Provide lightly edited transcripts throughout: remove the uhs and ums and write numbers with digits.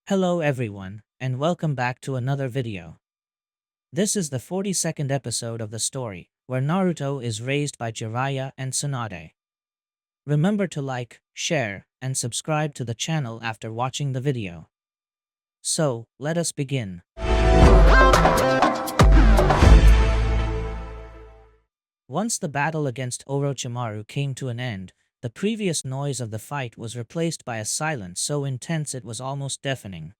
Hello everyone, and welcome back to another video. This is the 42nd episode of the story, where Naruto is raised by Jiraiya and Tsunade. Remember to like, share, and subscribe to the channel after watching the video. So, let us begin. Once the battle against Orochimaru came to an end, the previous noise of the fight was replaced by a silence so intense it was almost deafening.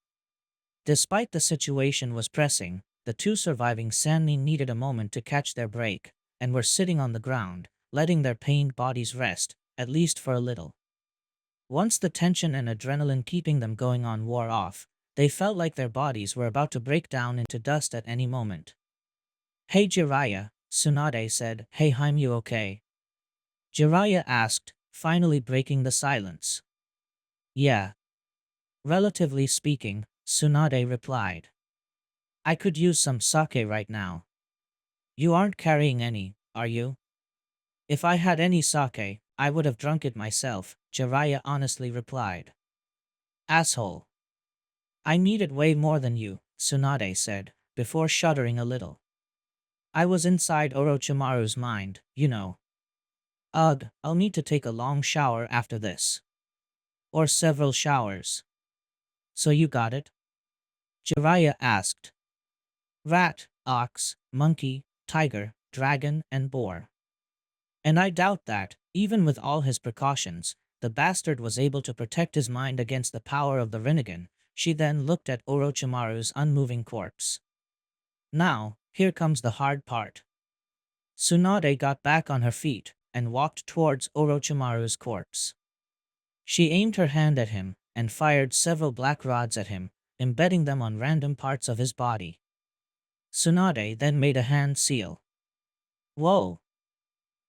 Despite the situation was pressing, the two surviving Sannin needed a moment to catch their break, and were sitting on the ground, letting their pained bodies rest, at least for a little. Once the tension and adrenaline keeping them going on wore off, they felt like their bodies were about to break down into dust at any moment. "Hey Jiraiya," Tsunade said. "Hey, I'm you okay?" Jiraiya asked, finally breaking the silence. "Yeah. Relatively speaking," Tsunade replied. "I could use some sake right now." "You aren't carrying any, are you?" "If I had any sake, I would have drunk it myself," Jiraiya honestly replied. "Asshole. I needed way more than you," Tsunade said, before shuddering a little. "I was inside Orochimaru's mind, you know. Ugh, I'll need to take a long shower after this. Or several showers." "So you got it?" Jiraiya asked. "Rat, ox, monkey, tiger, dragon, and boar. And I doubt that, even with all his precautions, the bastard was able to protect his mind against the power of the Rinnegan." She then looked at Orochimaru's unmoving corpse. "Now, here comes the hard part." Tsunade got back on her feet and walked towards Orochimaru's corpse. She aimed her hand at him and fired several black rods at him, embedding them on random parts of his body. Tsunade then made a hand seal. "Whoa!"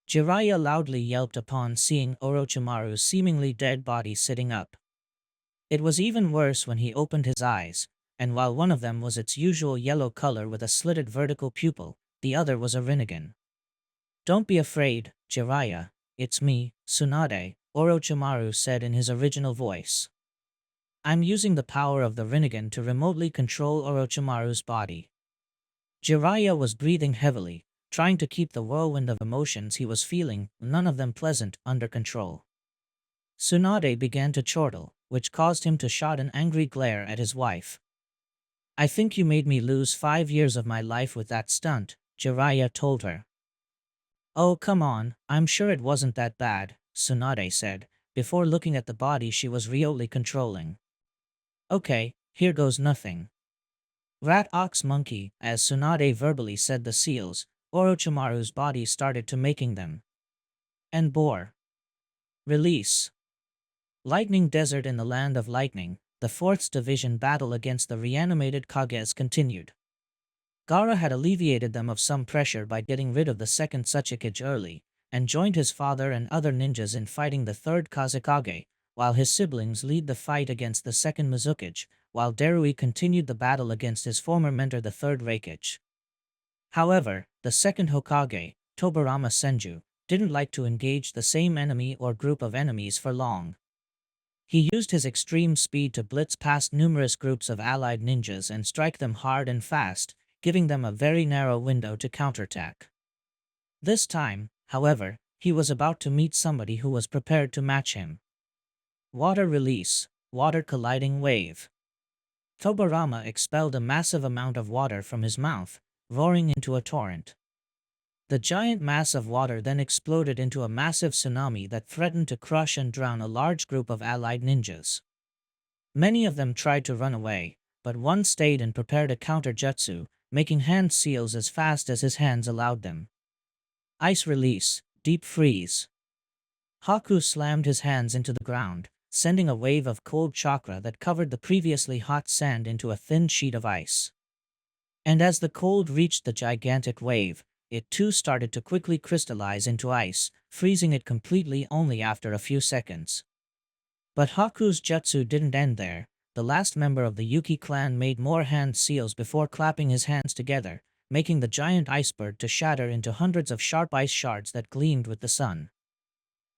Jiraiya loudly yelped upon seeing Orochimaru's seemingly dead body sitting up. It was even worse when he opened his eyes, and while one of them was its usual yellow color with a slitted vertical pupil, the other was a Rinnegan. "Don't be afraid, Jiraiya, it's me, Tsunade," Orochimaru said in his original voice. "I'm using the power of the Rinnegan to remotely control Orochimaru's body." Jiraiya was breathing heavily, trying to keep the whirlwind of emotions he was feeling, none of them pleasant, under control. Tsunade began to chortle, which caused him to shoot an angry glare at his wife. "I think you made me lose 5 years of my life with that stunt," Jiraiya told her. "Oh come on, I'm sure it wasn't that bad," Tsunade said, before looking at the body she was remotely controlling. "Okay, here goes nothing. Rat, ox, monkey," as Tsunade verbally said the seals, Orochimaru's body started to making them. "And boar. Release." Lightning Desert. In the land of lightning, the 4th Division battle against the reanimated Kages continued. Gaara had alleviated them of some pressure by getting rid of the 2nd Tsuchikage early, and joined his father and other ninjas in fighting the 3rd Kazekage, while his siblings lead the fight against the 2nd Mizukage, while Darui continued the battle against his former mentor the 3rd Reikage. However, the 2nd Hokage, Tobirama Senju, didn't like to engage the same enemy or group of enemies for long. He used his extreme speed to blitz past numerous groups of allied ninjas and strike them hard and fast, giving them a very narrow window to counterattack. This time, however, he was about to meet somebody who was prepared to match him. Water Release, Water Colliding Wave. Tobirama expelled a massive amount of water from his mouth, roaring into a torrent. The giant mass of water then exploded into a massive tsunami that threatened to crush and drown a large group of allied ninjas. Many of them tried to run away, but one stayed and prepared a counter-jutsu, making hand seals as fast as his hands allowed them. Ice Release, Deep Freeze. Haku slammed his hands into the ground, sending a wave of cold chakra that covered the previously hot sand into a thin sheet of ice. And as the cold reached the gigantic wave, it too started to quickly crystallize into ice, freezing it completely only after a few seconds. But Haku's jutsu didn't end there. The last member of the Yuki clan made more hand seals before clapping his hands together, making the giant iceberg to shatter into hundreds of sharp ice shards that gleamed with the sun.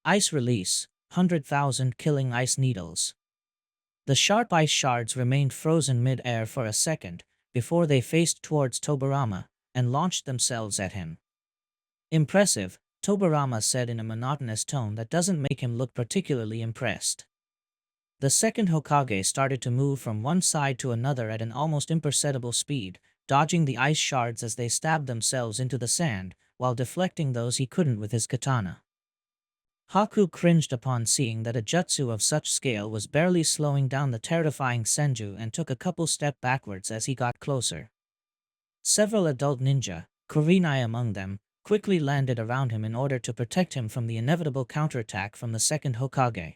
Ice Release, 100,000 Killing Ice Needles. The sharp ice shards remained frozen mid-air for a second, before they faced towards Tobirama, and launched themselves at him. Impressive, Tobirama said in a monotonous tone that doesn't make him look particularly impressed. The second Hokage started to move from one side to another at an almost imperceptible speed, dodging the ice shards as they stabbed themselves into the sand, while deflecting those he couldn't with his katana. Haku cringed upon seeing that a jutsu of such scale was barely slowing down the terrifying Senju and took a couple steps backwards as he got closer. Several adult ninja, Kurenai among them, quickly landed around him in order to protect him from the inevitable counterattack from the second Hokage.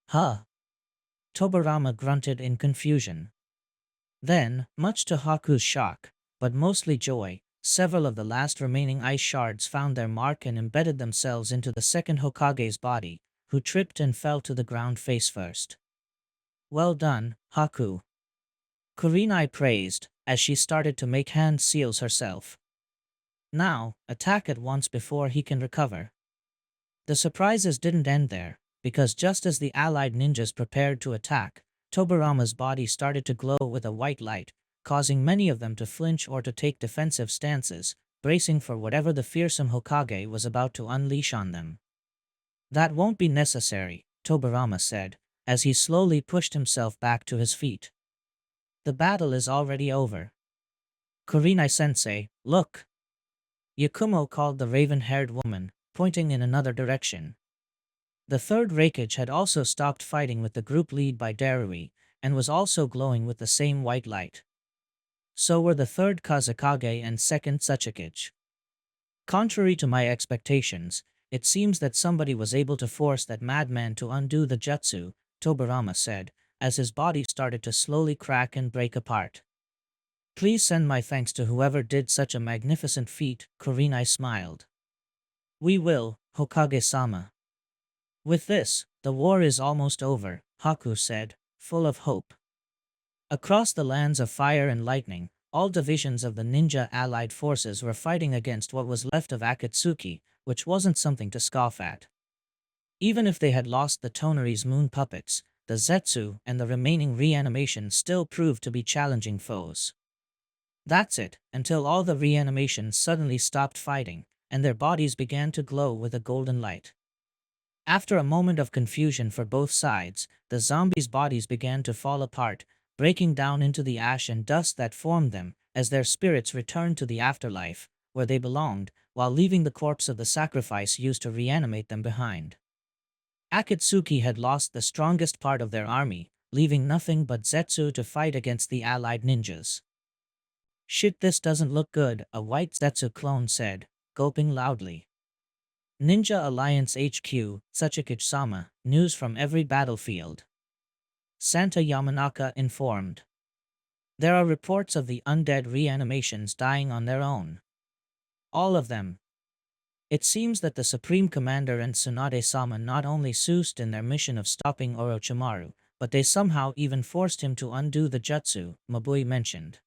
Huh? Tobirama grunted in confusion. Then, much to Haku's shock, but mostly joy, several of the last remaining ice shards found their mark and embedded themselves into the second Hokage's body, who tripped and fell to the ground face first. Well done, Haku. Kurenai praised, as she started to make hand seals herself. Now, attack at once before he can recover. The surprises didn't end there, because just as the allied ninjas prepared to attack, Tobirama's body started to glow with a white light, causing many of them to flinch or to take defensive stances, bracing for whatever the fearsome Hokage was about to unleash on them. That won't be necessary, Tobirama said, as he slowly pushed himself back to his feet. The battle is already over. Kurenai-sensei, look! Yakumo called the raven-haired woman, pointing in another direction. The third Raikage had also stopped fighting with the group led by Darui, and was also glowing with the same white light. So were the third Kazekage and second Tsuchikage. Contrary to my expectations, it seems that somebody was able to force that madman to undo the jutsu, Tobirama said, as his body started to slowly crack and break apart. Please send my thanks to whoever did such a magnificent feat, Kurenai smiled. We will, Hokage-sama. With this, the war is almost over, Haku said, full of hope. Across the lands of fire and lightning, all divisions of the ninja allied forces were fighting against what was left of Akatsuki, which wasn't something to scoff at. Even if they had lost the Tonari's moon puppets, the Zetsu and the remaining reanimation still proved to be challenging foes. That's it, until all the reanimations suddenly stopped fighting, and their bodies began to glow with a golden light. After a moment of confusion for both sides, the zombies' bodies began to fall apart, breaking down into the ash and dust that formed them, as their spirits returned to the afterlife, where they belonged, while leaving the corpse of the sacrifice used to reanimate them behind. Akatsuki had lost the strongest part of their army, leaving nothing but Zetsu to fight against the allied ninjas. Shit, this doesn't look good, a white Zetsu clone said, gulping loudly. Ninja Alliance HQ, Tsuchikage-sama, news from every battlefield. Santa Yamanaka informed. There are reports of the undead reanimations dying on their own. All of them. It seems that the Supreme Commander and Tsunade-sama not only soused in their mission of stopping Orochimaru, but they somehow even forced him to undo the jutsu, Mabui mentioned.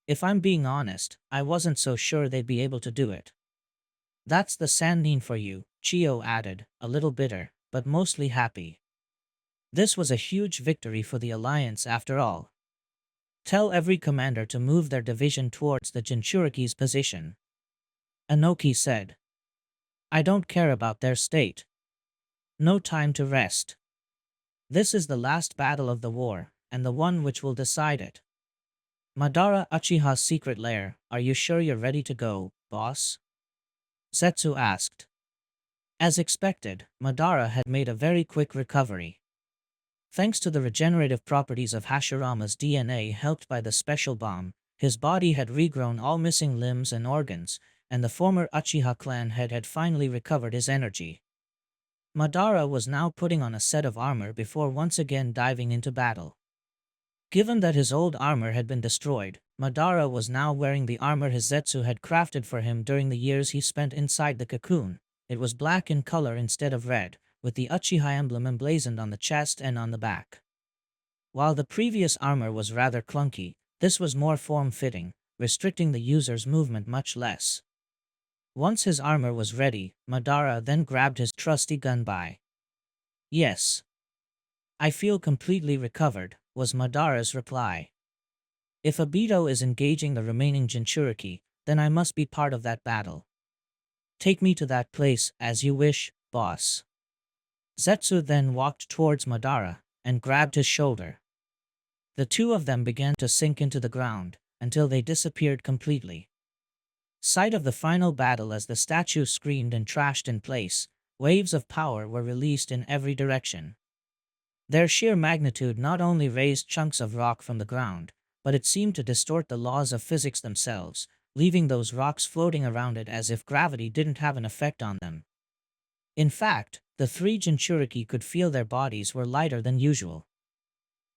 If I'm being honest, I wasn't so sure they'd be able to do it. That's the Sannin for you, Chiyo added, a little bitter, but mostly happy. This was a huge victory for the Alliance after all. Tell every commander to move their division towards the Jinchuriki's position. Anoki said. I don't care about their state. No time to rest. This is the last battle of the war, and the one which will decide it. Madara Uchiha's secret lair, are you sure you're ready to go, boss? Zetsu asked. As expected, Madara had made a very quick recovery. Thanks to the regenerative properties of Hashirama's DNA helped by the special bomb, his body had regrown all missing limbs and organs, and the former Uchiha clan head had finally recovered his energy. Madara was now putting on a set of armor before once again diving into battle. Given that his old armor had been destroyed, Madara was now wearing the armor his Zetsu had crafted for him during the years he spent inside the cocoon. It was black in color instead of red, with the Uchiha emblem emblazoned on the chest and on the back. While the previous armor was rather clunky, this was more form-fitting, restricting the user's movement much less. Once his armor was ready, Madara then grabbed his trusty gunbai. Yes. I feel completely recovered, was Madara's reply. If Obito is engaging the remaining Jinchuriki, then I must be part of that battle. Take me to that place as you wish, boss. Zetsu then walked towards Madara and grabbed his shoulder. The two of them began to sink into the ground until they disappeared completely. Sight of the final battle as the statue screamed and trashed in place, waves of power were released in every direction. Their sheer magnitude not only raised chunks of rock from the ground, but it seemed to distort the laws of physics themselves, leaving those rocks floating around it as if gravity didn't have an effect on them. In fact, the three Jinchuriki could feel their bodies were lighter than usual.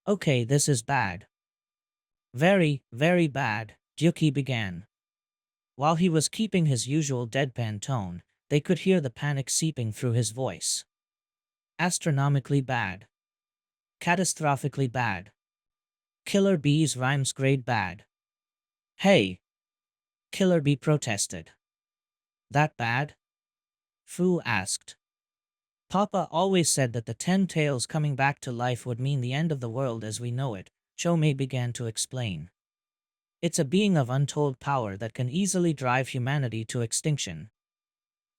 Okay, this is bad. Very, very bad, Yuki began. While he was keeping his usual deadpan tone, they could hear the panic seeping through his voice. Astronomically bad. Catastrophically bad. Killer Bee's rhymes grade bad. Hey! Killer Bee protested. That bad? Fu asked. Papa always said that the 10 tails coming back to life would mean the end of the world as we know it, Chomei began to explain. It's a being of untold power that can easily drive humanity to extinction.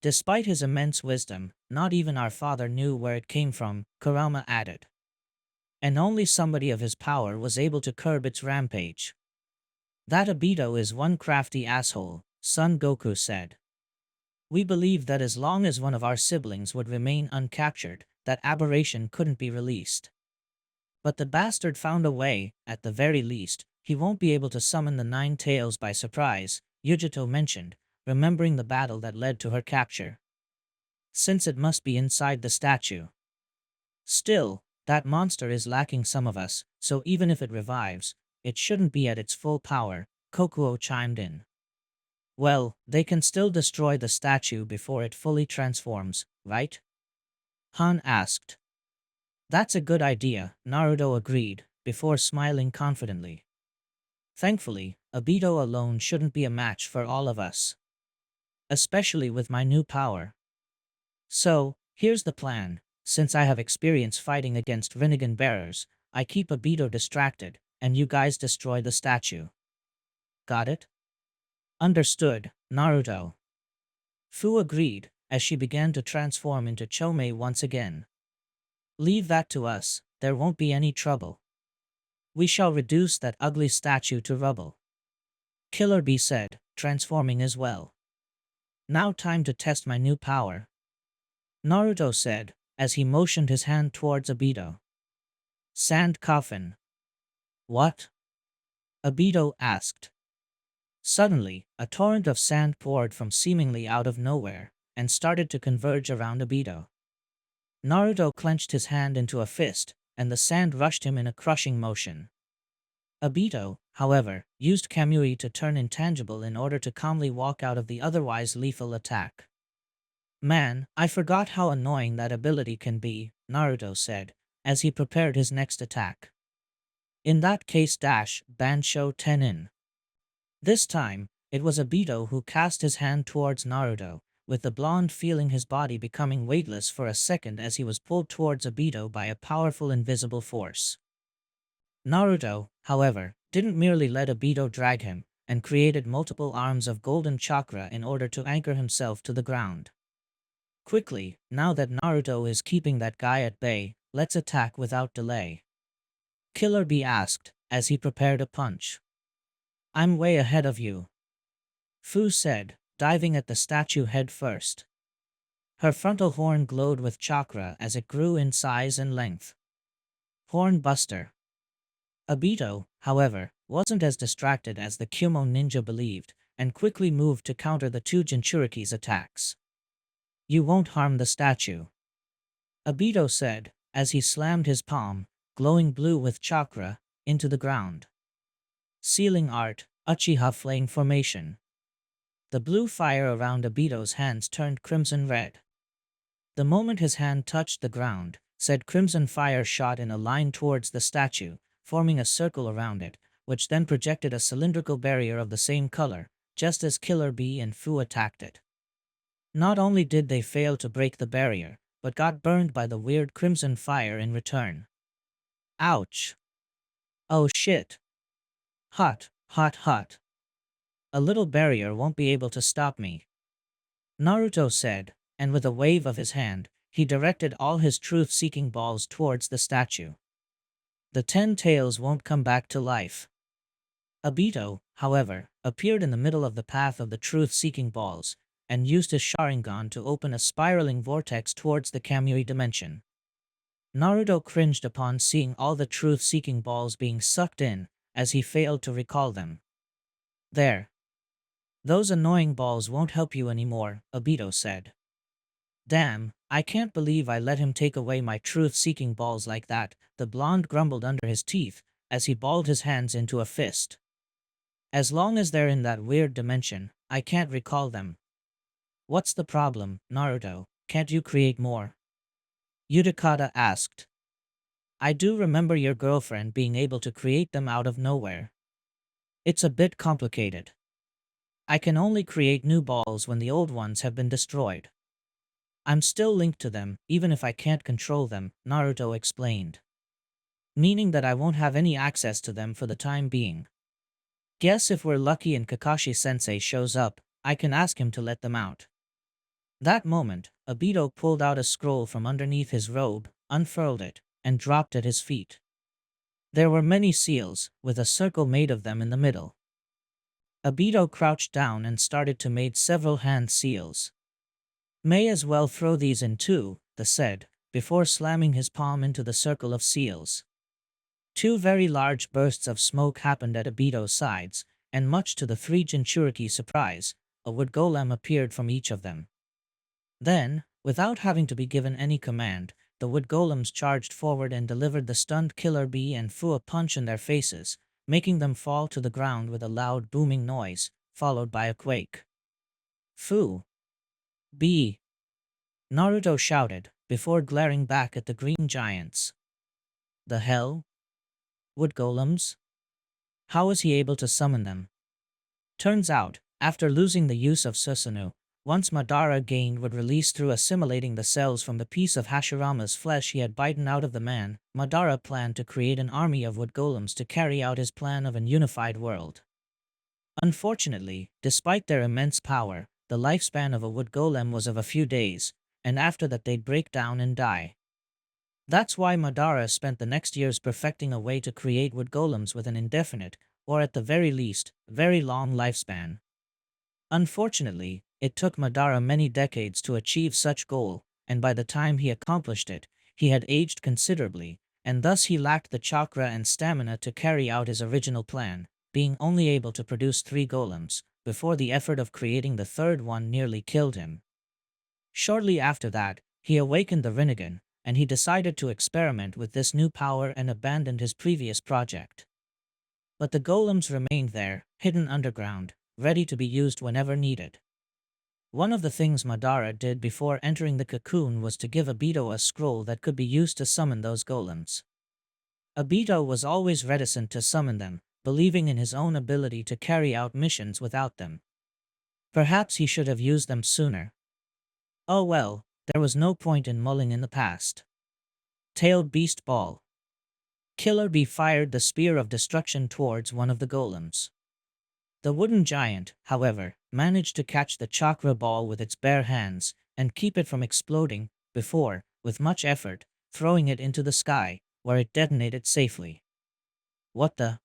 Despite his immense wisdom, not even our father knew where it came from, Kurama added. And only somebody of his power was able to curb its rampage. That Obito is one crafty asshole, Son Goku said. We believed that as long as one of our siblings would remain uncaptured, that aberration couldn't be released. But the bastard found a way, at the very least. He won't be able to summon the 9 tails by surprise, Yujito mentioned, remembering the battle that led to her capture. Since it must be inside the statue. Still, that monster is lacking some of us, so even if it revives, it shouldn't be at its full power, Kokuo chimed in. Well, they can still destroy the statue before it fully transforms, right? Han asked. That's a good idea, Naruto agreed, before smiling confidently. Thankfully, Obito alone shouldn't be a match for all of us. Especially with my new power. So, here's the plan. Since I have experience fighting against Rinnegan bearers, I keep Obito distracted, and you guys destroy the statue. Got it? Understood, Naruto. Fu agreed, as she began to transform into Chomei once again. Leave that to us, there won't be any trouble. We shall reduce that ugly statue to rubble. Killer Bee said, transforming as well. Now time to test my new power. Naruto said, as he motioned his hand towards Obito. Sand coffin. What? Obito asked. Suddenly, a torrent of sand poured from seemingly out of nowhere, and started to converge around Obito. Naruto clenched his hand into a fist, and the sand rushed him in a crushing motion. Obito, however, used Kamui to turn intangible in order to calmly walk out of the otherwise lethal attack. Man, I forgot how annoying that ability can be, Naruto said, as he prepared his next attack. In that case Bansho Tenin. This time, it was Obito who cast his hand towards Naruto, with the blonde feeling his body becoming weightless for a second as he was pulled towards Obito by a powerful invisible force. Naruto, however, didn't merely let Obito drag him, and created multiple arms of golden chakra in order to anchor himself to the ground. Quickly, now that Naruto is keeping that guy at bay, let's attack without delay. Killer Bee asked, as he prepared a punch. I'm way ahead of you. Fu said, diving at the statue head first. Her frontal horn glowed with chakra as it grew in size and length. Horn Buster. Obito, however, wasn't as distracted as the Kyumo ninja believed, and quickly moved to counter the two Jinchuriki's attacks. You won't harm the statue. Obito said, as he slammed his palm, glowing blue with chakra, into the ground. Sealing art, Uchiha Flame Formation. The blue fire around Obito's hands turned crimson red. The moment his hand touched the ground, said crimson fire shot in a line towards the statue, forming a circle around it, which then projected a cylindrical barrier of the same color, just as Killer Bee and Fu attacked it. Not only did they fail to break the barrier, but got burned by the weird crimson fire in return. Ouch. Oh shit. Hot, hot, hot. A little barrier won't be able to stop me, Naruto said, and with a wave of his hand, he directed all his truth-seeking balls towards the statue. The 10 tails won't come back to life. Obito, however, appeared in the middle of the path of the truth-seeking balls, and used his Sharingan to open a spiraling vortex towards the Kamui dimension. Naruto cringed upon seeing all the truth-seeking balls being sucked in, as he failed to recall them. There. Those annoying balls won't help you anymore, Obito said. Damn, I can't believe I let him take away my truth-seeking balls like that, the blonde grumbled under his teeth, as he balled his hands into a fist. As long as they're in that weird dimension, I can't recall them. What's the problem, Naruto? Can't you create more? Utakata asked. I do remember your girlfriend being able to create them out of nowhere. It's a bit complicated. I can only create new balls when the old ones have been destroyed. I'm still linked to them, even if I can't control them, Naruto explained. Meaning that I won't have any access to them for the time being. Guess if we're lucky and Kakashi-sensei shows up, I can ask him to let them out. That moment, Obito pulled out a scroll from underneath his robe, unfurled it, and dropped at his feet. There were many seals, with a circle made of them in the middle. Obito crouched down and started to make several hand seals. May as well throw these in too, the said, before slamming his palm into the circle of seals. 2 very large bursts of smoke happened at Obito's sides, and much to the 3 Jinchuriki's surprise, a wood golem appeared from each of them. Then, without having to be given any command, the wood golems charged forward and delivered the stunned Killer Bee and Fu a punch in their faces, making them fall to the ground with a loud booming noise, followed by a quake. Fu. Bee. Naruto shouted, before glaring back at the green giants. The hell? Wood golems? How was he able to summon them? Turns out, after losing the use of Susanoo, once Madara gained would release through assimilating the cells from the piece of Hashirama's flesh he had bitten out of the man, Madara planned to create an army of wood golems to carry out his plan of an unified world. Unfortunately, despite their immense power, the lifespan of a wood golem was of a few days, and after that they'd break down and die. That's why Madara spent the next years perfecting a way to create wood golems with an indefinite, or at the very least, very long lifespan. Unfortunately, it took Madara many decades to achieve such goal, and by the time he accomplished it, he had aged considerably, and thus he lacked the chakra and stamina to carry out his original plan, being only able to produce 3 golems, before the effort of creating the third one nearly killed him. Shortly after that, he awakened the Rinnegan, and he decided to experiment with this new power and abandoned his previous project. But the golems remained there, hidden underground, ready to be used whenever needed. One of the things Madara did before entering the cocoon was to give Obito a scroll that could be used to summon those golems. Obito was always reticent to summon them, believing in his own ability to carry out missions without them. Perhaps he should have used them sooner. Oh well, there was no point in mulling in the past. Tailed Beast Ball. Killer Bee fired the Spear of Destruction towards one of the golems. The wooden giant, however, managed to catch the chakra ball with its bare hands, and keep it from exploding, before, with much effort, throwing it into the sky, where it detonated safely. What the?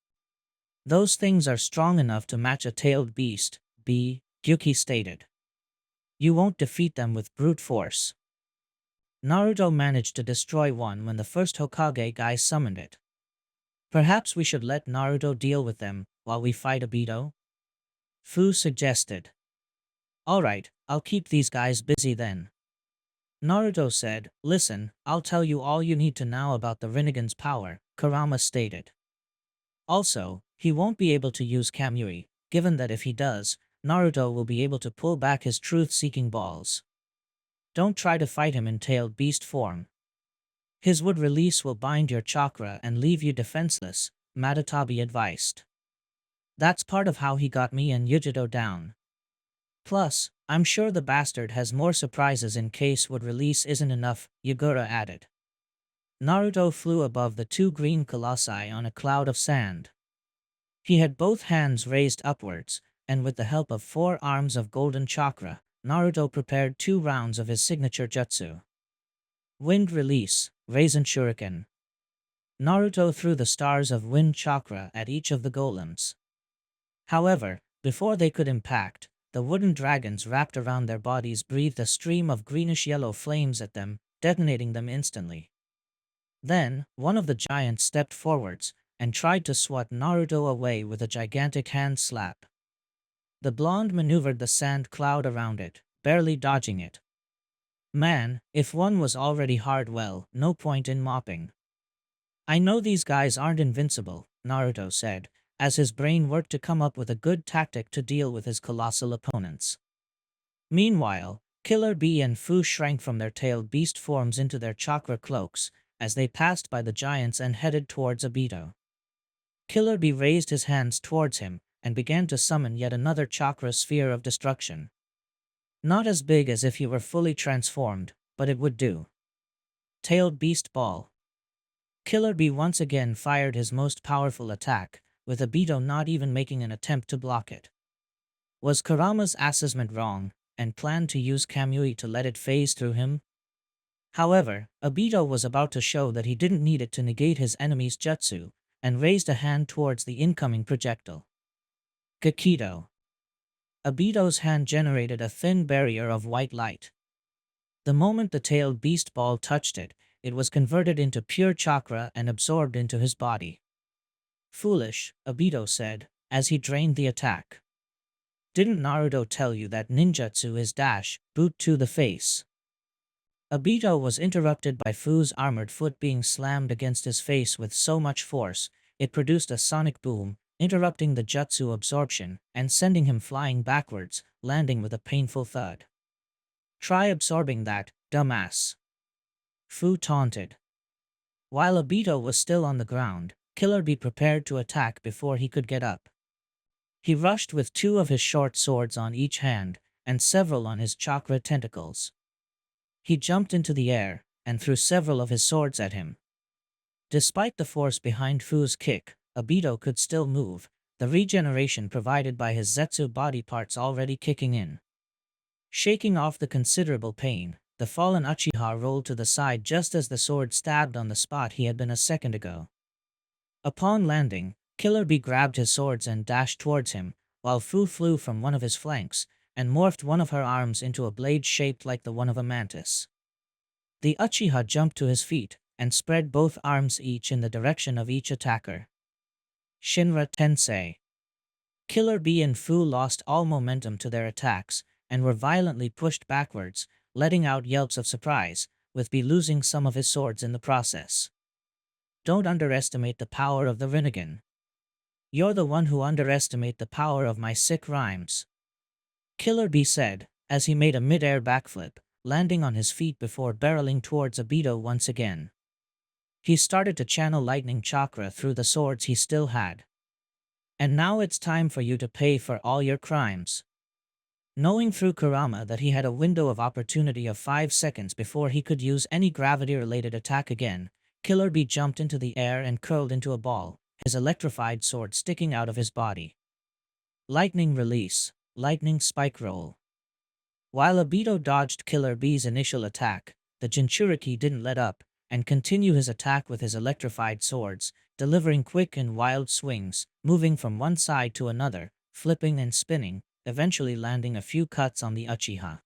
Those things are strong enough to match a tailed beast, Gyuki stated. You won't defeat them with brute force. Naruto managed to destroy one when the first Hokage guy summoned it. Perhaps we should let Naruto deal with them, while we fight Obito? Fu suggested. Alright, I'll keep these guys busy then. Naruto said, listen, I'll tell you all you need to know about the Rinnegan's power, Kurama stated. Also, he won't be able to use Kamui, given that if he does, Naruto will be able to pull back his truth-seeking balls. Don't try to fight him in tailed beast form. His wood release will bind your chakra and leave you defenseless, Matatabi advised. That's part of how he got me and Yujito down. Plus, I'm sure the bastard has more surprises in case wood release isn't enough, Yagura added. Naruto flew above the two green colossi on a cloud of sand. He had both hands raised upwards, and with the help of 4 arms of golden chakra, Naruto prepared 2 rounds of his signature jutsu. Wind Release, Raisin Shuriken. Naruto threw the stars of wind chakra at each of the golems. However, before they could impact, the wooden dragons wrapped around their bodies breathed a stream of greenish-yellow flames at them, detonating them instantly. Then, one of the giants stepped forwards and tried to swat Naruto away with a gigantic hand slap. The blonde maneuvered the sand cloud around it, barely dodging it. Man, if one was already hard, well, no point in mopping. I know these guys aren't invincible, Naruto said, as his brain worked to come up with a good tactic to deal with his colossal opponents. Meanwhile, Killer Bee and Fu shrank from their tailed beast forms into their chakra cloaks as they passed by the giants and headed towards Obito. Killer Bee raised his hands towards him and began to summon yet another chakra sphere of destruction. Not as big as if he were fully transformed, but it would do. Tailed Beast Ball. Killer Bee once again fired his most powerful attack, with Obito not even making an attempt to block it. Was Kurama's assessment wrong, and planned to use Kamui to let it phase through him? However, Obito was about to show that he didn't need it to negate his enemy's jutsu, and raised a hand towards the incoming projectile. Gakido. Obito's hand generated a thin barrier of white light. The moment the tailed beast ball touched it, it was converted into pure chakra and absorbed into his body. Foolish, Obito said, as he drained the attack. Didn't Naruto tell you that ninjutsu is dash, boot to the face? Obito was interrupted by Fu's armored foot being slammed against his face with so much force, it produced a sonic boom, interrupting the jutsu absorption and sending him flying backwards, landing with a painful thud. Try absorbing that, dumbass. Fu taunted. While Obito was still on the ground, Killer Bee prepared to attack before he could get up. He rushed with 2 of his short swords on each hand, and several on his chakra tentacles. He jumped into the air, and threw several of his swords at him. Despite the force behind Fu's kick, Obito could still move, the regeneration provided by his Zetsu body parts already kicking in. Shaking off the considerable pain, the fallen Uchiha rolled to the side just as the sword stabbed on the spot he had been a second ago. Upon landing, Killer Bee grabbed his swords and dashed towards him, while Fu flew from one of his flanks and morphed one of her arms into a blade shaped like the one of a mantis. The Uchiha jumped to his feet and spread both arms each in the direction of each attacker. Shinra Tensei. Killer Bee and Fu lost all momentum to their attacks and were violently pushed backwards, letting out yelps of surprise, with Bee losing some of his swords in the process. Don't underestimate the power of the Rinnegan. You're the one who underestimate the power of my sick rhymes. Killer Bee said, as he made a mid-air backflip, landing on his feet before barreling towards Obito once again. He started to channel lightning chakra through the swords he still had. And now it's time for you to pay for all your crimes. Knowing through Kurama that he had a window of opportunity of 5 seconds before he could use any gravity-related attack again, Killer Bee jumped into the air and curled into a ball, his electrified sword sticking out of his body. Lightning Release, Lightning Spike Roll. While Obito dodged Killer Bee's initial attack, the Jinchuriki didn't let up, and continue his attack with his electrified swords, delivering quick and wild swings, moving from one side to another, flipping and spinning, eventually landing a few cuts on the Uchiha.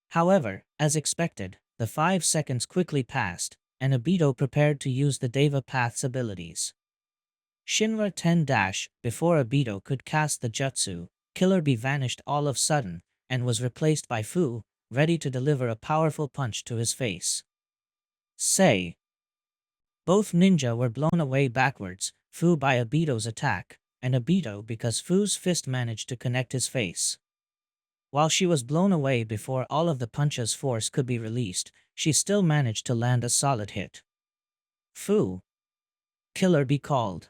However, as expected, the 5 seconds quickly passed, and Obito prepared to use the Deva Path's abilities. Shinra 10-. Before Obito could cast the jutsu, Killer Bee vanished all of a sudden, and was replaced by Fu, ready to deliver a powerful punch to his face. Say. Both ninja were blown away backwards, Fu by Obito's attack, and Obito because Fu's fist managed to connect his face. While she was blown away before all of the punch's force could be released, she still managed to land a solid hit. Fu. Killer Bee called.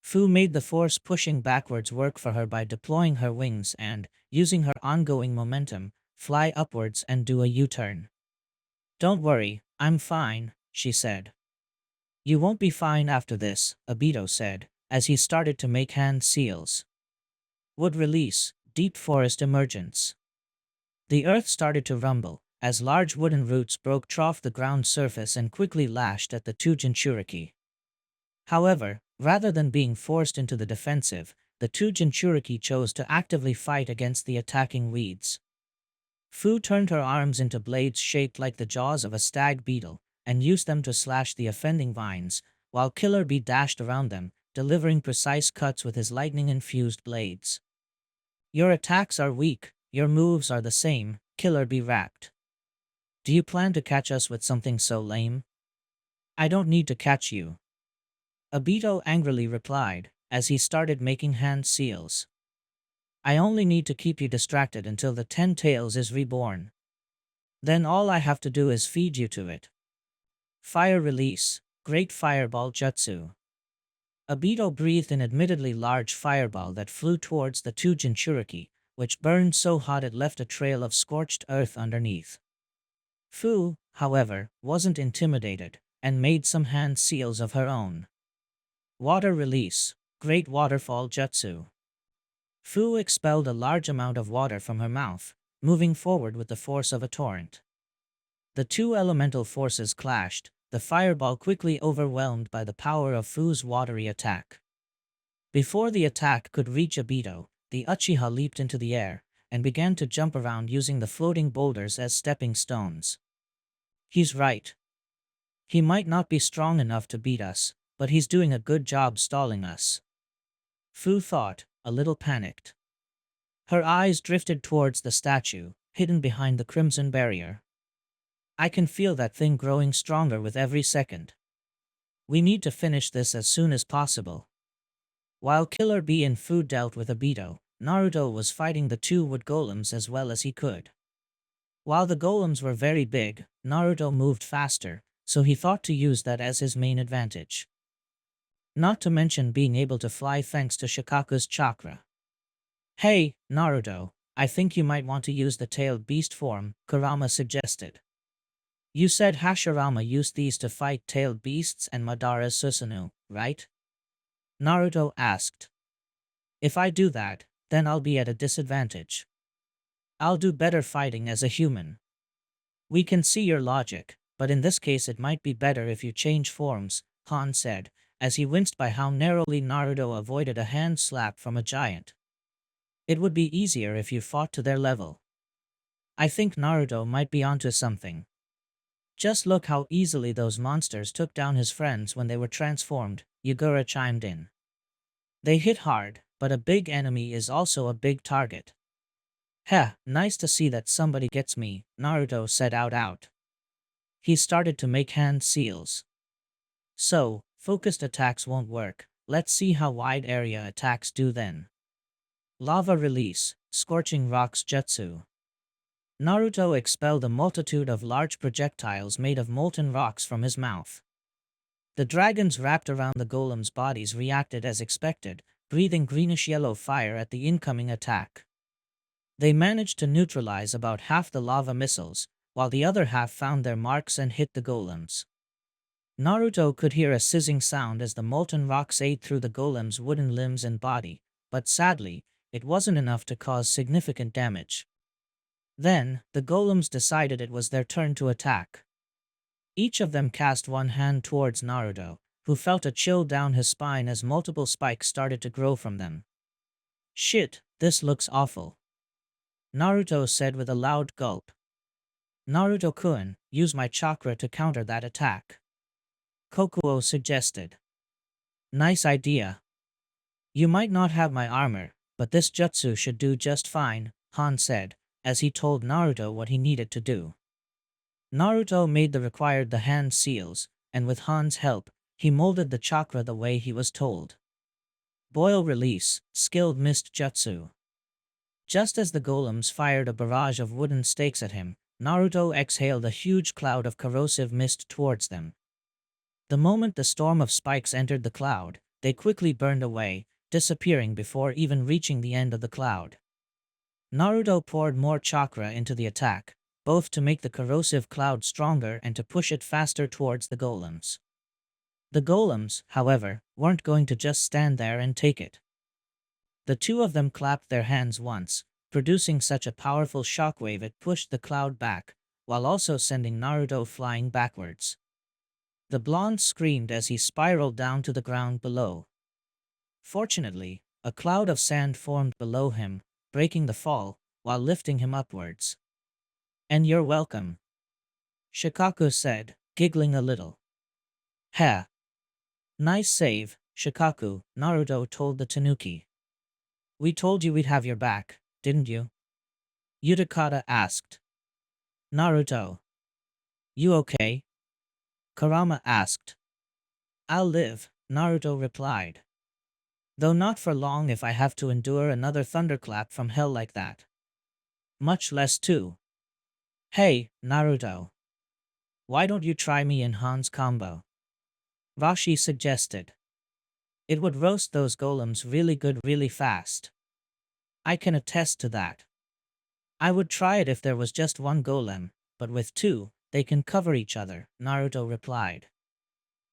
Fu made the force pushing backwards work for her by deploying her wings and, using her ongoing momentum, fly upwards and do a U-turn. Don't worry, I'm fine, she said. You won't be fine after this, Obito said, as he started to make hand seals. Wood release, deep forest emergence. The earth started to rumble, as large wooden roots broke off the ground surface and quickly lashed at the two Jinchuriki. However, rather than being forced into the defensive, the two Jinchuriki chose to actively fight against the attacking weeds. Fu turned her arms into blades shaped like the jaws of a stag beetle, and used them to slash the offending vines, while Killer Bee dashed around them, delivering precise cuts with his lightning-infused blades. Your attacks are weak, your moves are the same, Killer Bee rapped. Do you plan to catch us with something so lame? I don't need to catch you. Obito angrily replied, as he started making hand seals. I only need to keep you distracted until the 10 Tails is reborn. Then all I have to do is feed you to it. Fire release, Great Fireball Jutsu. Obito breathed an admittedly large fireball that flew towards the two Jinchuriki, which burned so hot it left a trail of scorched earth underneath. Fu, however, wasn't intimidated, and made some hand seals of her own. Water release, Great Waterfall Jutsu. Fu expelled a large amount of water from her mouth, moving forward with the force of a torrent. The two elemental forces clashed, the fireball quickly overwhelmed by the power of Fu's watery attack. Before the attack could reach Obito, the Uchiha leaped into the air, and began to jump around using the floating boulders as stepping stones. He's right. He might not be strong enough to beat us, but he's doing a good job stalling us. Fu thought, a little panicked. Her eyes drifted towards the statue, hidden behind the crimson barrier. I can feel that thing growing stronger with every second. We need to finish this as soon as possible. While Killer Bee and Fu dealt with Obito, Naruto was fighting the two wood golems as well as he could. While the golems were very big, Naruto moved faster, so he thought to use that as his main advantage. Not to mention being able to fly thanks to Shikaku's chakra. Hey, Naruto, I think you might want to use the tailed beast form, Kurama suggested. You said Hashirama used these to fight tailed beasts and Madara's Susanoo, right? Naruto asked. If I do that, then I'll be at a disadvantage. I'll do better fighting as a human. We can see your logic, but in this case it might be better if you change forms, Han said, as he winced by how narrowly Naruto avoided a hand slap from a giant. It would be easier if you fought to their level. I think Naruto might be onto something. Just look how easily those monsters took down his friends when they were transformed, Yagura chimed in. They hit hard, but a big enemy is also a big target. Heh, nice to see that somebody gets me, Naruto said out. He started to make hand seals. So, focused attacks won't work, let's see how wide area attacks do then. Lava release, Scorching Rocks Jutsu. Naruto expelled a multitude of large projectiles made of molten rocks from his mouth. The dragons wrapped around the golems' bodies reacted as expected, breathing greenish-yellow fire at the incoming attack. They managed to neutralize about half the lava missiles, while the other half found their marks and hit the golems. Naruto could hear a sizzing sound as the molten rocks ate through the golem's wooden limbs and body, but sadly, it wasn't enough to cause significant damage. Then, the golems decided it was their turn to attack. Each of them cast one hand towards Naruto, who felt a chill down his spine as multiple spikes started to grow from them. Shit, this looks awful. Naruto said with a loud gulp. Naruto-kun, use my chakra to counter that attack. Kokuo suggested. Nice idea. You might not have my armor, but this jutsu should do just fine, Han said, as he told Naruto what he needed to do. Naruto made the hand seals, and with Han's help, he molded the chakra the way he was told. Boil release, Skilled Mist Jutsu. Just as the golems fired a barrage of wooden stakes at him, Naruto exhaled a huge cloud of corrosive mist towards them. The moment the storm of spikes entered the cloud, they quickly burned away, disappearing before even reaching the end of the cloud. Naruto poured more chakra into the attack, both to make the corrosive cloud stronger and to push it faster towards the golems. The golems, however, weren't going to just stand there and take it. The two of them clapped their hands once, producing such a powerful shockwave it pushed the cloud back, while also sending Naruto flying backwards. The blonde screamed as he spiraled down to the ground below. Fortunately, a cloud of sand formed below him, breaking the fall, while lifting him upwards. "And you're welcome," Shikaku said, giggling a little. "Ha! Nice save, Shikaku," Naruto told the Tanuki. "We told you we'd have your back, didn't you?" Utakata asked. "Naruto. You okay?" Kurama asked. "I'll live," Naruto replied. "Though not for long if I have to endure another thunderclap from hell like that. Much less two. Hey, Naruto. Why don't you try me in Han's combo?" Rashi suggested. "It would roast those golems really good really fast." "I can attest to that. I would try it if there was just one golem, but with two, they can cover each other," Naruto replied.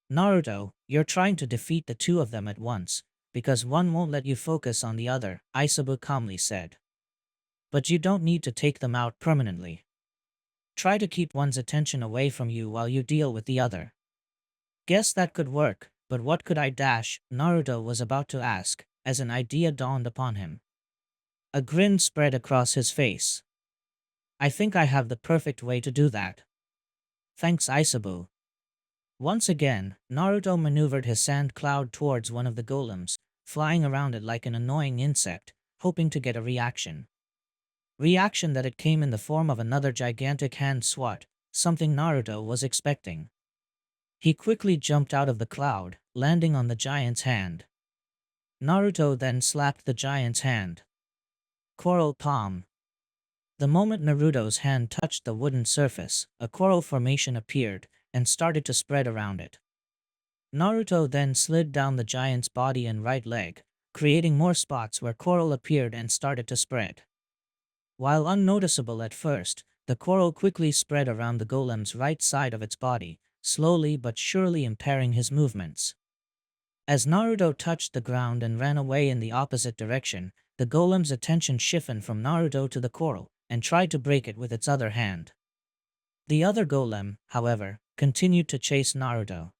"Naruto, you're trying to defeat the two of them at once, because one won't let you focus on the other," Isabu calmly said. "But you don't need to take them out permanently. Try to keep one's attention away from you while you deal with the other." "Guess that could work, but what could I dash?" Naruto was about to ask, as an idea dawned upon him. A grin spread across his face. "I think I have the perfect way to do that. Thanks, Isabu." Once again, Naruto maneuvered his sand cloud towards one of the golems, flying around it like an annoying insect, hoping to get a reaction. Reaction that it came in the form of another gigantic hand swat, something Naruto was expecting. He quickly jumped out of the cloud, landing on the giant's hand. Naruto then slapped the giant's hand. Coral palm. The moment Naruto's hand touched the wooden surface, a coral formation appeared and started to spread around it. Naruto then slid down the giant's body and right leg, creating more spots where coral appeared and started to spread. While unnoticeable at first, the coral quickly spread around the golem's right side of its body, slowly but surely impairing his movements. As Naruto touched the ground and ran away in the opposite direction, the golem's attention shifted from Naruto to the coral and tried to break it with its other hand. The other golem, however, continued to chase Naruto.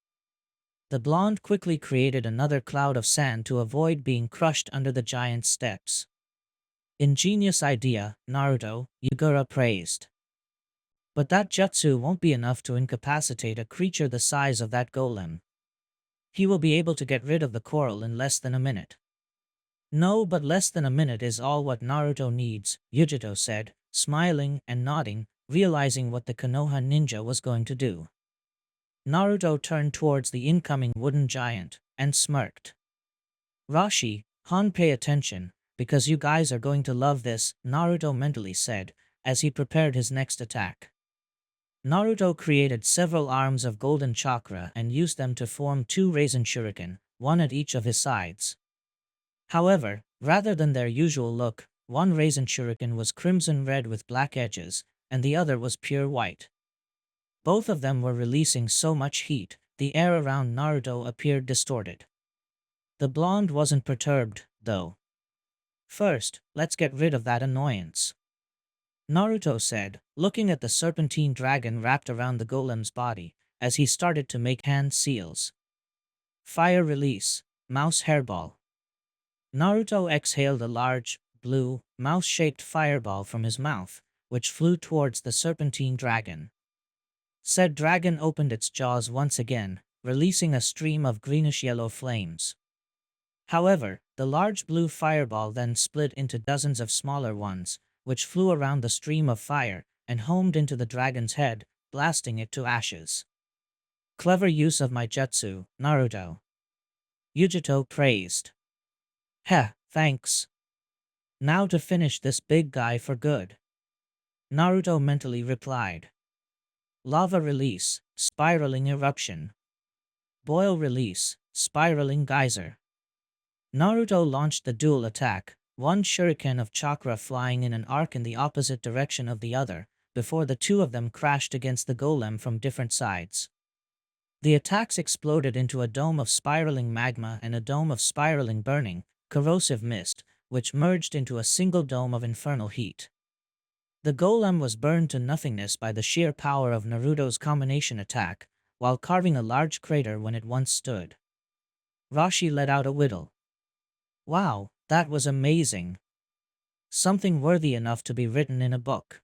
The blonde quickly created another cloud of sand to avoid being crushed under the giant's steps. "Ingenious idea, Naruto," Yugura praised. "But that jutsu won't be enough to incapacitate a creature the size of that golem. He will be able to get rid of the coral in less than a minute." "No, but less than a minute is all what Naruto needs," Yujito said, smiling and nodding, realizing what the Konoha ninja was going to do. Naruto turned towards the incoming wooden giant and smirked. "Rashi, Han, pay attention, because you guys are going to love this," Naruto mentally said, as he prepared his next attack. Naruto created several arms of golden chakra and used them to form two Raisin Shuriken, one at each of his sides. However, rather than their usual look, one Raisin Shuriken was crimson red with black edges, and the other was pure white. Both of them were releasing so much heat, the air around Naruto appeared distorted. The blonde wasn't perturbed, though. "First, let's get rid of that annoyance," Naruto said, looking at the serpentine dragon wrapped around the golem's body, as he started to make hand seals. "Fire release, mouse hairball." Naruto exhaled a large, blue, mouse-shaped fireball from his mouth, which flew towards the serpentine dragon. Said dragon opened its jaws once again, releasing a stream of greenish-yellow flames. However, the large blue fireball then split into dozens of smaller ones, which flew around the stream of fire and homed into the dragon's head, blasting it to ashes. "Clever use of my jutsu, Naruto," Yujito praised. "Heh, thanks. Now to finish this big guy for good," Naruto mentally replied. Lava release, spiraling eruption. Boil release, spiraling geyser. Naruto launched the dual attack, one shuriken of chakra flying in an arc in the opposite direction of the other, before the two of them crashed against the golem from different sides. The attacks exploded into a dome of spiraling magma and a dome of spiraling burning, corrosive mist, which merged into a single dome of infernal heat. The golem was burned to nothingness by the sheer power of Naruto's combination attack, while carving a large crater when it once stood. Rashi let out a whittle. Wow, that was amazing. Something worthy enough to be written in a book.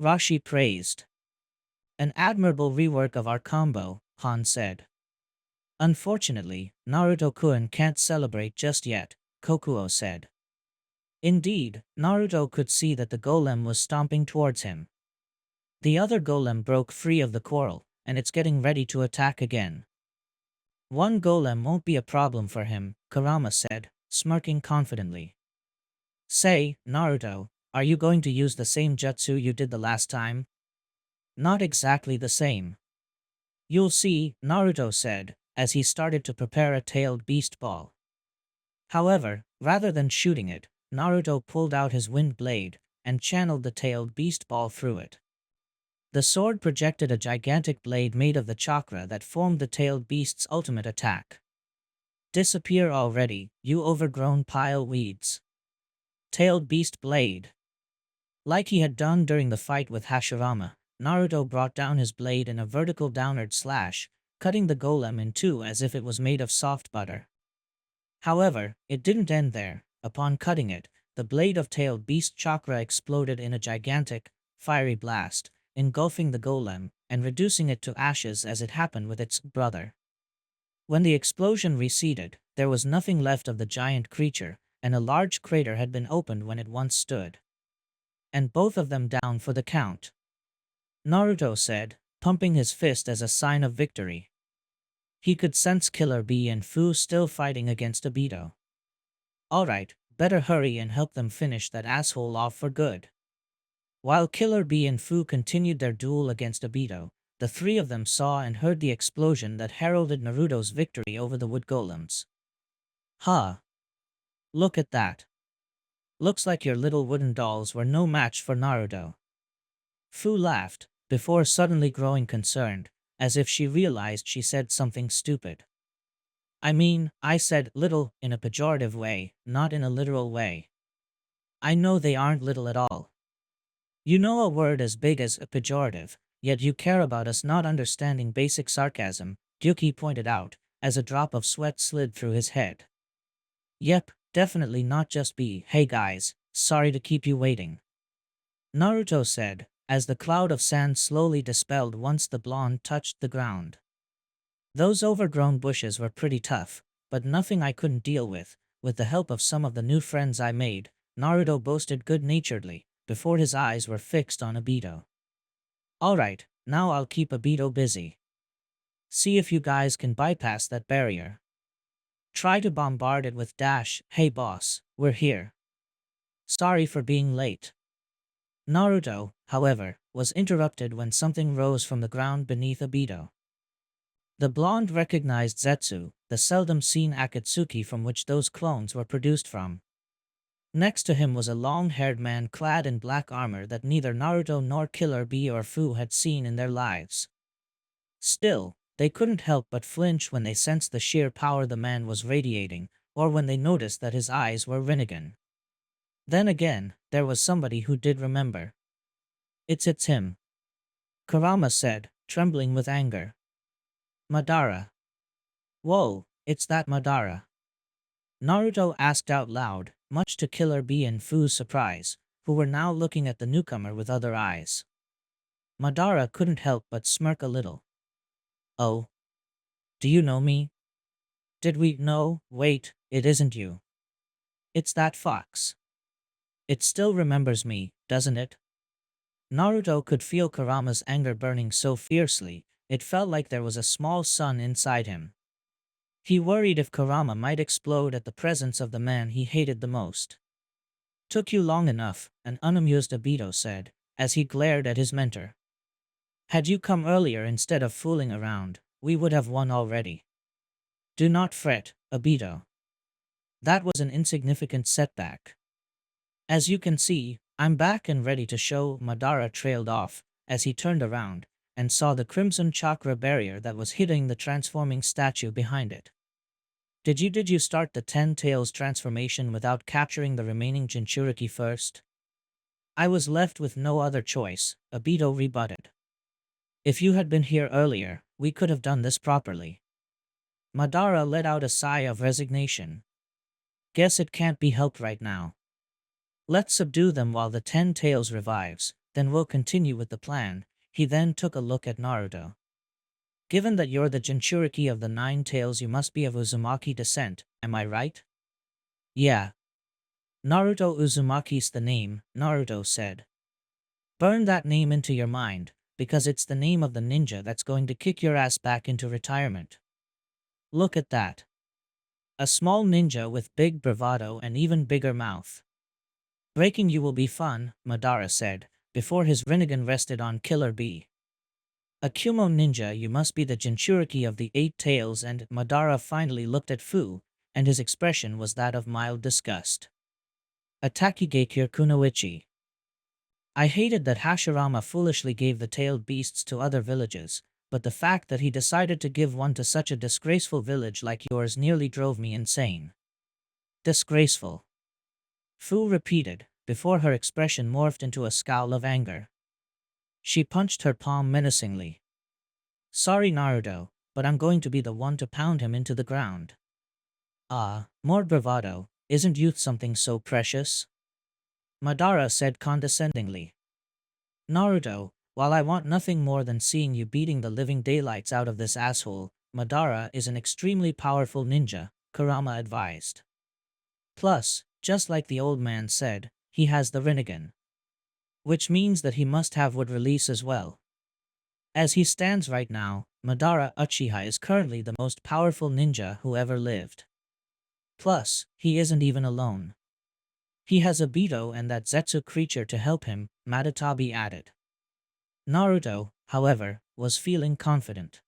Rashi praised. An admirable rework of our combo, Han said. Unfortunately, Naruto-kun can't celebrate just yet, Kokuo said. Indeed, Naruto could see that the golem was stomping towards him. The other golem broke free of the quarrel, and it's getting ready to attack again. One golem won't be a problem for him, Kurama said, smirking confidently. Say, Naruto, are you going to use the same jutsu you did the last time? Not exactly the same. You'll see, Naruto said, as he started to prepare a tailed beast ball. However, rather than shooting it, Naruto pulled out his wind blade and channeled the tailed beast ball through it. The sword projected a gigantic blade made of the chakra that formed the tailed beast's ultimate attack. Disappear already, you overgrown pile weeds. Tailed beast blade. Like he had done during the fight with Hashirama, Naruto brought down his blade in a vertical downward slash, cutting the golem in two as if it was made of soft butter. However, it didn't end there. Upon cutting it, the blade of tailed beast chakra exploded in a gigantic, fiery blast, engulfing the golem and reducing it to ashes as it happened with its brother. When the explosion receded, there was nothing left of the giant creature, and a large crater had been opened when it once stood. And both of them down for the count. Naruto said, pumping his fist as a sign of victory. He could sense Killer Bee and Fu still fighting against Obito. Alright, better hurry and help them finish that asshole off for good. While Killer Bee and Fu continued their duel against Obito, the three of them saw and heard the explosion that heralded Naruto's victory over the wood golems. Huh. Look at that. Looks like your little wooden dolls were no match for Naruto. Fu laughed, before suddenly growing concerned, as if she realized she said something stupid. I mean, I said little in a pejorative way, not in a literal way. I know they aren't little at all. You know a word as big as a pejorative, yet you care about us not understanding basic sarcasm, Gyuki pointed out, as a drop of sweat slid through his head. Yep, definitely not just be, hey guys, sorry to keep you waiting. Naruto said, as the cloud of sand slowly dispelled once the blonde touched the ground. Those overgrown bushes were pretty tough, but nothing I couldn't deal with the help of some of the new friends I made, Naruto boasted good-naturedly, before his eyes were fixed on Obito. Alright, now I'll keep Obito busy. See if you guys can bypass that barrier. Try to bombard it with dash, hey boss, we're here. Sorry for being late. Naruto, however, was interrupted when something rose from the ground beneath Obito. The blonde recognized Zetsu, the seldom-seen Akatsuki from which those clones were produced from. Next to him was a long-haired man clad in black armor that neither Naruto nor Killer Bee or Fu had seen in their lives. Still, they couldn't help but flinch when they sensed the sheer power the man was radiating, or when they noticed that his eyes were Rinnegan. Then again, there was somebody who did remember. It's him. Kurama said, trembling with anger. Madara. Whoa, it's that Madara. Naruto asked out loud, much to Killer Bee and Fu's surprise, who were now looking at the newcomer with other eyes. Madara couldn't help but smirk a little. Oh. Do you know me? Did we? No, wait, it isn't you. It's that fox. It still remembers me, doesn't it? Naruto could feel Kurama's anger burning so fiercely, it felt like there was a small sun inside him. He worried if Kurama might explode at the presence of the man he hated the most. Took you long enough, an unamused Obito said, as he glared at his mentor. Had you come earlier instead of fooling around, we would have won already. Do not fret, Obito. That was an insignificant setback. As you can see, I'm back and ready to show. Madara trailed off as he turned around and saw the crimson chakra barrier that was hitting the transforming statue behind it. Did you start the Ten Tails transformation without capturing the remaining Jinchuriki first? I was left with no other choice, Obito rebutted. If you had been here earlier, we could have done this properly. Madara let out a sigh of resignation. Guess it can't be helped right now. Let's subdue them while the Ten Tails revives, then we'll continue with the plan. He then took a look at Naruto. Given that you're the Jinchuriki of the Nine Tails, you must be of Uzumaki descent, am I right? Yeah. Naruto Uzumaki's the name, Naruto said. Burn that name into your mind, because it's the name of the ninja that's going to kick your ass back into retirement. Look at that. A small ninja with big bravado and even bigger mouth. Breaking you will be fun, Madara said, before his Rinnegan rested on Killer Bee. A Kumo ninja, you must be the Jinchuriki of the Eight Tails, and Madara finally looked at Fu, and his expression was that of mild disgust. A Takigakure Kunoichi. I hated that Hashirama foolishly gave the tailed beasts to other villages, but the fact that he decided to give one to such a disgraceful village like yours nearly drove me insane. Disgraceful. Fu repeated, before her expression morphed into a scowl of anger. She punched her palm menacingly. Sorry Naruto, but I'm going to be the one to pound him into the ground. Ah, more bravado, isn't youth something so precious? Madara said condescendingly. Naruto, while I want nothing more than seeing you beating the living daylights out of this asshole, Madara is an extremely powerful ninja, Kurama advised. Plus, just like the old man said, he has the Rinnegan. Which means that he must have wood release as well. As he stands right now, Madara Uchiha is currently the most powerful ninja who ever lived. Plus, he isn't even alone. He has Obito and that Zetsu creature to help him, Madatabi added. Naruto, however, was feeling confident.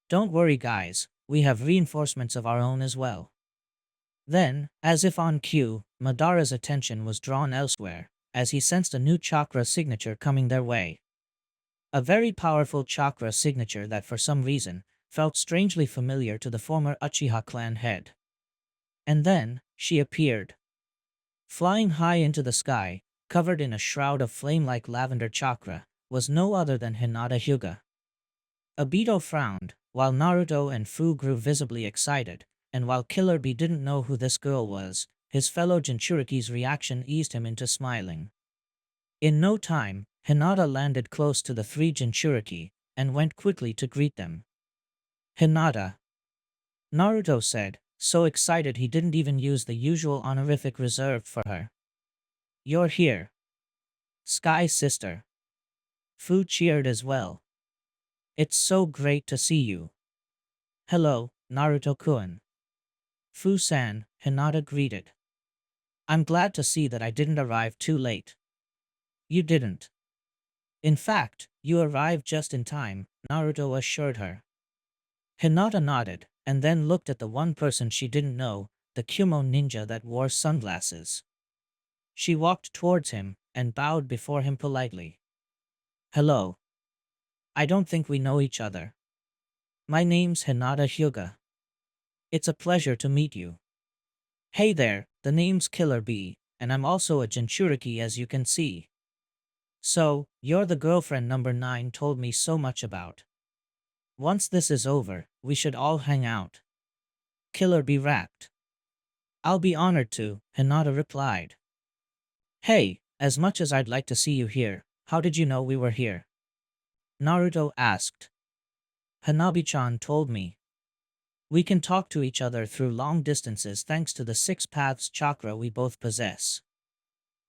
Don't worry guys, we have reinforcements of our own as well. Then, as if on cue, Madara's attention was drawn elsewhere, as he sensed a new chakra signature coming their way. A very powerful chakra signature that for some reason felt strangely familiar to the former Uchiha clan head. And then, she appeared. Flying high into the sky, covered in a shroud of flame-like lavender chakra, was no other than Hinata Hyuga. Obito frowned, while Naruto and Fu grew visibly excited, and while Killer Bee didn't know who this girl was, his fellow Jinchuriki's reaction eased him into smiling. In no time, Hinata landed close to the three Jinchuriki, and went quickly to greet them. Hinata, Naruto said, so excited he didn't even use the usual honorific reserved for her. You're here. Sky sister. Fu cheered as well. It's so great to see you. Hello, Naruto-kun. Fu-san, Hinata greeted. I'm glad to see that I didn't arrive too late. You didn't. In fact, you arrived just in time, Naruto assured her. Hinata nodded, and then looked at the one person she didn't know, the Kumo ninja that wore sunglasses. She walked towards him, and bowed before him politely. Hello. I don't think we know each other. My name's Hinata Hyuga. It's a pleasure to meet you. Hey there, the name's Killer Bee, and I'm also a Jinchuriki as you can see. So, you're the girlfriend number 9 told me so much about. Once this is over, we should all hang out. Killer Bee rapped. I'll be honored to, Hinata replied. Hey, as much as I'd like to see you here, how did you know we were here? Naruto asked. Hanabi-chan told me. We can talk to each other through long distances thanks to the 6 paths chakra we both possess.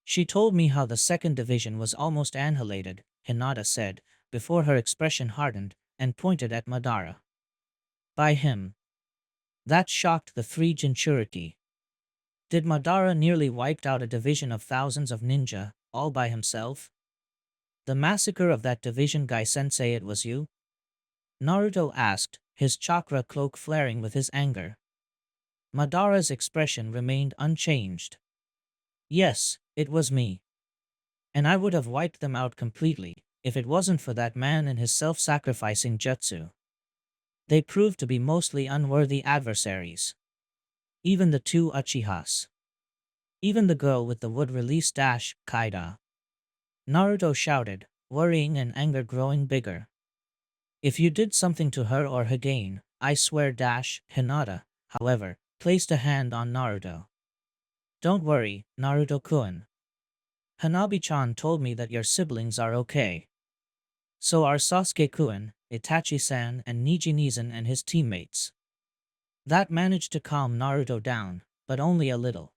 She told me how the second division was almost annihilated, Hinata said, before her expression hardened, and pointed at Madara. By him. That shocked the 3 Jinchuriki. Did Madara nearly wiped out a division of thousands of ninja, all by himself? The massacre of that division guy-sensei, it was you? Naruto asked, his chakra cloak flaring with his anger. Madara's expression remained unchanged. Yes, it was me. and I would have wiped them out completely if it wasn't for that man and his self-sacrificing jutsu. They proved to be mostly unworthy adversaries. Even the two Uchihas. Even the girl with the wood release dash, Kaida. Naruto shouted, worrying and anger growing bigger. If you did something to her or Hagane, I swear dash, Hinata, however, placed a hand on Naruto. Don't worry, Naruto-kun. Hanabi-chan told me that your siblings are okay. So are Sasuke-kun, Itachi-san and Niji-Nizan and his teammates. That managed to calm Naruto down, but only a little.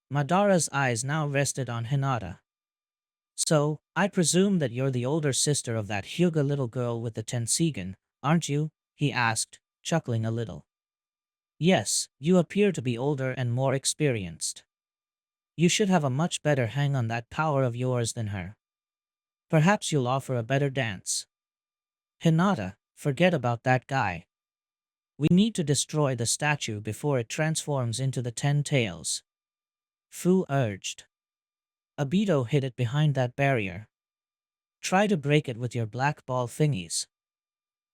Madara's eyes now rested on Hinata. So, I presume that you're the older sister of that Hyuga little girl with the Tensigen, aren't you? He asked, chuckling a little. Yes, you appear to be older and more experienced. You should have a much better hang on that power of yours than her. Perhaps you'll offer a better dance. Hinata, forget about that guy. We need to destroy the statue before it transforms into the 10 tails. Fu urged. Obito hid it behind that barrier. Try to break it with your black ball thingies.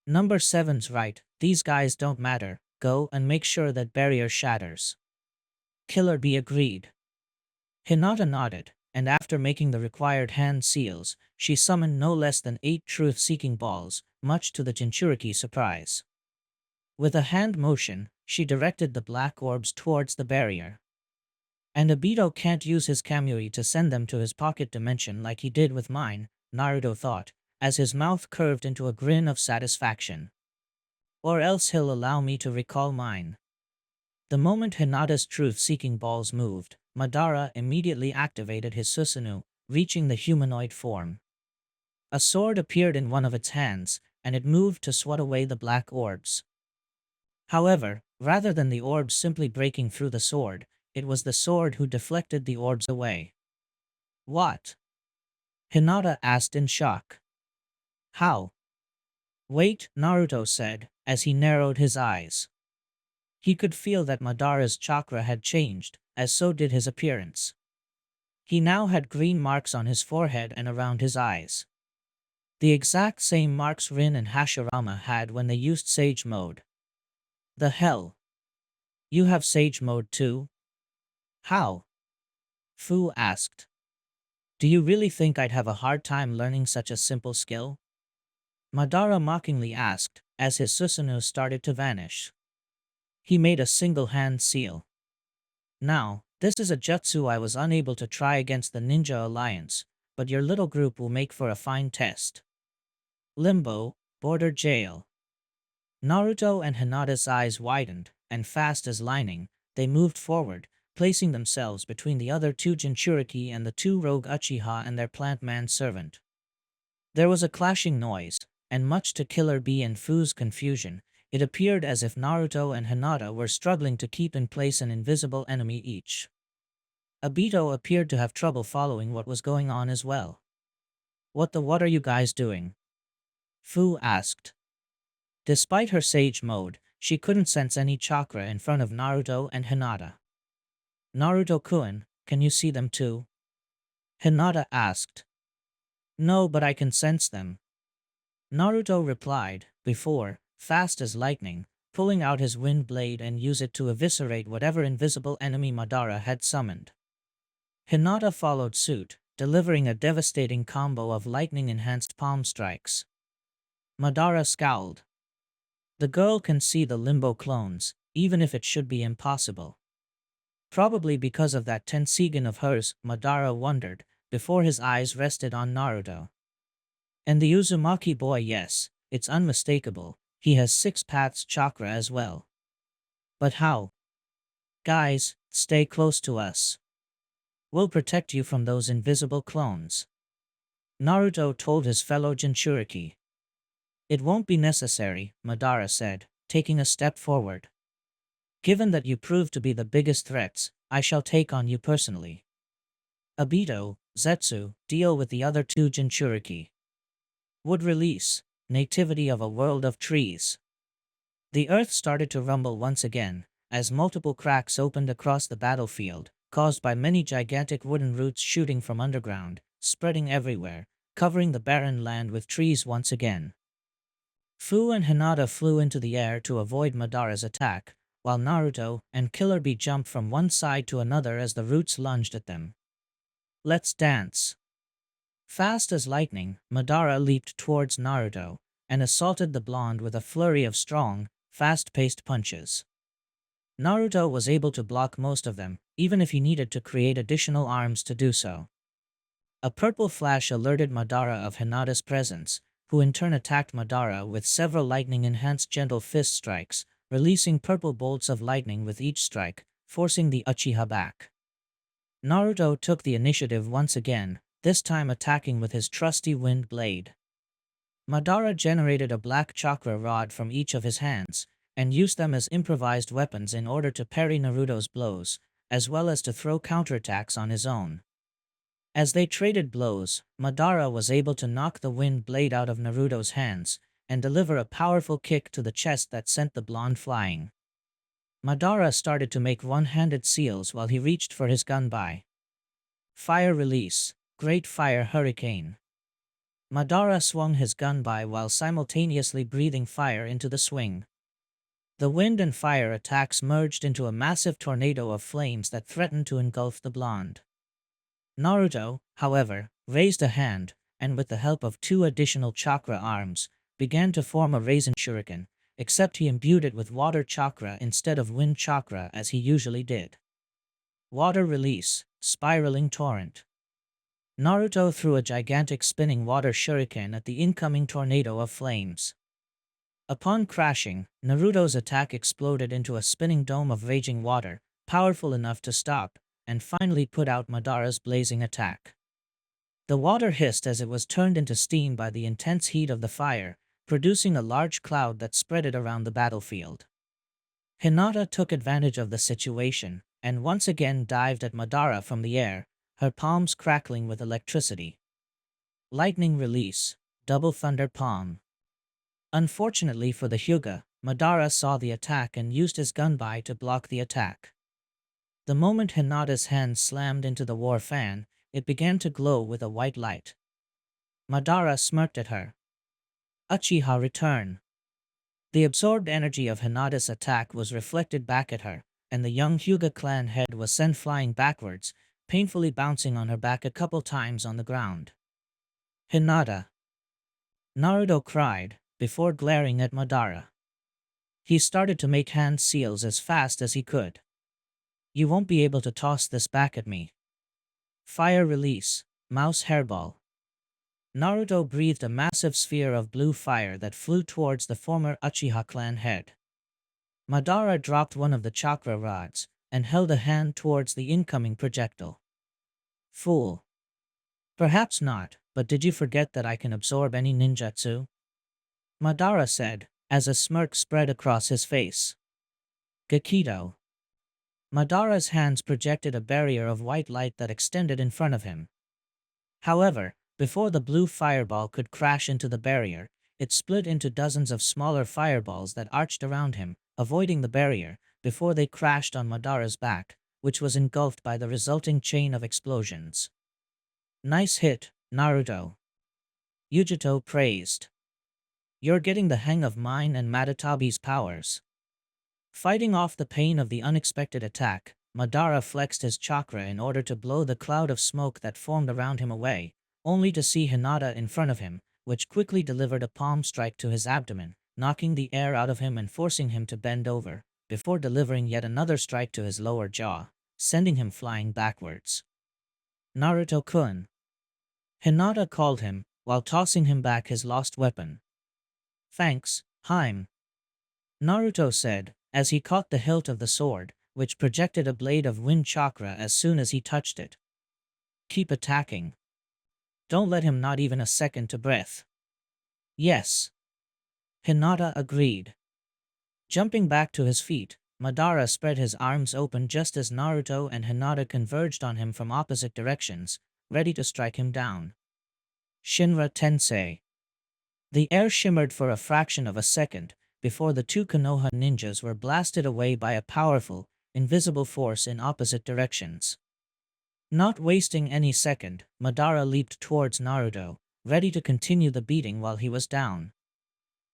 Number 7's right, these guys don't matter, go and make sure that barrier shatters. Killer Bee agreed. Hinata nodded, and after making the required hand seals, she summoned no less than 8 truth-seeking balls, much to the Jinchuriki's surprise. With a hand motion, she directed the black orbs towards the barrier. And Obito can't use his Kamui to send them to his pocket dimension like he did with mine, Naruto thought, as his mouth curved into a grin of satisfaction. Or else he'll allow me to recall mine. The moment Hinata's truth-seeking balls moved, Madara immediately activated his Susanoo, reaching the humanoid form. A sword appeared in one of its hands, and it moved to swat away the black orbs. However, rather than the orbs simply breaking through the sword, it was the sword who deflected the orbs away. What? Hinata asked in shock. How? Wait, Naruto said, as he narrowed his eyes. He could feel that Madara's chakra had changed, as so did his appearance. He now had green marks on his forehead and around his eyes. The exact same marks Rin and Hashirama had when they used Sage Mode. The hell? You have Sage Mode too? How? Fu asked. Do you really think I'd have a hard time learning such a simple skill? Madara mockingly asked, as his Susanoo started to vanish. He made a single-hand seal. Now, this is a jutsu I was unable to try against the Ninja Alliance, but your little group will make for a fine test. Limbo, Border Jail. Naruto and Hinata's eyes widened, and fast as lightning, they moved forward, placing themselves between the other 2 Jinchuriki and the 2 rogue Uchiha and their plant man servant. There was a clashing noise, and much to Killer Bee and Fu's confusion, it appeared as if Naruto and Hinata were struggling to keep in place an invisible enemy each. Obito appeared to have trouble following what was going on as well. What are you guys doing? Fu asked. Despite her Sage Mode, she couldn't sense any chakra in front of Naruto and Hinata. Naruto-kun, can you see them too? Hinata asked. No, but I can sense them. Naruto replied, before, fast as lightning, pulling out his wind blade and use it to eviscerate whatever invisible enemy Madara had summoned. Hinata followed suit, delivering a devastating combo of lightning-enhanced palm strikes. Madara scowled. The girl can see the Limbo clones, even if it should be impossible. Probably because of that Tensigen of hers, Madara wondered, before his eyes rested on Naruto. And the Uzumaki boy, yes, it's unmistakable, he has 6 paths chakra as well. But how? Guys, stay close to us. We'll protect you from those invisible clones. Naruto told his fellow Jinchuriki. It won't be necessary, Madara said, taking a step forward. Given that you prove to be the biggest threats, I shall take on you personally. Obito, Zetsu, deal with the other 2 Jinchuriki. Wood release, nativity of a world of trees. The earth started to rumble once again, as multiple cracks opened across the battlefield, caused by many gigantic wooden roots shooting from underground, spreading everywhere, covering the barren land with trees once again. Fu and Hinata flew into the air to avoid Madara's attack, while Naruto and Killer Bee jumped from one side to another as the roots lunged at them. Let's dance. Fast as lightning, Madara leaped towards Naruto and assaulted the blonde with a flurry of strong, fast-paced punches. Naruto was able to block most of them, even if he needed to create additional arms to do so. A purple flash alerted Madara of Hinata's presence, who in turn attacked Madara with several lightning-enhanced gentle fist strikes, releasing purple bolts of lightning with each strike, forcing the Uchiha back. Naruto took the initiative once again, this time attacking with his trusty wind blade. Madara generated a black chakra rod from each of his hands, and used them as improvised weapons in order to parry Naruto's blows, as well as to throw counterattacks on his own. As they traded blows, Madara was able to knock the wind blade out of Naruto's hands, and deliver a powerful kick to the chest that sent the blonde flying. Madara started to make one-handed seals while he reached for his gunbai. Fire release, Great Fire Hurricane. Madara swung his gunbai while simultaneously breathing fire into the swing. The wind and fire attacks merged into a massive tornado of flames that threatened to engulf the blonde. Naruto, however, raised a hand, and with the help of 2 additional chakra arms, began to form a Raisin Shuriken, except he imbued it with water chakra instead of wind chakra as he usually did. Water release, Spiraling Torrent. Naruto threw a gigantic spinning water shuriken at the incoming tornado of flames. Upon crashing, Naruto's attack exploded into a spinning dome of raging water, powerful enough to stop, and finally put out Madara's blazing attack. The water hissed as it was turned into steam by the intense heat of the fire, producing a large cloud that spread it around the battlefield. Hinata took advantage of the situation, and once again dived at Madara from the air, her palms crackling with electricity. Lightning release, Double Thunder Palm. Unfortunately for the Hyuga, Madara saw the attack and used his gunbai to block the attack. The moment Hinata's hand slammed into the war fan, it began to glow with a white light. Madara smirked at her. Uchiha Return. The absorbed energy of Hinata's attack was reflected back at her, and the young Hyuga clan head was sent flying backwards, painfully bouncing on her back a couple times on the ground. Hinata! Naruto cried, before glaring at Madara. He started to make hand seals as fast as he could. You won't be able to toss this back at me. Fire release, Mouse Hairball. Naruto breathed a massive sphere of blue fire that flew towards the former Uchiha clan head. Madara dropped one of the chakra rods, and held a hand towards the incoming projectile. Fool. Perhaps not, but did you forget that I can absorb any ninjutsu? Madara said, as a smirk spread across his face. Gekido. Madara's hands projected a barrier of white light that extended in front of him. However, before the blue fireball could crash into the barrier, it split into dozens of smaller fireballs that arched around him, avoiding the barrier, before they crashed on Madara's back, which was engulfed by the resulting chain of explosions. Nice hit, Naruto. Yujito praised. You're getting the hang of mine and Matatabi's powers. Fighting off the pain of the unexpected attack, Madara flexed his chakra in order to blow the cloud of smoke that formed around him away, only to see Hinata in front of him, which quickly delivered a palm strike to his abdomen, knocking the air out of him and forcing him to bend over, before delivering yet another strike to his lower jaw, sending him flying backwards. Naruto-kun. Hinata called him, while tossing him back his lost weapon. Thanks, Haim. Naruto said, as he caught the hilt of the sword, which projected a blade of wind chakra as soon as he touched it. Keep attacking. Don't let him not even a second to breath. Yes. Hinata agreed. Jumping back to his feet, Madara spread his arms open just as Naruto and Hinata converged on him from opposite directions, ready to strike him down. Shinra Tensei. The air shimmered for a fraction of a second, before the 2 Konoha ninjas were blasted away by a powerful, invisible force in opposite directions. Not wasting any second, Madara leaped towards Naruto, ready to continue the beating while he was down.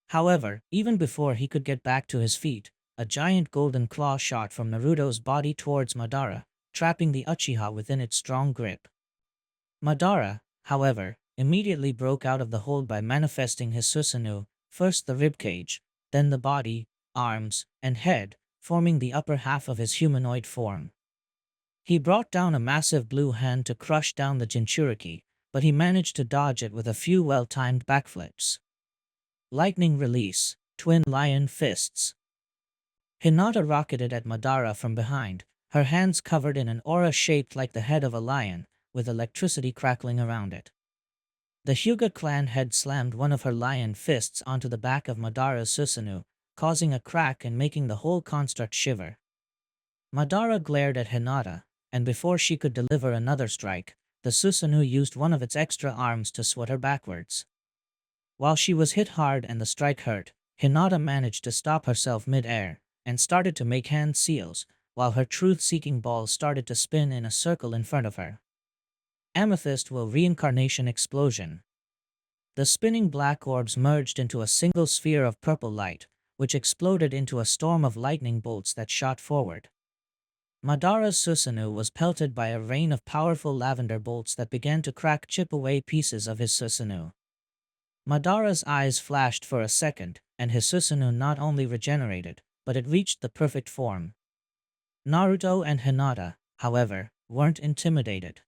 However, even before he could get back to his feet, a giant golden claw shot from Naruto's body towards Madara, trapping the Uchiha within its strong grip. Madara, however, immediately broke out of the hold by manifesting his Susanoo, first the ribcage, then the body, arms, and head, forming the upper half of his humanoid form. He brought down a massive blue hand to crush down the Jinchuriki, but he managed to dodge it with a few well-timed backflips. Lightning release, twin lion fists. Hinata rocketed at Madara from behind, her hands covered in an aura shaped like the head of a lion, with electricity crackling around it. The Hyuga clan head slammed one of her lion fists onto the back of Madara's Susanoo, causing a crack and making the whole construct shiver. Madara glared at Hinata, and before she could deliver another strike, the Susanoo used one of its extra arms to swat her backwards. While she was hit hard and the strike hurt, Hinata managed to stop herself mid-air, and started to make hand seals, while her truth-seeking ball started to spin in a circle in front of her. Amethyst will reincarnation explosion. The spinning black orbs merged into a single sphere of purple light, which exploded into a storm of lightning bolts that shot forward. Madara's Susanoo was pelted by a rain of powerful lavender bolts that began to chip away pieces of his Susanoo. Madara's eyes flashed for a second, and his Susanoo not only regenerated, but it reached the perfect form. Naruto and Hinata, however, weren't intimidated.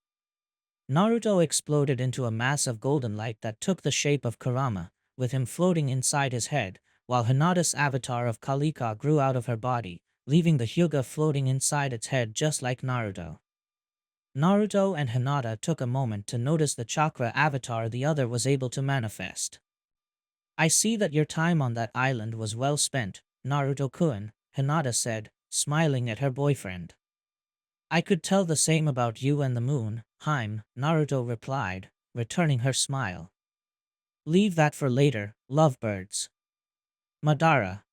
Naruto exploded into a mass of golden light that took the shape of Kurama, with him floating inside his head, while Hinata's avatar of Kalika grew out of her body, leaving the Hyuga floating inside its head just like Naruto. Naruto and Hinata took a moment to notice the chakra avatar the other was able to manifest. "I see that your time on that island was well spent, Naruto-kun," Hinata said, smiling at her boyfriend. "I could tell the same about you and the moon, Haim," Naruto replied, returning her smile. "Leave that for later, lovebirds." Madara.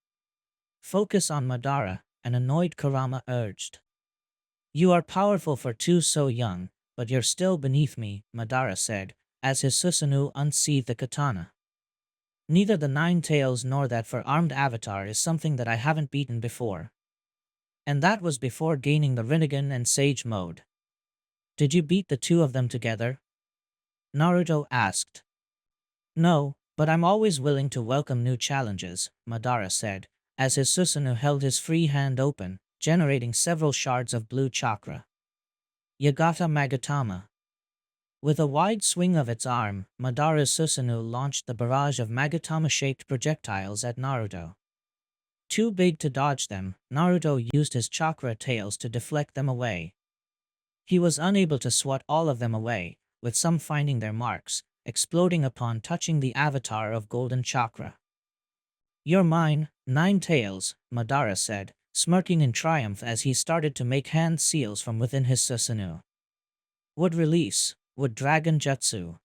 "Focus on Madara," an annoyed Kurama urged. "You are powerful for two so young, but you're still beneath me," Madara said, as his Susanoo unsheathed the katana. "Neither the Nine Tails nor that four-armed avatar is something that I haven't beaten before. And that was before gaining the Rinnegan and Sage mode. Did you beat the two of them together?" Naruto asked. "No, but I'm always willing to welcome new challenges," Madara said, as his Susanoo held his free hand open, generating several shards of blue chakra. Yagata Magatama. With a wide swing of its arm, Madara's Susanoo launched the barrage of Magatama-shaped projectiles at Naruto. Too big to dodge them, Naruto used his chakra tails to deflect them away. He was unable to swat all of them away, with some finding their marks, exploding upon touching the avatar of golden chakra. "You're mine, Nine Tails," Madara said, smirking in triumph as he started to make hand seals from within his Susanoo. Wood release, Wood Dragon Jutsu.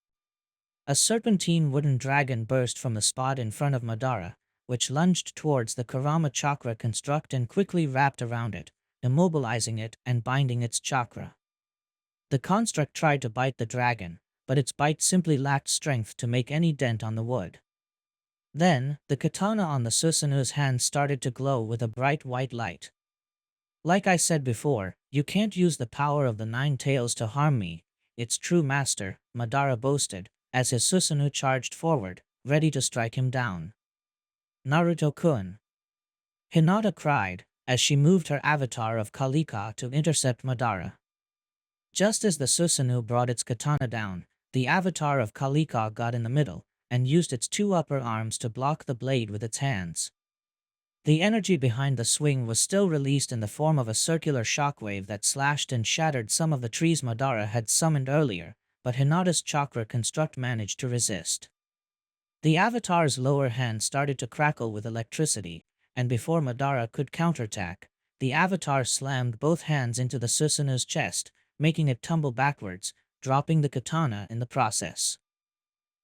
A serpentine wooden dragon burst from the spot in front of Madara, which lunged towards the Kurama chakra construct and quickly wrapped around it, immobilizing it and binding its chakra. The construct tried to bite the dragon, but its bite simply lacked strength to make any dent on the wood. Then, the katana on the Susanoo's hand started to glow with a bright white light. "Like I said before, you can't use the power of the Nine Tails to harm me, its true master," Madara boasted, as his Susanoo charged forward, ready to strike him down. "Naruto-kun!" Hinata cried, as she moved her avatar of Kalika to intercept Madara. Just as the Susanoo brought its katana down, the avatar of Kalika got in the middle, and used its two upper arms to block the blade with its hands. The energy behind the swing was still released in the form of a circular shockwave that slashed and shattered some of the trees Madara had summoned earlier, but Hinata's chakra construct managed to resist. The avatar's lower hand started to crackle with electricity, and before Madara could counterattack, the avatar slammed both hands into the Susanoo's chest, making it tumble backwards, dropping the katana in the process.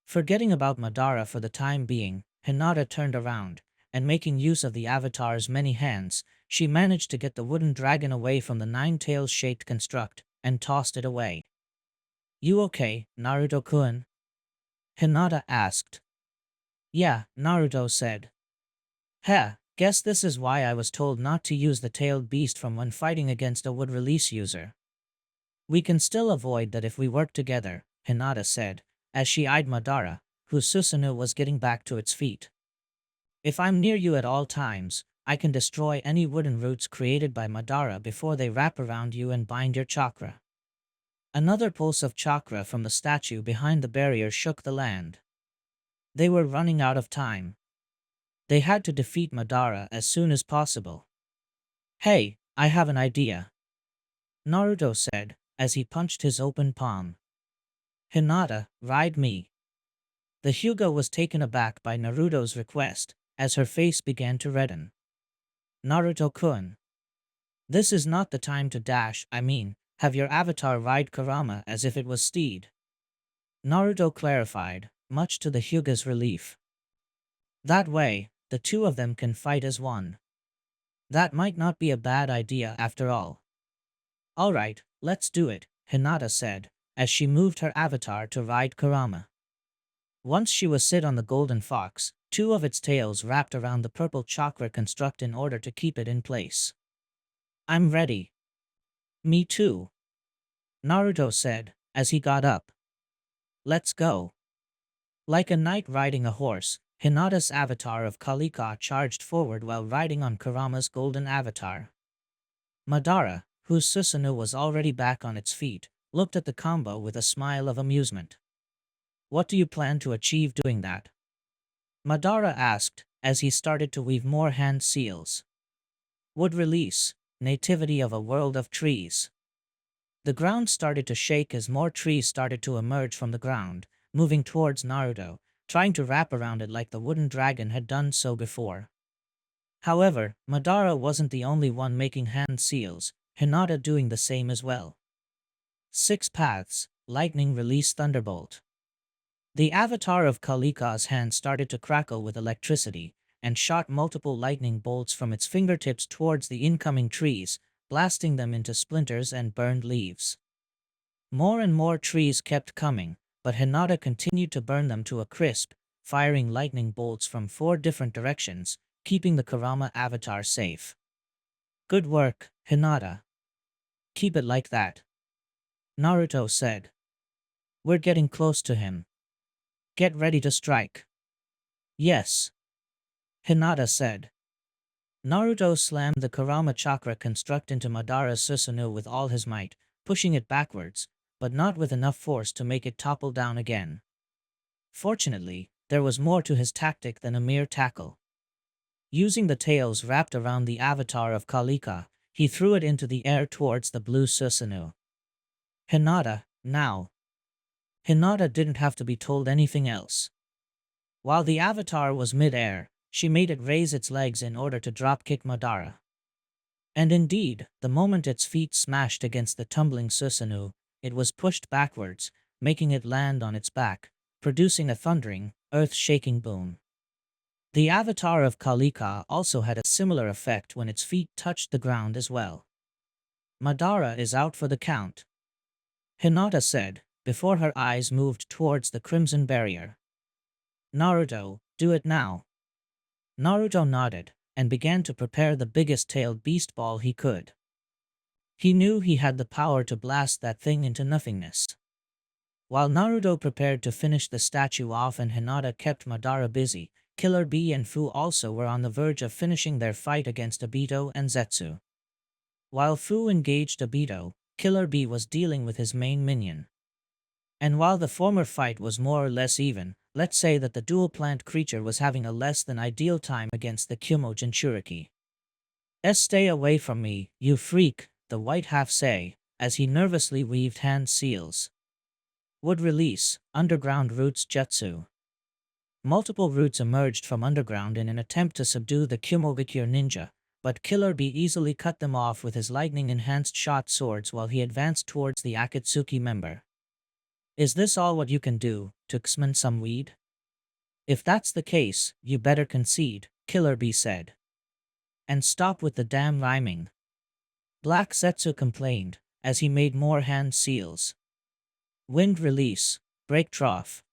Forgetting about Madara for the time being, Hinata turned around, and making use of the avatar's many hands, she managed to get the wooden dragon away from the Nine Tails-shaped construct, and tossed it away. You okay, Naruto-kun? Hinata asked. Yeah, Naruto said. Heh, guess this is why I was told not to use the tailed beast from when fighting against a wood release user. We can still avoid that if we work together, Hinata said, as she eyed Madara, whose Susanoo was getting back to its feet. If I'm near you at all times, I can destroy any wooden roots created by Madara before they wrap around you and bind your chakra. Another pulse of chakra from the statue behind the barrier shook the land. They were running out of time. They had to defeat Madara as soon as possible. Hey, I have an idea, Naruto said, as he punched his open palm. Hinata, ride me. The Hyuga was taken aback by Naruto's request, as her face began to redden. Naruto-kun. This is not the time to dash, have your avatar ride Kurama as if it was steed. Naruto clarified, much to the Hyuga's relief. That way, the two of them can fight as one. That might not be a bad idea after all. Alright, let's do it, Hinata said, as she moved her avatar to ride Kurama. Once she was sit on the golden fox, two of its tails wrapped around the purple chakra construct in order to keep it in place. I'm ready. Me too, Naruto said, as he got up. Let's go. Like a knight riding a horse, Hinata's avatar of Kalika charged forward while riding on Kurama's golden avatar. Madara, whose Susanoo was already back on its feet, looked at the combo with a smile of amusement. What do you plan to achieve doing that? Madara asked, as he started to weave more hand seals. Would release, nativity of a world of trees. The ground started to shake as more trees started to emerge from the ground, moving towards Naruto, trying to wrap around it like the wooden dragon had done so before. However, Madara wasn't the only one making hand seals, Hinata doing the same as well. 6 paths, lightning release thunderbolt. The avatar of Kalika's hand started to crackle with electricity, and shot multiple lightning bolts from its fingertips towards the incoming trees, blasting them into splinters and burned leaves. More and more trees kept coming, but Hinata continued to burn them to a crisp, firing lightning bolts from 4 different directions, keeping the Kurama avatar safe. Good work, Hinata. Keep it like that, Naruto said. We're getting close to him. Get ready to strike. Yes, Hinata said. Naruto slammed the Kurama chakra construct into Madara's Susanoo with all his might, pushing it backwards, but not with enough force to make it topple down again. Fortunately, there was more to his tactic than a mere tackle. Using the tails wrapped around the avatar of Kalika, he threw it into the air towards the blue Susanoo. Hinata, now. Hinata didn't have to be told anything else. While the avatar was mid-air, she made it raise its legs in order to drop-kick Madara. And indeed, the moment its feet smashed against the tumbling Susanoo, it was pushed backwards, making it land on its back, producing a thundering, earth-shaking boom. The avatar of Kalika also had a similar effect when its feet touched the ground as well. Madara is out for the count, Hinata said, before her eyes moved towards the crimson barrier. Naruto, do it now. Naruto nodded, and began to prepare the biggest tailed beast ball he could. He knew he had the power to blast that thing into nothingness. While Naruto prepared to finish the statue off and Hinata kept Madara busy, Killer Bee and Fu also were on the verge of finishing their fight against Obito and Zetsu. While Fu engaged Obito, Killer Bee was dealing with his main minion. And while the former fight was more or less even, let's say that the dual plant creature was having a less than ideal time against the Kumo Jinchuriki. Stay away from me, you freak, the white half say, as he nervously weaved hand seals. Would release, underground roots jutsu. Multiple roots emerged from underground in an attempt to subdue the Kumogakure ninja, but Killer Bee easily cut them off with his lightning-enhanced shot swords while he advanced towards the Akatsuki member. Is this all what you can do, Tuxman some weed? If that's the case, you better concede, Killer Bee said. And stop with the damn rhyming. Black Zetsu complained, as he made more hand seals. Wind release, break trough.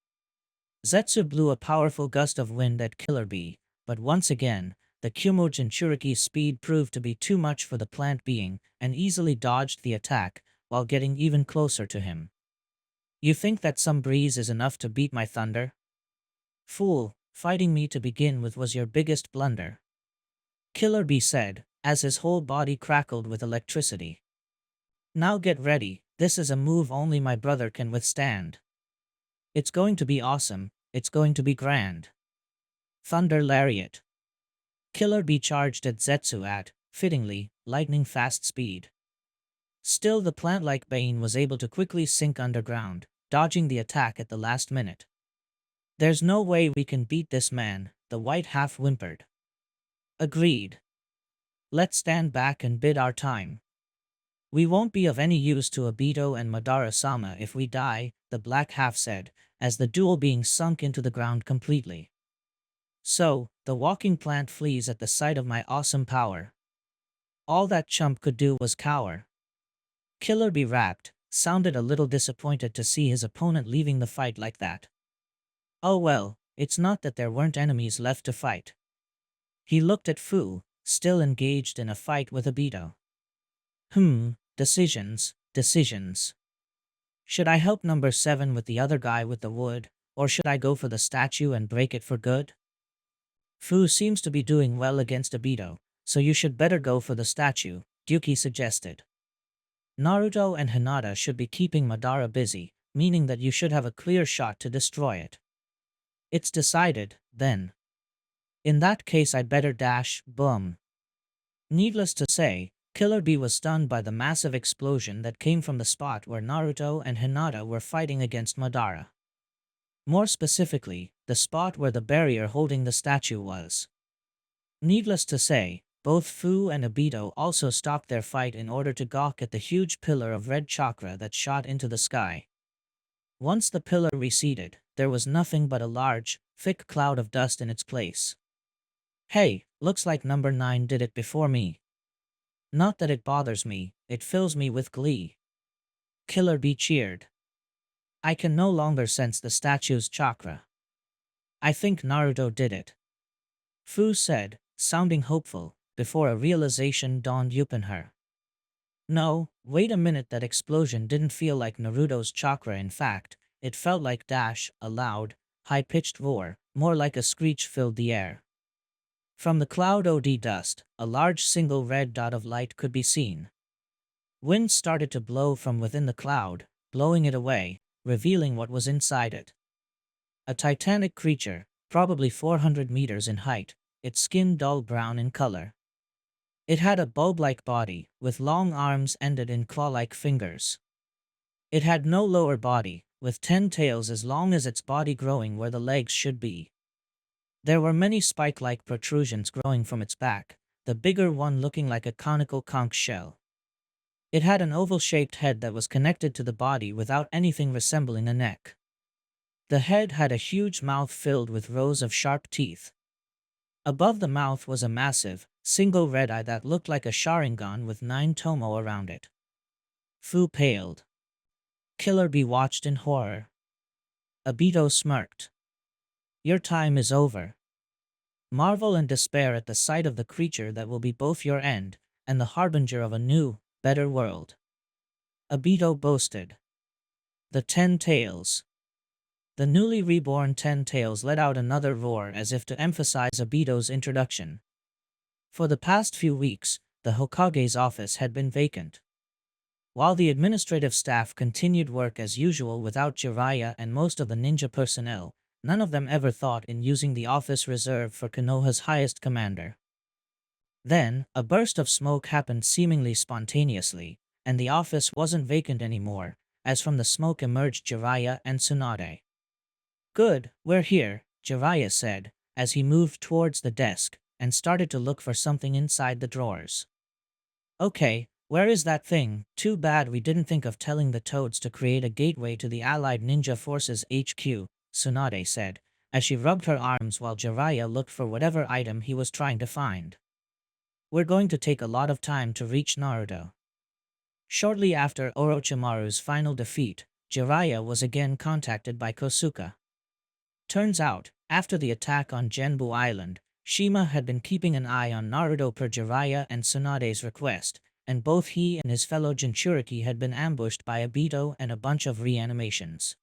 Zetsu blew a powerful gust of wind at Killer Bee, but once again, the Kumo Jinchuriki's speed proved to be too much for the plant being and easily dodged the attack while getting even closer to him. You think that some breeze is enough to beat my thunder? Fool, fighting me to begin with was your biggest blunder. Killer Bee said, as his whole body crackled with electricity. Now get ready, this is a move only my brother can withstand. It's going to be awesome, it's going to be grand. Thunder Lariat. Killer Bee charged at Zetsu at, fittingly, lightning-fast speed. Still the plant-like Bane was able to quickly sink underground, dodging the attack at the last minute. There's no way we can beat this man, the white half whimpered. Agreed. Let's stand back and bide our time. We won't be of any use to Obito and Madara-sama if we die, the black half said, as the dual being sunk into the ground completely. So, the walking plant flees at the sight of my awesome power. All that chump could do was cower. Killer Bee rapped, sounded a little disappointed to see his opponent leaving the fight like that. Oh well, it's not that there weren't enemies left to fight. He looked at Fu, still engaged in a fight with Obito. Decisions. Should I help number 7 with the other guy with the wood, or should I go for the statue and break it for good? Fu seems to be doing well against Obito, so you should better go for the statue, Yuki suggested. Naruto and Hinata should be keeping Madara busy, meaning that you should have a clear shot to destroy it. It's decided, then. In that case I'd better dash, boom. Needless to say, Killer Bee was stunned by the massive explosion that came from the spot where Naruto and Hinata were fighting against Madara. More specifically, the spot where the barrier holding the statue was. Needless to say, both Fu and Obito also stopped their fight in order to gawk at the huge pillar of red chakra that shot into the sky. Once the pillar receded, there was nothing but a large, thick cloud of dust in its place. Hey, looks like number 9 did it before me. Not that it bothers me, it fills me with glee. Killer Bee cheered. I can no longer sense the statue's chakra. I think Naruto did it. Fu said, sounding hopeful, before a realization dawned upon her. No, wait a minute, that explosion didn't feel like Naruto's chakra. In fact, it felt like a loud, high-pitched roar, more like a screech filled the air. From the cloud of dust, a large single red dot of light could be seen. Wind started to blow from within the cloud, blowing it away, revealing what was inside it. A titanic creature, probably 400 meters in height, its skin dull brown in color. It had a bulb-like body, with long arms ended in claw-like fingers. It had no lower body, with 10 tails as long as its body growing where the legs should be. There were many spike-like protrusions growing from its back, the bigger one looking like a conical conch shell. It had an oval-shaped head that was connected to the body without anything resembling a neck. The head had a huge mouth filled with rows of sharp teeth. Above the mouth was a massive, single red eye that looked like a Sharingan with 9 tomo around it. Fu paled. Killer Bee watched in horror. Obito smirked. Your time is over. Marvel and despair at the sight of the creature that will be both your end and the harbinger of a new, better world. Obito boasted. The 10 tails. The newly reborn 10 tails let out another roar as if to emphasize Obito's introduction. For the past few weeks, the Hokage's office had been vacant. While the administrative staff continued work as usual without Jiraiya and most of the ninja personnel, none of them ever thought in using the office reserved for Konoha's highest commander. Then, a burst of smoke happened seemingly spontaneously, and the office wasn't vacant anymore, as from the smoke emerged Jiraiya and Tsunade. Good, we're here, Jiraiya said, as he moved towards the desk and started to look for something inside the drawers. Okay, where is that thing? Too bad we didn't think of telling the Toads to create a gateway to the Allied Ninja Forces HQ, Tsunade said, as she rubbed her arms while Jiraiya looked for whatever item he was trying to find. We're going to take a lot of time to reach Naruto. Shortly after Orochimaru's final defeat, Jiraiya was again contacted by Kosuke. Turns out, after the attack on Genbu Island, Shima had been keeping an eye on Naruto per Jiraiya and Tsunade's request, and both he and his fellow Jinchuriki had been ambushed by Obito and a bunch of reanimations.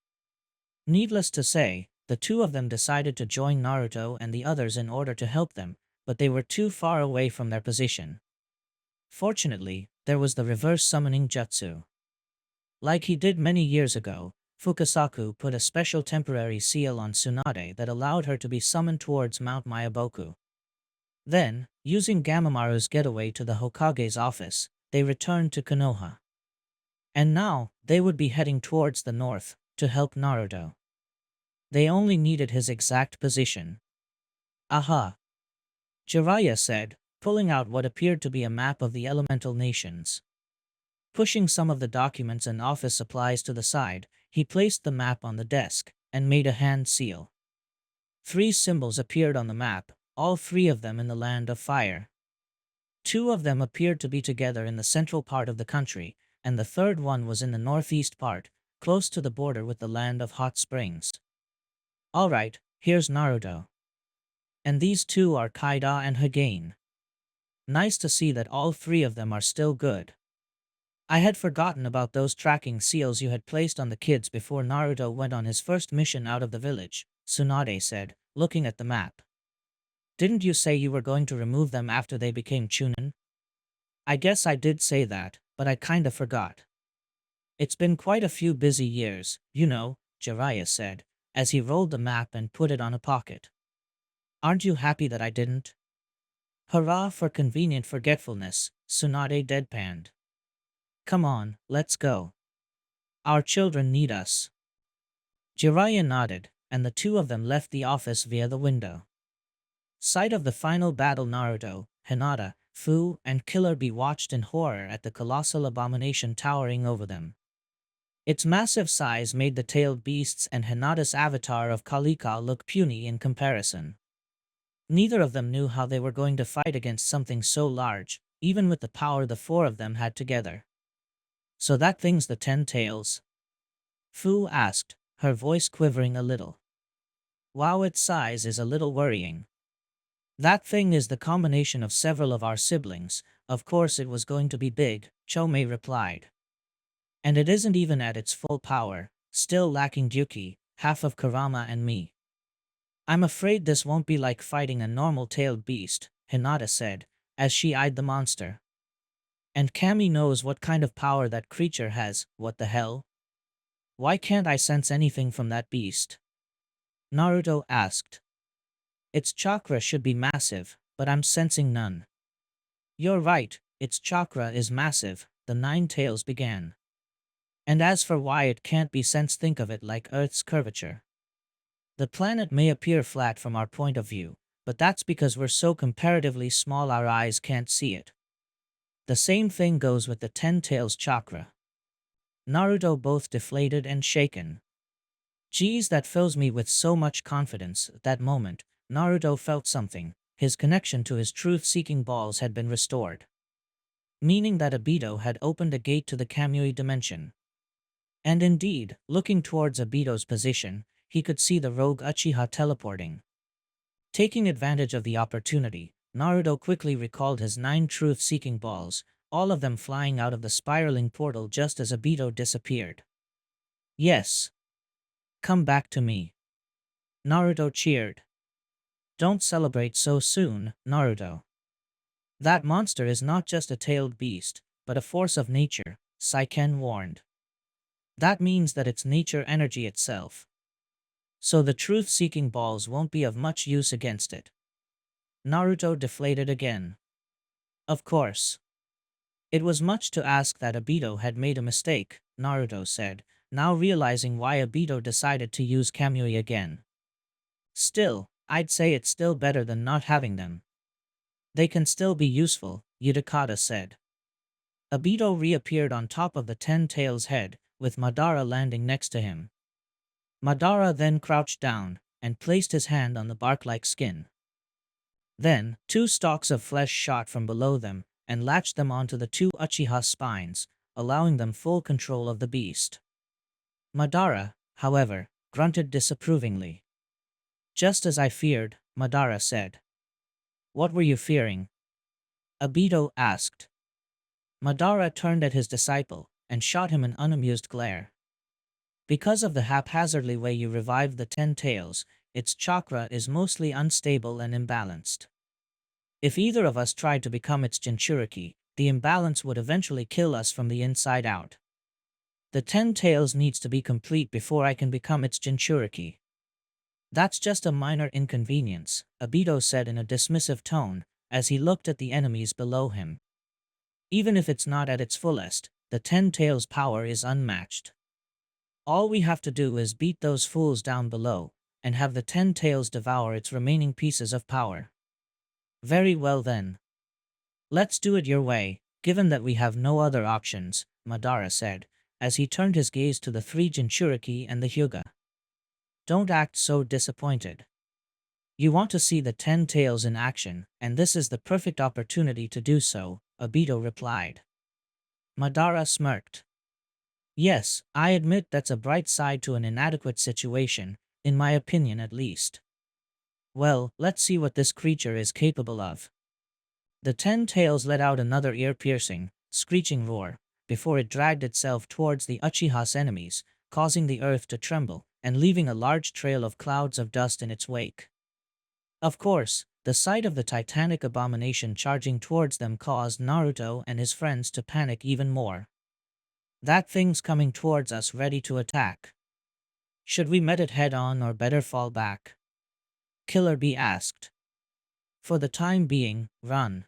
Needless to say, the two of them decided to join Naruto and the others in order to help them, but they were too far away from their position. Fortunately, there was the reverse summoning jutsu. Like he did many years ago, Fukasaku put a special temporary seal on Tsunade that allowed her to be summoned towards Mount Mayaboku. Then, using Gamamaru's getaway to the Hokage's office, they returned to Konoha. And now, they would be heading towards the north, to help Naruto. They only needed his exact position. Aha! Jiraiya said, pulling out what appeared to be a map of the elemental nations. Pushing some of the documents and office supplies to the side, he placed the map on the desk, and made a hand seal. 3 symbols appeared on the map, all 3 of them in the land of fire. 2 of them appeared to be together in the central part of the country, and the third one was in the northeast part, close to the border with the land of hot springs. Alright, here's Naruto. And these 2 are Kaida and Hagane. Nice to see that all 3 of them are still good. I had forgotten about those tracking seals you had placed on the kids before Naruto went on his first mission out of the village, Tsunade said, looking at the map. Didn't you say you were going to remove them after they became Chunin? I guess I did say that, but I kinda forgot. It's been quite a few busy years, you know, Jiraiya said, as he rolled the map and put it on a pocket. Aren't you happy that I didn't? Hurrah for convenient forgetfulness, Tsunade deadpanned. Come on, let's go. Our children need us. Jiraiya nodded, and the 2 of them left the office via the window. Sight of the final battle Naruto, Hinata, Fu, and Killer Bee watched in horror at the colossal abomination towering over them. Its massive size made the tailed beasts and Hinata's avatar of Kalika look puny in comparison. Neither of them knew how they were going to fight against something so large, even with the power the 4 of them had together. So that thing's the 10 tails? Fu asked, her voice quivering a little. Wow, its size is a little worrying. That thing is the combination of several of our siblings, of course it was going to be big, Chomei replied. And it isn't even at its full power, still lacking Yuki, half of Kurama and me. I'm afraid this won't be like fighting a normal tailed beast, Hinata said, as she eyed the monster. And Kami knows what kind of power that creature has, what the hell? Why can't I sense anything from that beast? Naruto asked. Its chakra should be massive, but I'm sensing none. You're right, its chakra is massive, the 9 tails began. And as for why it can't be sensed, think of it like Earth's curvature. The planet may appear flat from our point of view, but that's because we're so comparatively small our eyes can't see it. The same thing goes with the 10 tails chakra. Naruto both deflated and shaken. Geez, that fills me with so much confidence. At that moment, Naruto felt something. His connection to his truth-seeking balls had been restored. Meaning that Obito had opened a gate to the Kamui dimension. And indeed, looking towards Obito's position, he could see the rogue Uchiha teleporting. Taking advantage of the opportunity, Naruto quickly recalled his 9 truth-seeking balls, all of them flying out of the spiraling portal just as Obito disappeared. Yes. Come back to me. Naruto cheered. Don't celebrate so soon, Naruto. That monster is not just a tailed beast, but a force of nature, Saiken warned. That means that it's nature energy itself. So the truth-seeking balls won't be of much use against it. Naruto deflated again. Of course. It was much to ask that Obito had made a mistake, Naruto said, now realizing why Obito decided to use Kamui again. Still, I'd say it's still better than not having them. They can still be useful, Utakata said. Obito reappeared on top of the 10 tails head, with Madara landing next to him. Madara then crouched down, and placed his hand on the bark-like skin. Then, 2 stalks of flesh shot from below them, and latched them onto the 2 Uchiha spines, allowing them full control of the beast. Madara, however, grunted disapprovingly. "Just as I feared," Madara said. "What were you fearing?" Obito asked. Madara turned at his disciple and shot him an unamused glare. "Because of the haphazardly way you revived the 10 tails, its chakra is mostly unstable and imbalanced. If either of us tried to become its Jinchuriki, the imbalance would eventually kill us from the inside out. The 10 tails needs to be complete before I can become its Jinchuriki." "That's just a minor inconvenience," Obito said in a dismissive tone, as he looked at the enemies below him. "Even if it's not at its fullest, the 10 tails power is unmatched. All we have to do is beat those fools down below, and have the 10 tails devour its remaining pieces of power." "Very well then. Let's do it your way, given that we have no other options," Madara said, as he turned his gaze to the 3 Jinchuriki and the Hyuga. "Don't act so disappointed. You want to see the 10 tails in action, and this is the perfect opportunity to do so," Obito replied. Madara smirked. "Yes, I admit that's a bright side to an inadequate situation, in my opinion at least. Well, let's see what this creature is capable of." The 10 tails let out another ear-piercing, screeching roar, before it dragged itself towards the Uchiha's enemies, causing the earth to tremble, and leaving a large trail of clouds of dust in its wake. Of course, the sight of the titanic abomination charging towards them caused Naruto and his friends to panic even more. "That thing's coming towards us ready to attack. Should we meet it head-on or better fall back?" Killer Bee asked. "For the time being, run,"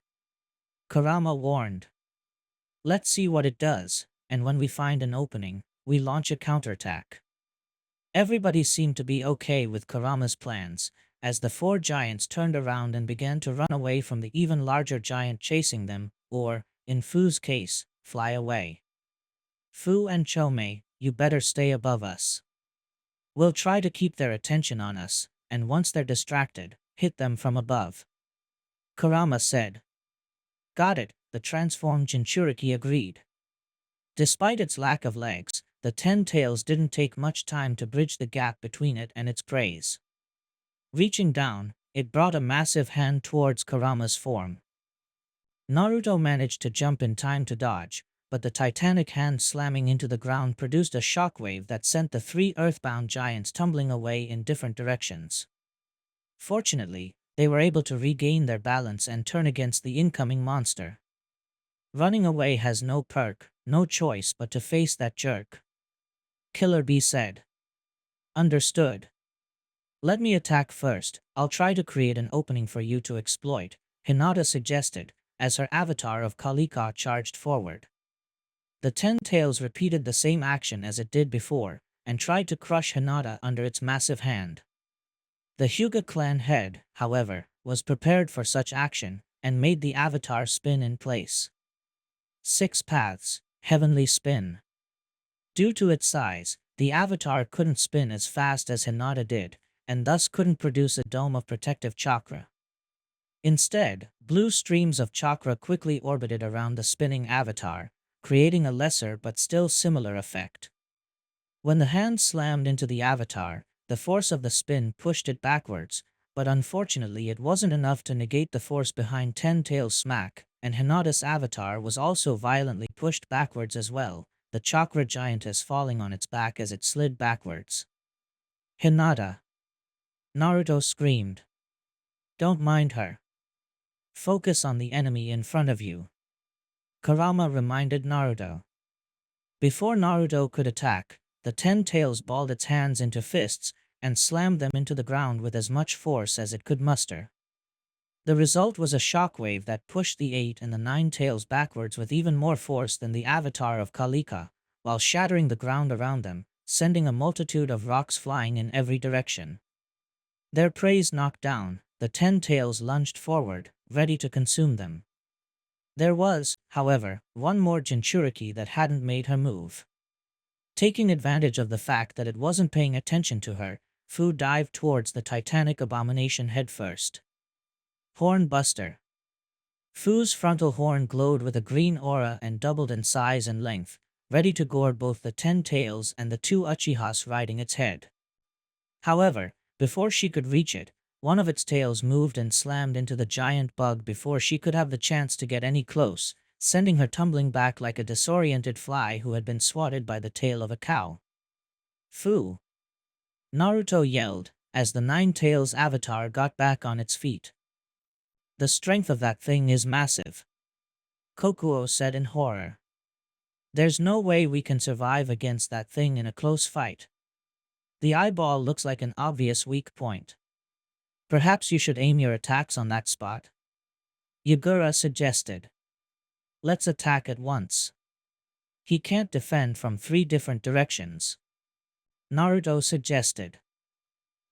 Kurama warned. "Let's see what it does, and when we find an opening, we launch a counterattack." Everybody seemed to be okay with Kurama's plans, as the 4 giants turned around and began to run away from the even larger giant chasing them, or, in Fu's case, fly away. "Fu and Chomei, you better stay above us. We'll try to keep their attention on us, and once they're distracted, hit them from above," Kurama said. "Got it," the transformed Jinchuriki agreed. Despite its lack of legs, the 10 tails didn't take much time to bridge the gap between it and its prey. Reaching down, it brought a massive hand towards Kurama's form. Naruto managed to jump in time to dodge, but the titanic hand slamming into the ground produced a shockwave that sent the 3 earthbound giants tumbling away in different directions. Fortunately, they were able to regain their balance and turn against the incoming monster. "Running away has no perk, no choice but to face that jerk," Killer Bee said. "Understood. Let me attack first. I'll try to create an opening for you to exploit," Hinata suggested, as her avatar of Kalika charged forward. The 10 tails repeated the same action as it did before, and tried to crush Hinata under its massive hand. The Hyuga clan head, however, was prepared for such action, and made the avatar spin in place. 6 paths, heavenly spin. Due to its size, the avatar couldn't spin as fast as Hinata did, and thus couldn't produce a dome of protective chakra. Instead, blue streams of chakra quickly orbited around the spinning avatar, creating a lesser but still similar effect. When the hand slammed into the avatar, the force of the spin pushed it backwards, but unfortunately it wasn't enough to negate the force behind 10 tails smack, and Hinata's avatar was also violently pushed backwards as well, the chakra giantess falling on its back as it slid backwards. "Hinata!" Naruto screamed. "Don't mind her. Focus on the enemy in front of you," Kurama reminded Naruto. Before Naruto could attack, the 10 tails balled its hands into fists and slammed them into the ground with as much force as it could muster. The result was a shockwave that pushed the 8 and the 9 tails backwards with even more force than the avatar of Kalika, while shattering the ground around them, sending a multitude of rocks flying in every direction. Their prey knocked down, the 10 tails lunged forward, ready to consume them. There was, however, one more Jinchuriki that hadn't made her move. Taking advantage of the fact that it wasn't paying attention to her, Fu dived towards the titanic abomination headfirst. "Horn Buster!" Fu's frontal horn glowed with a green aura and doubled in size and length, ready to gore both the 10 tails and the 2 Uchihas riding its head. However, before she could reach it, one of its tails moved and slammed into the giant bug before she could have the chance to get any close, sending her tumbling back like a disoriented fly who had been swatted by the tail of a cow. Fu! Naruto yelled, as the Nine Tails avatar got back on its feet. The strength of that thing is massive, Kokuo said in horror. There's no way we can survive against that thing in a close fight. The eyeball looks like an obvious weak point. Perhaps you should aim your attacks on that spot, Yagura suggested. Let's attack at once. He can't defend from 3 different directions, Naruto suggested.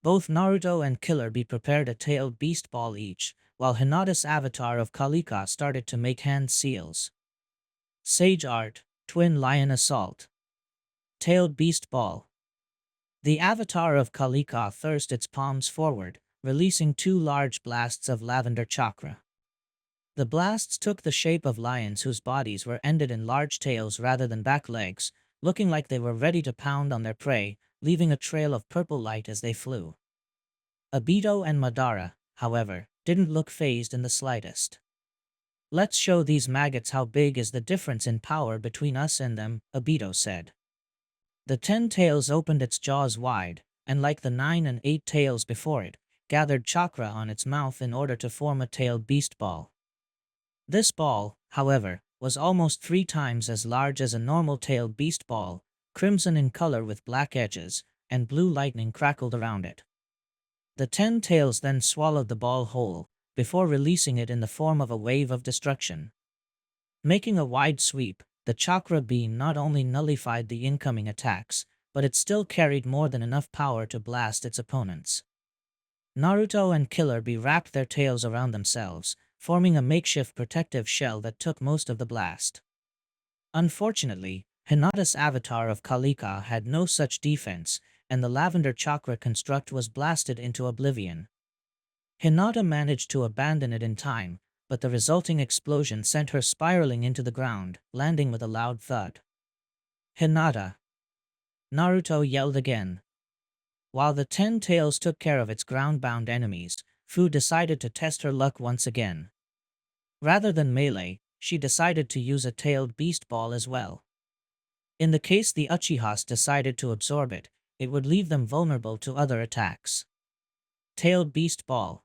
Both Naruto and Killer Bee prepared a tailed beast ball each, while Hinata's avatar of Kalika started to make hand seals. Sage Art, Twin Lion Assault. Tailed Beast Ball. The avatar of Kalika thrust its palms forward, releasing 2 large blasts of lavender chakra. The blasts took the shape of lions whose bodies were ended in large tails rather than back legs, looking like they were ready to pound on their prey, leaving a trail of purple light as they flew. Obito and Madara, however, didn't look fazed in the slightest. Let's show these maggots how big is the difference in power between us and them, Obito said. The 10 tails opened its jaws wide, and like the 9 and 8 tails before it, gathered chakra on its mouth in order to form a tailed beast ball. This ball, however, was almost 3 times as large as a normal tailed beast ball, crimson in color with black edges, and blue lightning crackled around it. The 10 tails then swallowed the ball whole, before releasing it in the form of a wave of destruction. Making a wide sweep, the chakra beam not only nullified the incoming attacks, but it still carried more than enough power to blast its opponents. Naruto and Killer Bee wrapped their tails around themselves, forming a makeshift protective shell that took most of the blast. Unfortunately, Hinata's avatar of Kalika had no such defense, and the lavender chakra construct was blasted into oblivion. Hinata managed to abandon it in time, but the resulting explosion sent her spiraling into the ground, landing with a loud thud. Hinata! Naruto yelled again. While the 10 tails took care of its ground-bound enemies, Fu decided to test her luck once again. Rather than melee, she decided to use a tailed beast ball as well. In the case the Uchihas decided to absorb it, it would leave them vulnerable to other attacks. Tailed Beast Ball.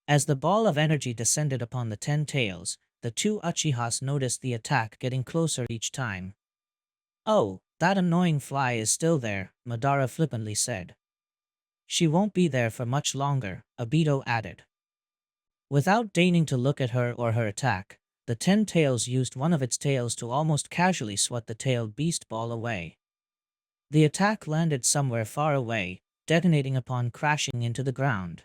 As the ball of energy descended upon the 10 tails, the 2 Uchihas noticed the attack getting closer each time. Oh, that annoying fly is still there, Madara flippantly said. She won't be there for much longer, Obito added. Without deigning to look at her or her attack, the 10 tails used one of its tails to almost casually swat the tailed beast ball away. The attack landed somewhere far away, detonating upon crashing into the ground.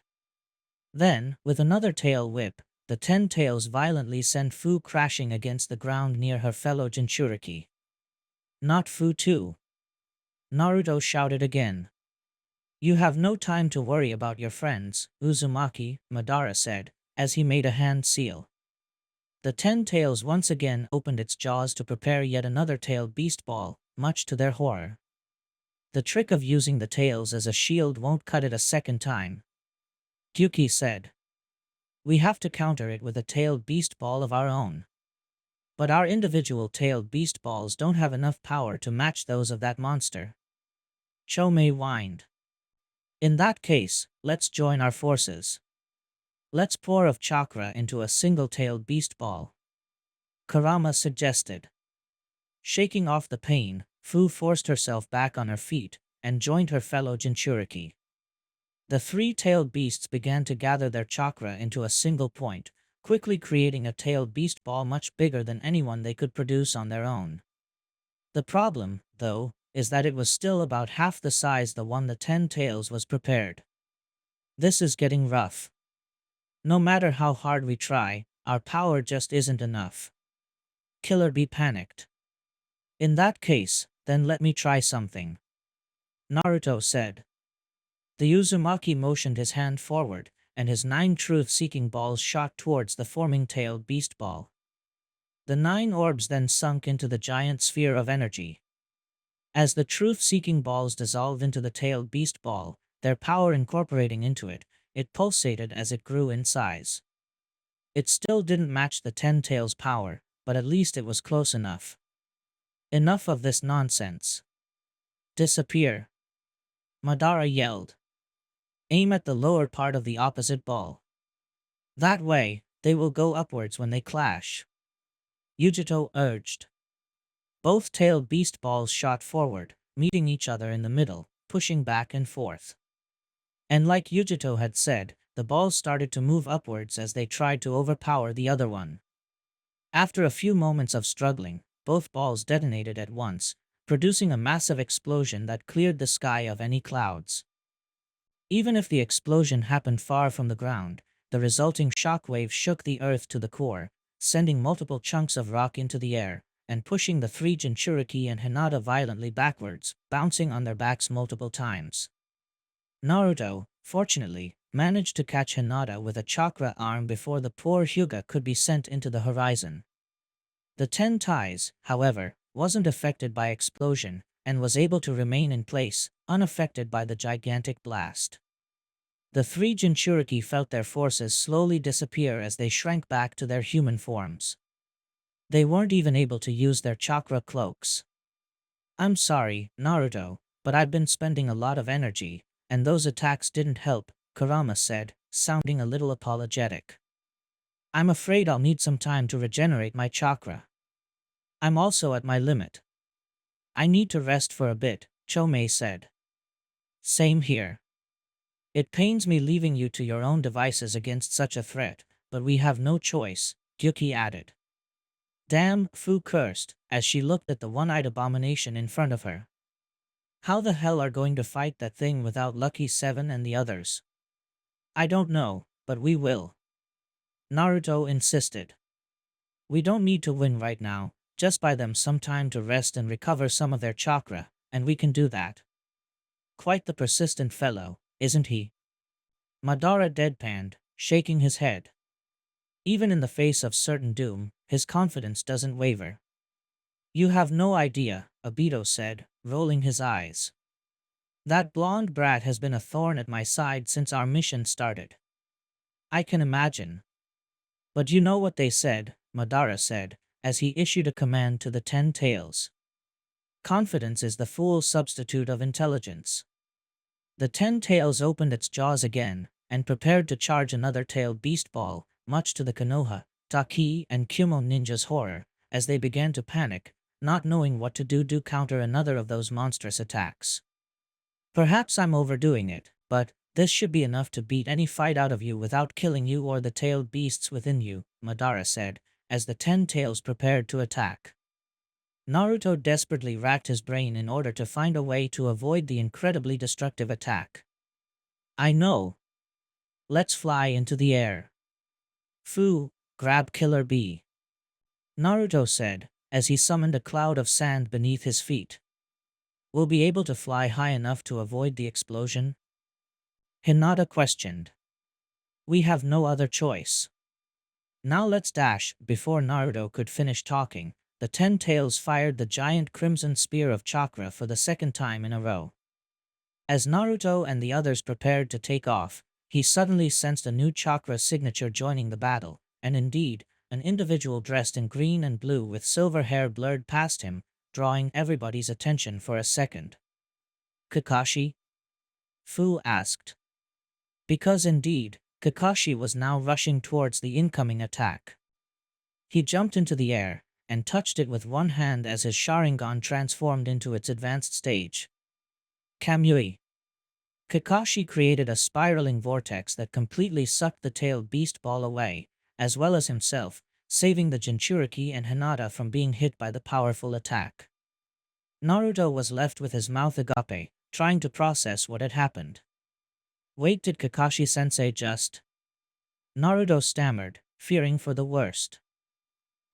Then, with another tail whip, the 10 tails violently sent Fu crashing against the ground near her fellow Jinchuriki. Not Fu too. Naruto shouted again. You have no time to worry about your friends, Uzumaki, Madara said, as he made a hand seal. The 10 tails once again opened its jaws to prepare yet another tailed beast ball, much to their horror. The trick of using the tails as a shield won't cut it a second time, Gyuki said. We have to counter it with a tailed beast ball of our own. But our individual tailed beast balls don't have enough power to match those of that monster. Chomei whined. In that case, let's join our forces. Let's pour of chakra into a single-tailed beast ball, Kurama suggested. Shaking off the pain, Fu forced herself back on her feet and joined her fellow Jinchuriki. The 3-tailed beasts began to gather their chakra into a single point, quickly creating a tailed beast ball much bigger than anyone they could produce on their own. The problem, though, is that it was still about half the size the one the 10 tails was prepared. This is getting rough. No matter how hard we try, our power just isn't enough. Killer Bee panicked. In that case, then let me try something, Naruto said. The Uzumaki motioned his hand forward, and his 9 truth-seeking balls shot towards the forming tailed beast ball. The 9 orbs then sunk into the giant sphere of energy. As the truth-seeking balls dissolved into the tailed beast ball, their power incorporating into it, it pulsated as it grew in size. It still didn't match the 10 tails' power, but at least it was close enough. Enough of this nonsense. Disappear! Madara yelled. Aim at the lower part of the opposite ball. That way, they will go upwards when they clash. Yujito urged. Both tailed beast balls shot forward, meeting each other in the middle, pushing back and forth. And like Yujito had said, the balls started to move upwards as they tried to overpower the other one. After a few moments of struggling, both balls detonated at once, producing a massive explosion that cleared the sky of any clouds. Even if the explosion happened far from the ground, the resulting shockwave shook the earth to the core, sending multiple chunks of rock into the air, and pushing the 3 Jinchuriki and Hinata violently backwards, bouncing on their backs multiple times. Naruto, fortunately, managed to catch Hinata with a chakra arm before the poor Hyuga could be sent into the horizon. The 10 ties, however, wasn't affected by explosion, and was able to remain in place, unaffected by the gigantic blast. The 3 Jinchuriki felt their forces slowly disappear as they shrank back to their human forms. They weren't even able to use their chakra cloaks. I'm sorry, Naruto, but I've been spending a lot of energy, and those attacks didn't help, Kurama said, sounding a little apologetic. I'm afraid I'll need some time to regenerate my chakra. I'm also at my limit. I need to rest for a bit, Chomei said. Same here. It pains me leaving you to your own devices against such a threat, but we have no choice, Gyuki added. Damn, Fu cursed, as she looked at the one-eyed abomination in front of her. How the hell are going to fight that thing without Lucky 7 and the others? I don't know, but we will. Naruto insisted. We don't need to win right now, just buy them some time to rest and recover some of their chakra, and we can do that. Quite the persistent fellow, isn't he? Madara deadpanned, shaking his head. Even in the face of certain doom, his confidence doesn't waver. You have no idea, Obito said, rolling his eyes. That blonde brat has been a thorn at my side since our mission started. I can imagine. But you know what they said, Madara said, as he issued a command to the 10 tails. Confidence is the fool's substitute of intelligence. The 10 tails opened its jaws again, and prepared to charge another tailed beast ball, much to the Konoha, Taki, and Kumo ninjas' horror, as they began to panic, not knowing what to do counter another of those monstrous attacks. Perhaps I'm overdoing it, but this should be enough to beat any fight out of you without killing you or the tailed beasts within you, Madara said, as the 10 tails prepared to attack. Naruto desperately racked his brain in order to find a way to avoid the incredibly destructive attack. I know. Let's fly into the air. Fu, grab Killer Bee. Naruto said, as he summoned a cloud of sand beneath his feet. We'll be able to fly high enough to avoid the explosion? Hinata questioned. We have no other choice. Now let's dash. Before Naruto could finish talking, the 10 tails fired the giant crimson spear of chakra for the second time in a row. As Naruto and the others prepared to take off, he suddenly sensed a new chakra signature joining the battle, and indeed, an individual dressed in green and blue with silver hair blurred past him, drawing everybody's attention for a second. Kakashi? Fu asked. Because indeed, Kakashi was now rushing towards the incoming attack. He jumped into the air, and touched it with one hand as his Sharingan transformed into its advanced stage. Kamui. Kakashi created a spiraling vortex that completely sucked the tailed beast ball away, as well as himself, saving the Jinchuriki and Hinata from being hit by the powerful attack. Naruto was left with his mouth agape, trying to process what had happened. Wait, did Kakashi-sensei just... Naruto stammered, fearing for the worst.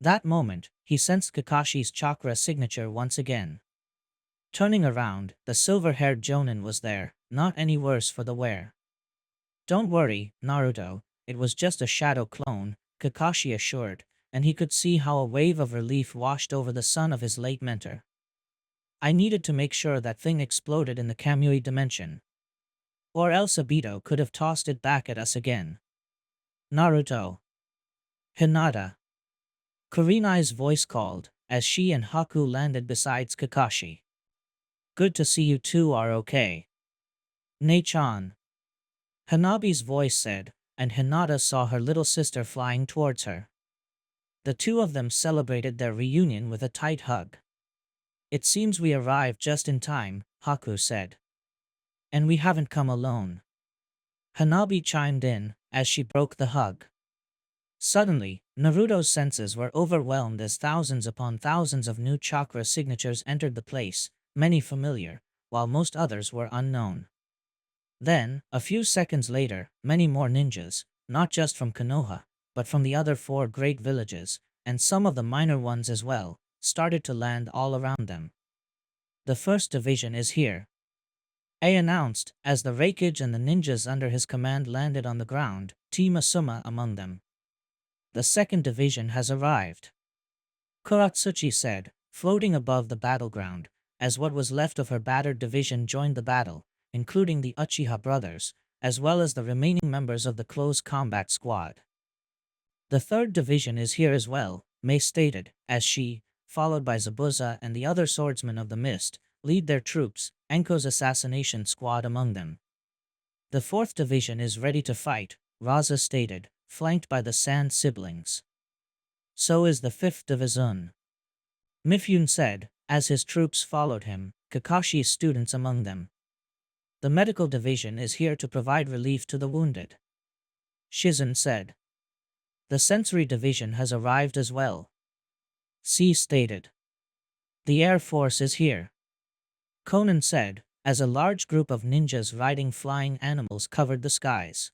That moment, he sensed Kakashi's chakra signature once again. Turning around, the silver-haired Jonin was there, not any worse for the wear. Don't worry, Naruto, it was just a shadow clone, Kakashi assured, and he could see how a wave of relief washed over the son of his late mentor. I needed to make sure that thing exploded in the Kamui dimension. Or else Obito could have tossed it back at us again. Naruto. Hinata. Kurenai's voice called, as she and Haku landed beside Kakashi. Good to see you two are okay. Nei-chan. Hanabi's voice said, and Hinata saw her little sister flying towards her. The two of them celebrated their reunion with a tight hug. It seems we arrived just in time, Haku said. And we haven't come alone. Hanabi chimed in, as she broke the hug. Suddenly, Naruto's senses were overwhelmed as thousands upon thousands of new chakra signatures entered the place, many familiar, while most others were unknown. Then, a few seconds later, many more ninjas, not just from Konoha, but from the other 4 great villages, and some of the minor ones as well, started to land all around them. The first division is here. A announced, as the Raikage and the ninjas under his command landed on the ground, Team Asuma among them. The second division has arrived. Kuratsuchi said, floating above the battleground, as what was left of her battered division joined the battle, including the Uchiha brothers, as well as the remaining members of the close combat squad. The third division is here as well, Mei stated, as she, followed by Zabuza and the other swordsmen of the mist, lead their troops, Enko's assassination squad among them. The fourth division is ready to fight, Raza stated, flanked by the Sand siblings. So is the fifth division. Mifune said, as his troops followed him, Kakashi's students among them. The medical division is here to provide relief to the wounded. Shizen said. The sensory division has arrived as well. C stated. The Air Force is here. Conan said, as a large group of ninjas riding flying animals covered the skies.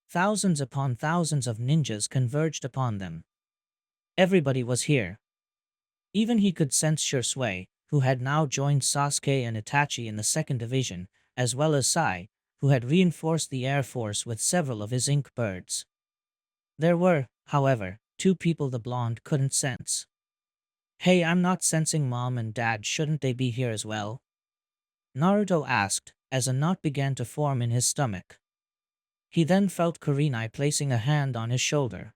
Thousands upon thousands of ninjas converged upon them. Everybody was here. Even he could sense Shursui, who had now joined Sasuke and Itachi in the second division, as well as Sai, who had reinforced the Air Force with several of his ink birds. There were, however, 2 people the blonde couldn't sense. Hey, I'm not sensing Mom and Dad, shouldn't they be here as well? Naruto asked, as a knot began to form in his stomach. He then felt Kurenai placing a hand on his shoulder.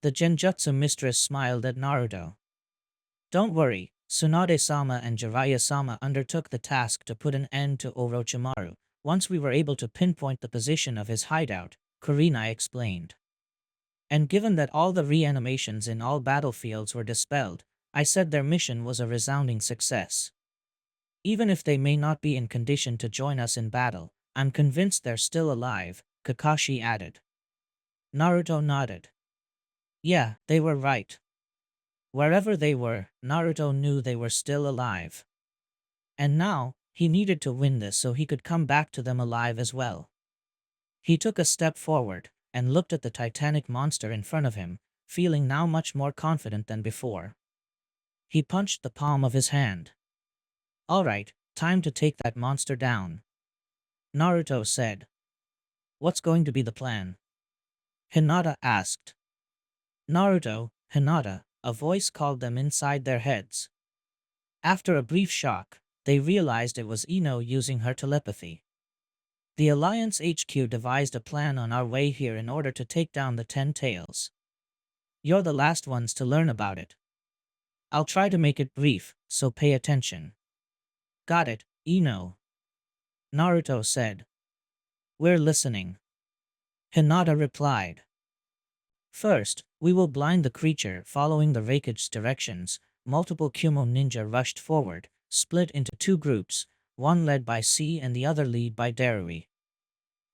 The Genjutsu mistress smiled at Naruto. Don't worry, Tsunade-sama and Jiraiya-sama undertook the task to put an end to Orochimaru, once we were able to pinpoint the position of his hideout, Kurenai explained. And given that all the reanimations in all battlefields were dispelled, I said their mission was a resounding success. Even if they may not be in condition to join us in battle, I'm convinced they're still alive, Kakashi added. Naruto nodded. Yeah, they were right. Wherever they were, Naruto knew they were still alive. And now, he needed to win this so he could come back to them alive as well. He took a step forward, and looked at the titanic monster in front of him, feeling now much more confident than before. He punched the palm of his hand. Alright, time to take that monster down. Naruto said. What's going to be the plan? Hinata asked. Naruto, Hinata, a voice called them inside their heads. After a brief shock, they realized it was Ino using her telepathy. The Alliance HQ devised a plan on our way here in order to take down the 10 Tails. You're the last ones to learn about it. I'll try to make it brief, so pay attention. Got it, Ino. Naruto said. We're listening. Hinata replied. First, we will blind the creature following the Raikage's directions. Multiple Kumo ninja rushed forward, split into 2 groups, one led by C and the other led by Darui.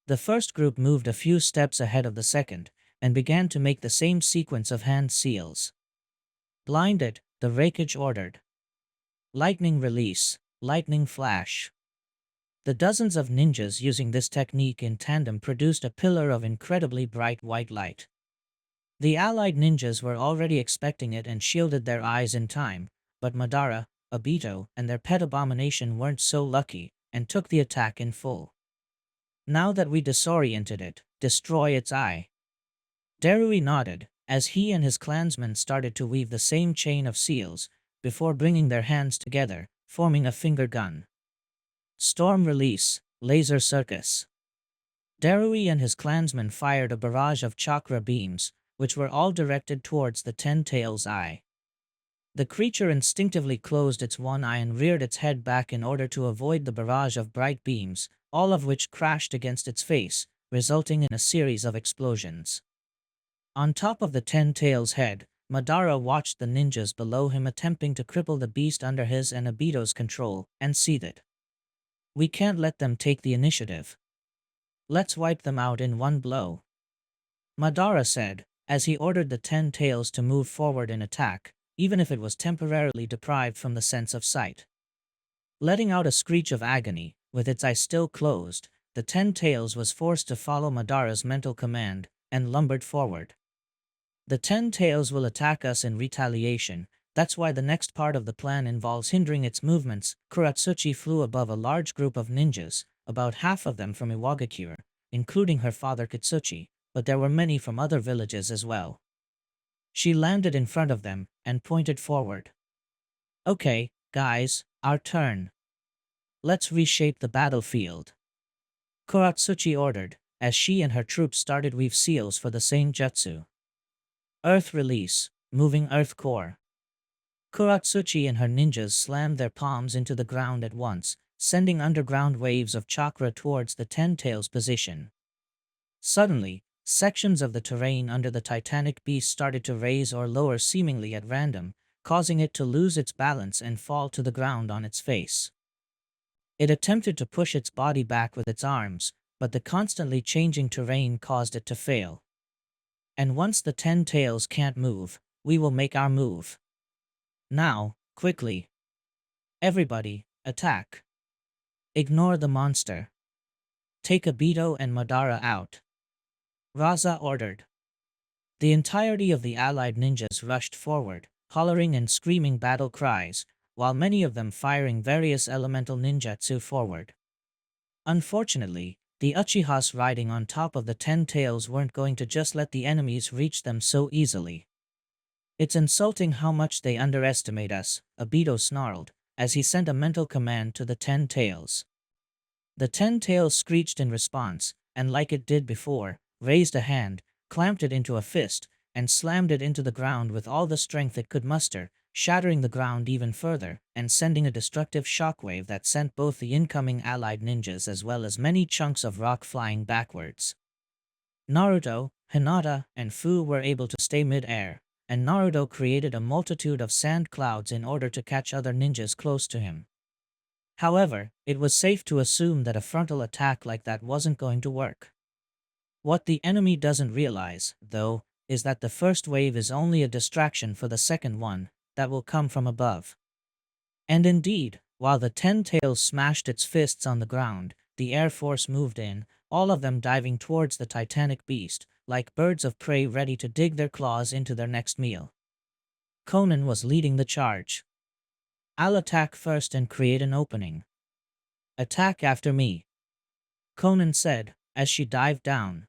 The first group moved a few steps ahead of the second, and began to make the same sequence of hand seals. Blind it, the Raikage ordered. Lightning release, lightning flash. The dozens of ninjas using this technique in tandem produced a pillar of incredibly bright white light. The allied ninjas were already expecting it and shielded their eyes in time, but Madara, Obito, and their pet abomination weren't so lucky, and took the attack in full. Now that we disoriented it, destroy its eye. Darui nodded, as he and his clansmen started to weave the same chain of seals, before bringing their hands together, forming a finger gun. Storm release, laser circus. Darui and his clansmen fired a barrage of chakra beams, which were all directed towards the Ten-Tails' eye. The creature instinctively closed its one eye and reared its head back in order to avoid the barrage of bright beams, all of which crashed against its face, resulting in a series of explosions. On top of the Ten-Tails' head, Madara watched the ninjas below him attempting to cripple the beast under his and Obito's control, and seethed. We can't let them take the initiative. Let's wipe them out in one blow, Madara said, as he ordered the Ten-Tails to move forward in attack, even if it was temporarily deprived from the sense of sight. Letting out a screech of agony, with its eyes still closed, the Ten-Tails was forced to follow Madara's mental command, and lumbered forward. The Ten-Tails will attack us in retaliation. That's why the next part of the plan involves hindering its movements. Kuratsuchi flew above a large group of ninjas, about half of them from Iwagakure, including her father Kitsuchi, but there were many from other villages as well. She landed in front of them, and pointed forward. Okay, guys, our turn. Let's reshape the battlefield, Kuratsuchi ordered, as she and her troops started weave seals for the same jutsu. Earth release, moving earth core. Kuratsuchi and her ninjas slammed their palms into the ground at once, sending underground waves of chakra towards the Ten-Tails' position. Suddenly, sections of the terrain under the titanic beast started to raise or lower seemingly at random, causing it to lose its balance and fall to the ground on its face. It attempted to push its body back with its arms, but the constantly changing terrain caused it to fail. And once the Ten-Tails can't move, we will make our move. Now, quickly. Everybody, attack. Ignore the monster. Take Obito and Madara out, Raza ordered. The entirety of the allied ninjas rushed forward, hollering and screaming battle cries, while many of them firing various elemental ninjutsu forward. Unfortunately, the Uchihas riding on top of the Ten-Tails weren't going to just let the enemies reach them so easily. It's insulting how much they underestimate us, Obito snarled, as he sent a mental command to the Ten-Tails. The Ten-Tails screeched in response, and like it did before, raised a hand, clamped it into a fist, and slammed it into the ground with all the strength it could muster, shattering the ground even further, and sending a destructive shockwave that sent both the incoming allied ninjas as well as many chunks of rock flying backwards. Naruto, Hinata, and Fu were able to stay mid-air, and Naruto created a multitude of sand clouds in order to catch other ninjas close to him. However, it was safe to assume that a frontal attack like that wasn't going to work. What the enemy doesn't realize, though, is that the first wave is only a distraction for the second one, that will come from above. And indeed, while the Ten-Tails smashed its fists on the ground, the Air Force moved in, all of them diving towards the titanic beast, like birds of prey ready to dig their claws into their next meal. Conan was leading the charge. I'll attack first and create an opening. Attack after me, Conan said, as she dived down.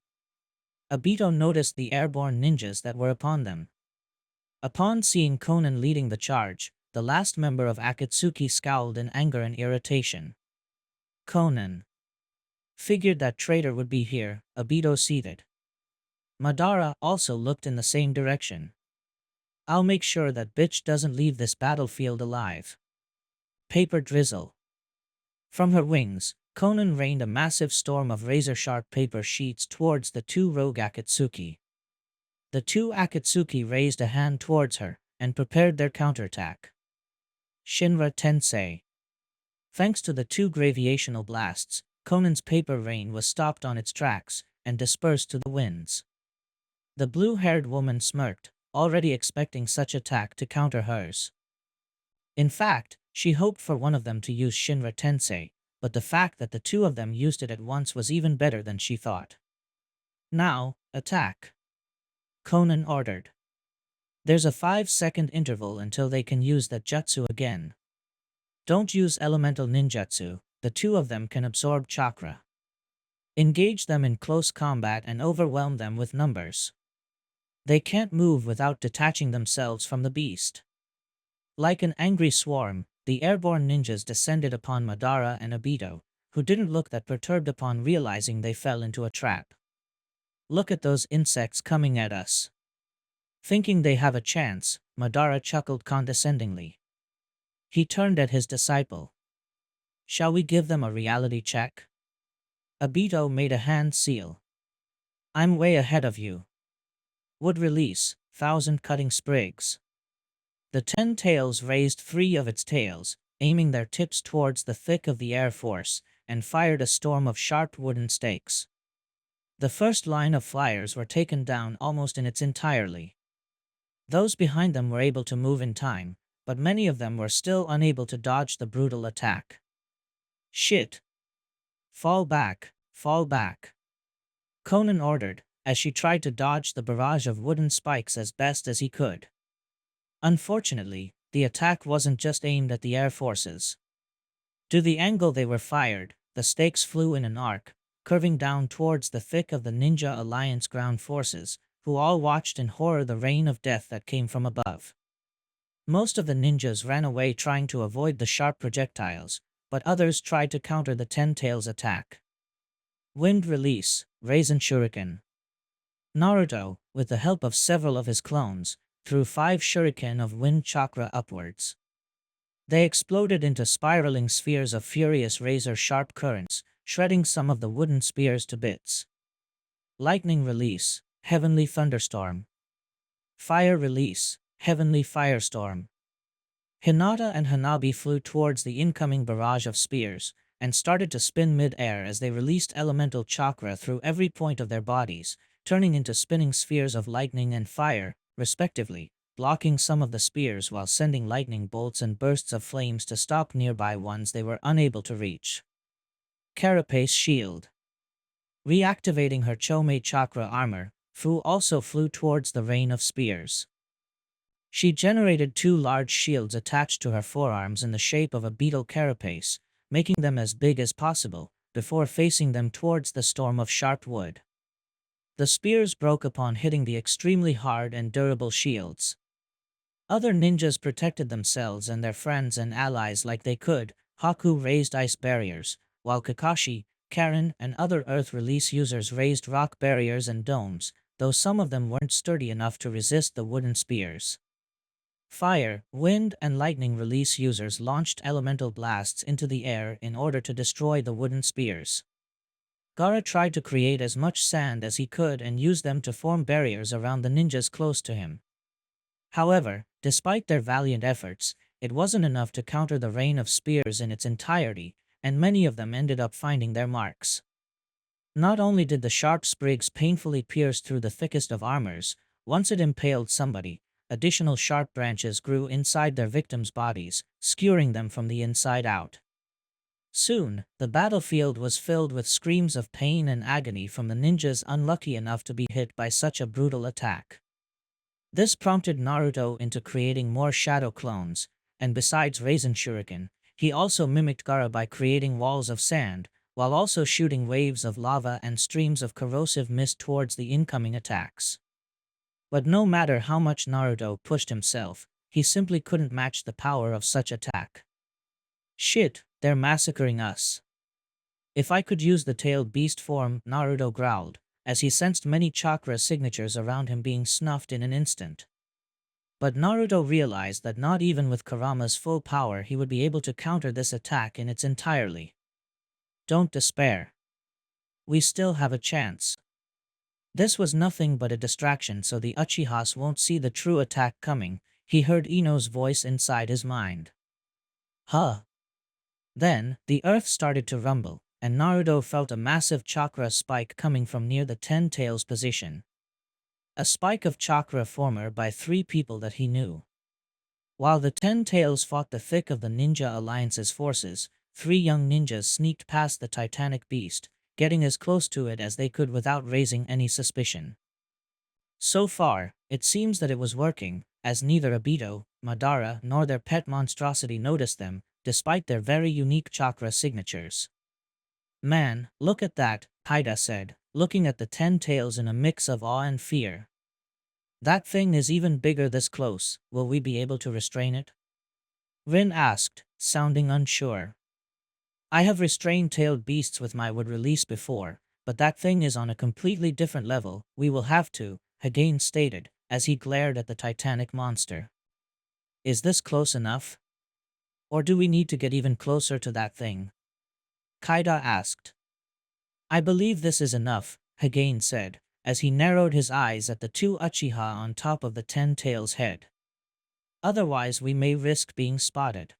Obito noticed the airborne ninjas that were upon them. Upon seeing Conan leading the charge, the last member of Akatsuki scowled in anger and irritation. Conan. Figured that traitor would be here, Obito seethed. Madara also looked in the same direction. I'll make sure that bitch doesn't leave this battlefield alive. Paper drizzle. From her wings, Conan rained a massive storm of razor-sharp paper sheets towards the two rogue Akatsuki. The two Akatsuki raised a hand towards her, and prepared their counterattack. Shinra Tensei. Thanks to the two gravitational blasts, Conan's paper rain was stopped on its tracks, and dispersed to the winds. The blue-haired woman smirked, already expecting such attack to counter hers. In fact, she hoped for one of them to use Shinra Tensei, but the fact that the two of them used it at once was even better than she thought. Now, attack, Conan ordered. There's a 5-second interval until they can use that jutsu again. Don't use elemental ninjutsu, the two of them can absorb chakra. Engage them in close combat and overwhelm them with numbers. They can't move without detaching themselves from the beast. Like an angry swarm, the airborne ninjas descended upon Madara and Obito, who didn't look that perturbed upon realizing they fell into a trap. Look at those insects coming at us. Thinking they have a chance, Madara chuckled condescendingly. He turned at his disciple. Shall we give them a reality check? Obito made a hand seal. I'm way ahead of you. Would release, 1,000 cutting sprigs. The 10 tails raised 3 of its tails, aiming their tips towards the thick of the air force, and fired a storm of sharp wooden stakes. The first line of flyers were taken down almost in its entirety. Those behind them were able to move in time, but many of them were still unable to dodge the brutal attack. Shit! Fall back, fall back. Conan ordered, as she tried to dodge the barrage of wooden spikes as best as he could. Unfortunately, the attack wasn't just aimed at the air forces. To the angle they were fired, the stakes flew in an arc, curving down towards the thick of the Ninja Alliance ground forces, who all watched in horror the rain of death that came from above. Most of the ninjas ran away trying to avoid the sharp projectiles, but others tried to counter the 10 tails attack. Wind release, Raisin Shuriken. Naruto, with the help of several of his clones, threw 5 shuriken of wind chakra upwards. They exploded into spiraling spheres of furious razor-sharp currents, shredding some of the wooden spears to bits. Lightning release, Heavenly Thunderstorm. Fire release, Heavenly Firestorm. Hinata and Hanabi flew towards the incoming barrage of spears, and started to spin mid-air as they released elemental chakra through every point of their bodies, turning into spinning spheres of lightning and fire, respectively, blocking some of the spears while sending lightning bolts and bursts of flames to stop nearby ones they were unable to reach. Carapace Shield. Reactivating her Chomei chakra armor, Fu also flew towards the rain of spears. She generated 2 large shields attached to her forearms in the shape of a beetle carapace, making them as big as possible, before facing them towards the storm of sharp wood. The spears broke upon hitting the extremely hard and durable shields. Other ninjas protected themselves and their friends and allies like they could. Haku raised ice barriers, while Kakashi, Karen, and other Earth Release users raised rock barriers and domes, though some of them weren't sturdy enough to resist the wooden spears. Fire, Wind, and Lightning Release users launched elemental blasts into the air in order to destroy the wooden spears. Gaara tried to create as much sand as he could and use them to form barriers around the ninjas close to him. However, despite their valiant efforts, it wasn't enough to counter the rain of spears in its entirety, and many of them ended up finding their marks. Not only did the sharp sprigs painfully pierce through the thickest of armors, once it impaled somebody, additional sharp branches grew inside their victims' bodies, skewering them from the inside out. Soon, the battlefield was filled with screams of pain and agony from the ninjas unlucky enough to be hit by such a brutal attack. This prompted Naruto into creating more shadow clones, and besides Raisin Shuriken, he also mimicked Gaara by creating walls of sand, while also shooting waves of lava and streams of corrosive mist towards the incoming attacks. But no matter how much Naruto pushed himself, he simply couldn't match the power of such attack. Shit, they're massacring us. If I could use the tailed beast form, Naruto growled, as he sensed many chakra signatures around him being snuffed in an instant. But Naruto realized that not even with Kurama's full power he would be able to counter this attack in its entirety. Don't despair. We still have a chance. This was nothing but a distraction so the Uchihas won't see the true attack coming, he heard Ino's voice inside his mind. Huh. Then, the earth started to rumble, and Naruto felt a massive chakra spike coming from near the 10 tails position. A spike of chakra formed by 3 people that he knew. While the 10 tails fought the thick of the Ninja Alliance's forces, 3 young ninjas sneaked past the titanic beast, getting as close to it as they could without raising any suspicion. So far, it seems that it was working, as neither Obito, Madara, nor their pet monstrosity noticed them, despite their very unique chakra signatures. Man, look at that, Haida said, looking at the 10 tails in a mix of awe and fear. That thing is even bigger this close, will we be able to restrain it? Rin asked, sounding unsure. I have restrained tailed beasts with my wood release before, but that thing is on a completely different level, we will have to, Hagane stated, as he glared at the titanic monster. Is this close enough? Or do we need to get even closer to that thing? Kaida asked. I believe this is enough, Hagane said, as he narrowed his eyes at the two Uchiha on top of the 10 tails head. Otherwise we may risk being spotted.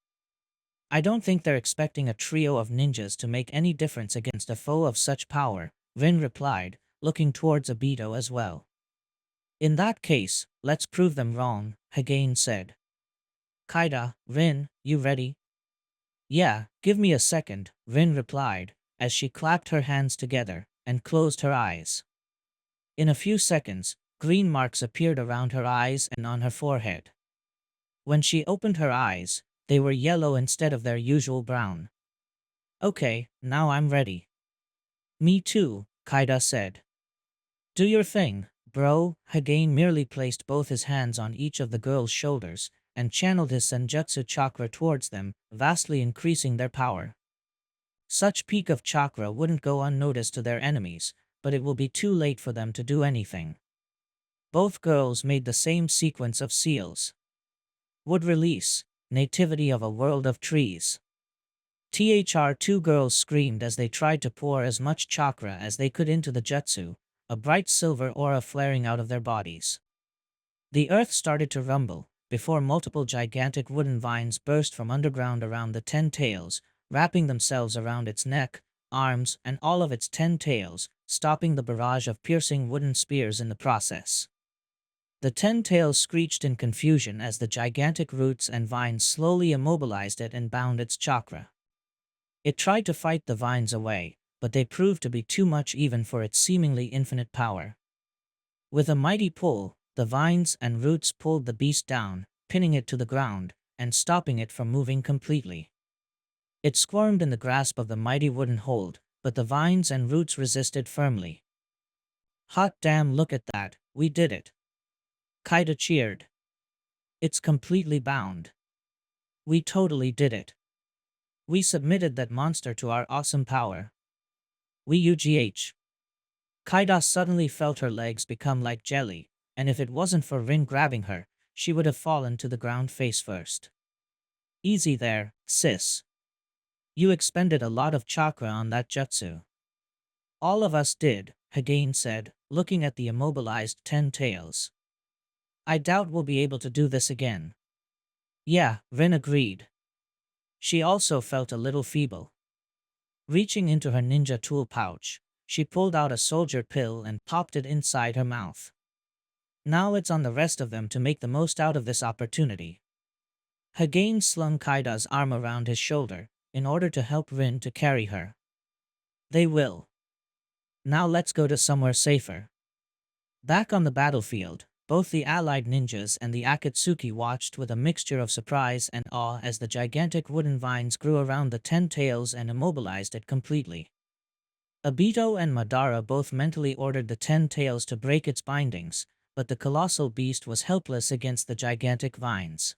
I don't think they're expecting a trio of ninjas to make any difference against a foe of such power, Rin replied, looking towards Obito as well. In that case, let's prove them wrong, Hagane said. Kaida, Rin, you ready? Yeah, give me a second, Rin replied, as she clapped her hands together and closed her eyes. In a few seconds, green marks appeared around her eyes and on her forehead. When she opened her eyes, they were yellow instead of their usual brown. Okay, now I'm ready. Me too, Kaida said. Do your thing, bro. Hagane merely placed both his hands on each of the girl's shoulders and channeled his senjutsu chakra towards them, vastly increasing their power. Such peak of chakra wouldn't go unnoticed to their enemies, but it will be too late for them to do anything. Both girls made the same sequence of seals. Would release, nativity of a world of trees. Two girls screamed as they tried to pour as much chakra as they could into the jutsu, a bright silver aura flaring out of their bodies. The earth started to rumble, before multiple gigantic wooden vines burst from underground around the 10 tails, wrapping themselves around its neck, arms, and all of its 10 tails, stopping the barrage of piercing wooden spears in the process. The 10 tails screeched in confusion as the gigantic roots and vines slowly immobilized it and bound its chakra. It tried to fight the vines away, but they proved to be too much even for its seemingly infinite power. With a mighty pull, the vines and roots pulled the beast down, pinning it to the ground, and stopping it from moving completely. It squirmed in the grasp of the mighty wooden hold, but the vines and roots resisted firmly. Hot damn, look at that, we did it. Kaida cheered. It's completely bound. We totally did it. We submitted that monster to our awesome power. UGH. Kaida suddenly felt her legs become like jelly, and if it wasn't for Rin grabbing her, she would have fallen to the ground face first. Easy there, sis. You expended a lot of chakra on that jutsu. All of us did, Hagane said, looking at the immobilized 10 tails. I doubt we'll be able to do this again. Yeah, Rin agreed. She also felt a little feeble. Reaching into her ninja tool pouch, she pulled out a soldier pill and popped it inside her mouth. Now it's on the rest of them to make the most out of this opportunity. Hagane slung Kaida's arm around his shoulder, in order to help Rin to carry her. They will. Now let's go to somewhere safer. Back on the battlefield, both the allied ninjas and the Akatsuki watched with a mixture of surprise and awe as the gigantic wooden vines grew around the 10 tails and immobilized it completely. Obito and Madara both mentally ordered the 10 tails to break its bindings, but the colossal beast was helpless against the gigantic vines.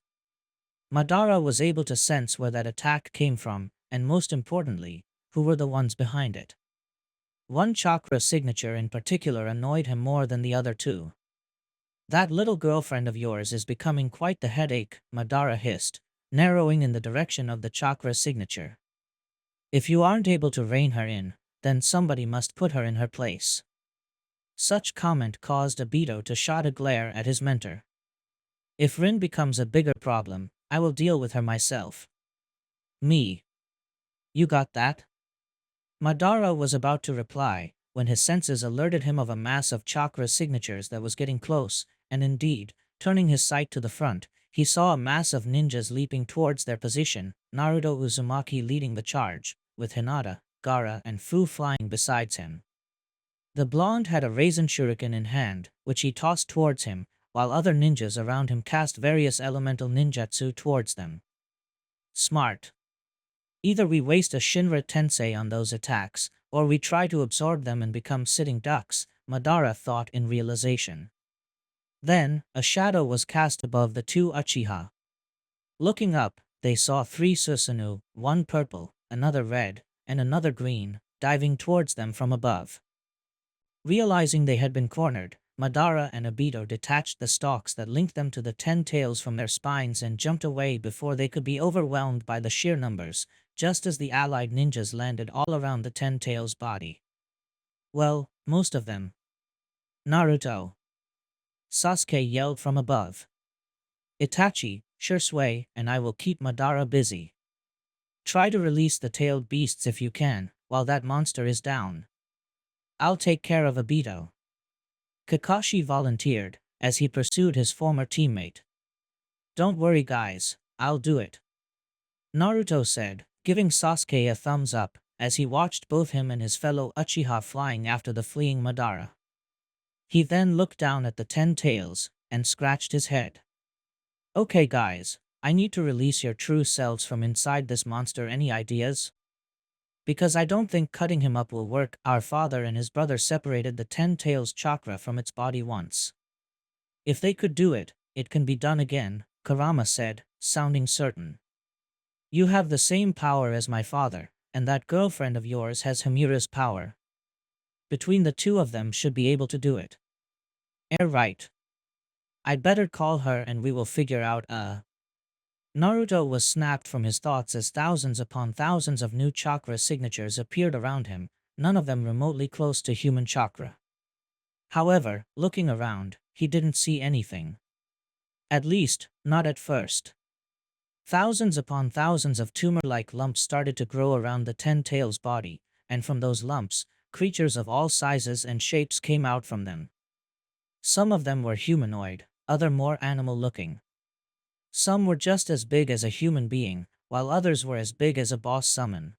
Madara was able to sense where that attack came from, and most importantly, who were the ones behind it. One chakra signature in particular annoyed him more than the other two. That little girlfriend of yours is becoming quite the headache, Madara hissed, narrowing in the direction of the chakra signature. If you aren't able to rein her in, then somebody must put her in her place. Such comment caused Obito to shot a glare at his mentor. If Rin becomes a bigger problem, I will deal with her myself. Me. You got that? Madara was about to reply, when his senses alerted him of a mass of chakra signatures that was getting close, and indeed, turning his sight to the front, he saw a mass of ninjas leaping towards their position, Naruto Uzumaki leading the charge, with Hinata, Gaara, and Fu flying besides him. The blonde had a raisin shuriken in hand, which he tossed towards him, while other ninjas around him cast various elemental ninjutsu towards them. Smart. Either we waste a Shinra Tensei on those attacks, or we try to absorb them and become sitting ducks, Madara thought in realization. Then, a shadow was cast above the two Uchiha. Looking up, they saw three Susanoo, one purple, another red, and another green, diving towards them from above. Realizing they had been cornered, Madara and Obito detached the stalks that linked them to the 10 tails from their spines and jumped away before they could be overwhelmed by the sheer numbers, just as the allied ninjas landed all around the 10 tails body. Well, most of them. Naruto. Sasuke yelled from above. Itachi, Shursui, and I will keep Madara busy. Try to release the tailed beasts if you can, while that monster is down. I'll take care of Obito. Kakashi volunteered, as he pursued his former teammate. Don't worry guys, I'll do it. Naruto said, giving Sasuke a thumbs up, as he watched both him and his fellow Uchiha flying after the fleeing Madara. He then looked down at the 10 tails, and scratched his head. Okay guys, I need to release your true selves from inside this monster. Any ideas? Because I don't think cutting him up will work. Our father and his brother separated the 10 tails chakra from its body once. If they could do it, it can be done again, Kurama said, sounding certain. You have the same power as my father, and that girlfriend of yours has Himura's power. Between the two of them should be able to do it. Right. I'd better call her and we will figure out Naruto was snapped from his thoughts as thousands upon thousands of new chakra signatures appeared around him, none of them remotely close to human chakra. However, looking around, he didn't see anything. At least, not at first. Thousands upon thousands of tumor-like lumps started to grow around the 10 tails body, and from those lumps, creatures of all sizes and shapes came out from them. Some of them were humanoid, others more animal-looking. Some were just as big as a human being, while others were as big as a boss summon.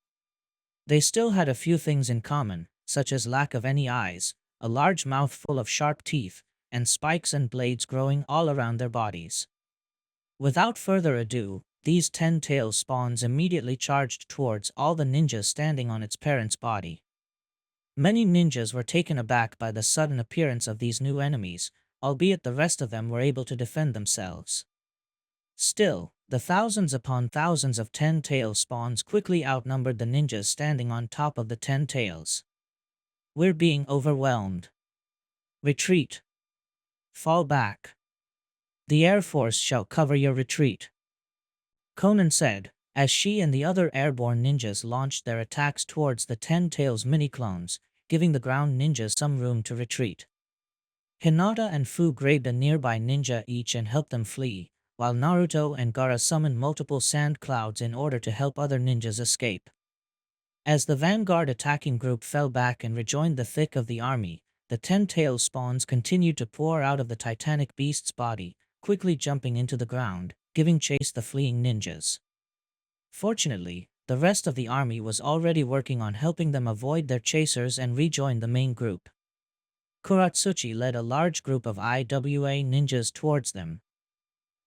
They still had a few things in common, such as lack of any eyes, a large mouth full of sharp teeth, and spikes and blades growing all around their bodies. Without further ado, these 10 tails spawns immediately charged towards all the ninjas standing on its parent's body. Many ninjas were taken aback by the sudden appearance of these new enemies, albeit the rest of them were able to defend themselves. Still, the thousands upon thousands of 10 tail spawns quickly outnumbered the ninjas standing on top of the 10 tails. We're being overwhelmed. Retreat. Fall back. The Air Force shall cover your retreat, Conan said, as she and the other airborne ninjas launched their attacks towards the 10 tails mini-clones, giving the ground ninjas some room to retreat. Hinata and Fu grabbed a nearby ninja each and helped them flee, while Naruto and Gaara summoned multiple sand clouds in order to help other ninjas escape. As the vanguard attacking group fell back and rejoined the thick of the army, the 10 tail spawns continued to pour out of the titanic beast's body, quickly jumping into the ground, giving chase the fleeing ninjas. Fortunately, the rest of the army was already working on helping them avoid their chasers and rejoin the main group. Kuratsuchi led a large group of IWA ninjas towards them.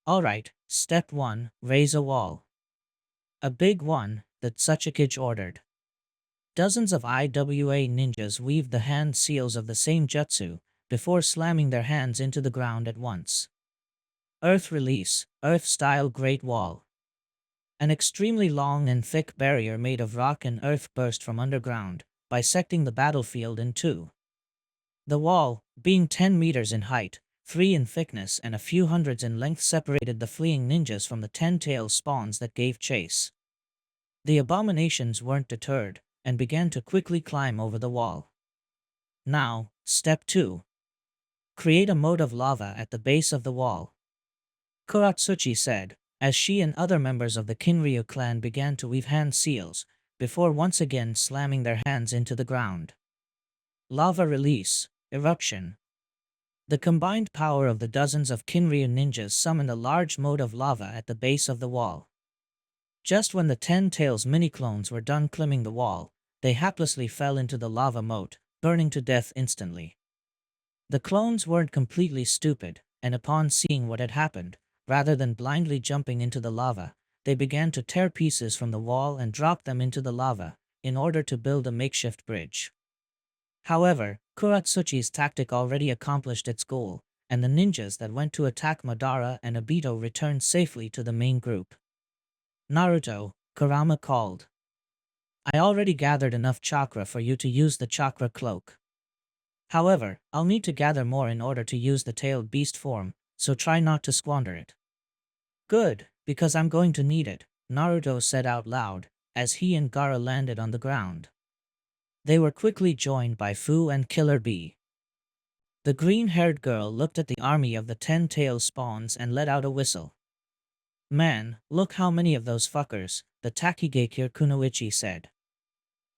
Alright, step 1, raise a wall. A big one, the Tsuchikage ordered. Dozens of IWA ninjas weaved the hand seals of the same jutsu, before slamming their hands into the ground at once. Earth release, Earth-style Great Wall. An extremely long and thick barrier made of rock and earth burst from underground, bisecting the battlefield in two. The wall, being 10 meters in height, 3 in thickness and a few hundreds in length, separated the fleeing ninjas from the 10 tail spawns that gave chase. The abominations weren't deterred, and began to quickly climb over the wall. Now, step 2. Create a moat of lava at the base of the wall, Kuratsuchi said, as she and other members of the Kinryu clan began to weave hand seals, before once again slamming their hands into the ground. Lava release, eruption. The combined power of the dozens of Kinryu ninjas summoned a large moat of lava at the base of the wall. Just when the 10 tails mini-clones were done climbing the wall, they haplessly fell into the lava moat, burning to death instantly. The clones weren't completely stupid, and upon seeing what had happened, rather than blindly jumping into the lava, they began to tear pieces from the wall and drop them into the lava, in order to build a makeshift bridge. However, Kuratsuchi's tactic already accomplished its goal, and the ninjas that went to attack Madara and Obito returned safely to the main group. Naruto, Kurama called. I already gathered enough chakra for you to use the chakra cloak. However, I'll need to gather more in order to use the tailed beast form, so try not to squander it. Good, because I'm going to need it, Naruto said out loud, as he and Gaara landed on the ground. They were quickly joined by Fu and Killer Bee. The green-haired girl looked at the army of the 10-tailed spawns and let out a whistle. Man, look how many of those fuckers, the Takigakure Kunoichi said.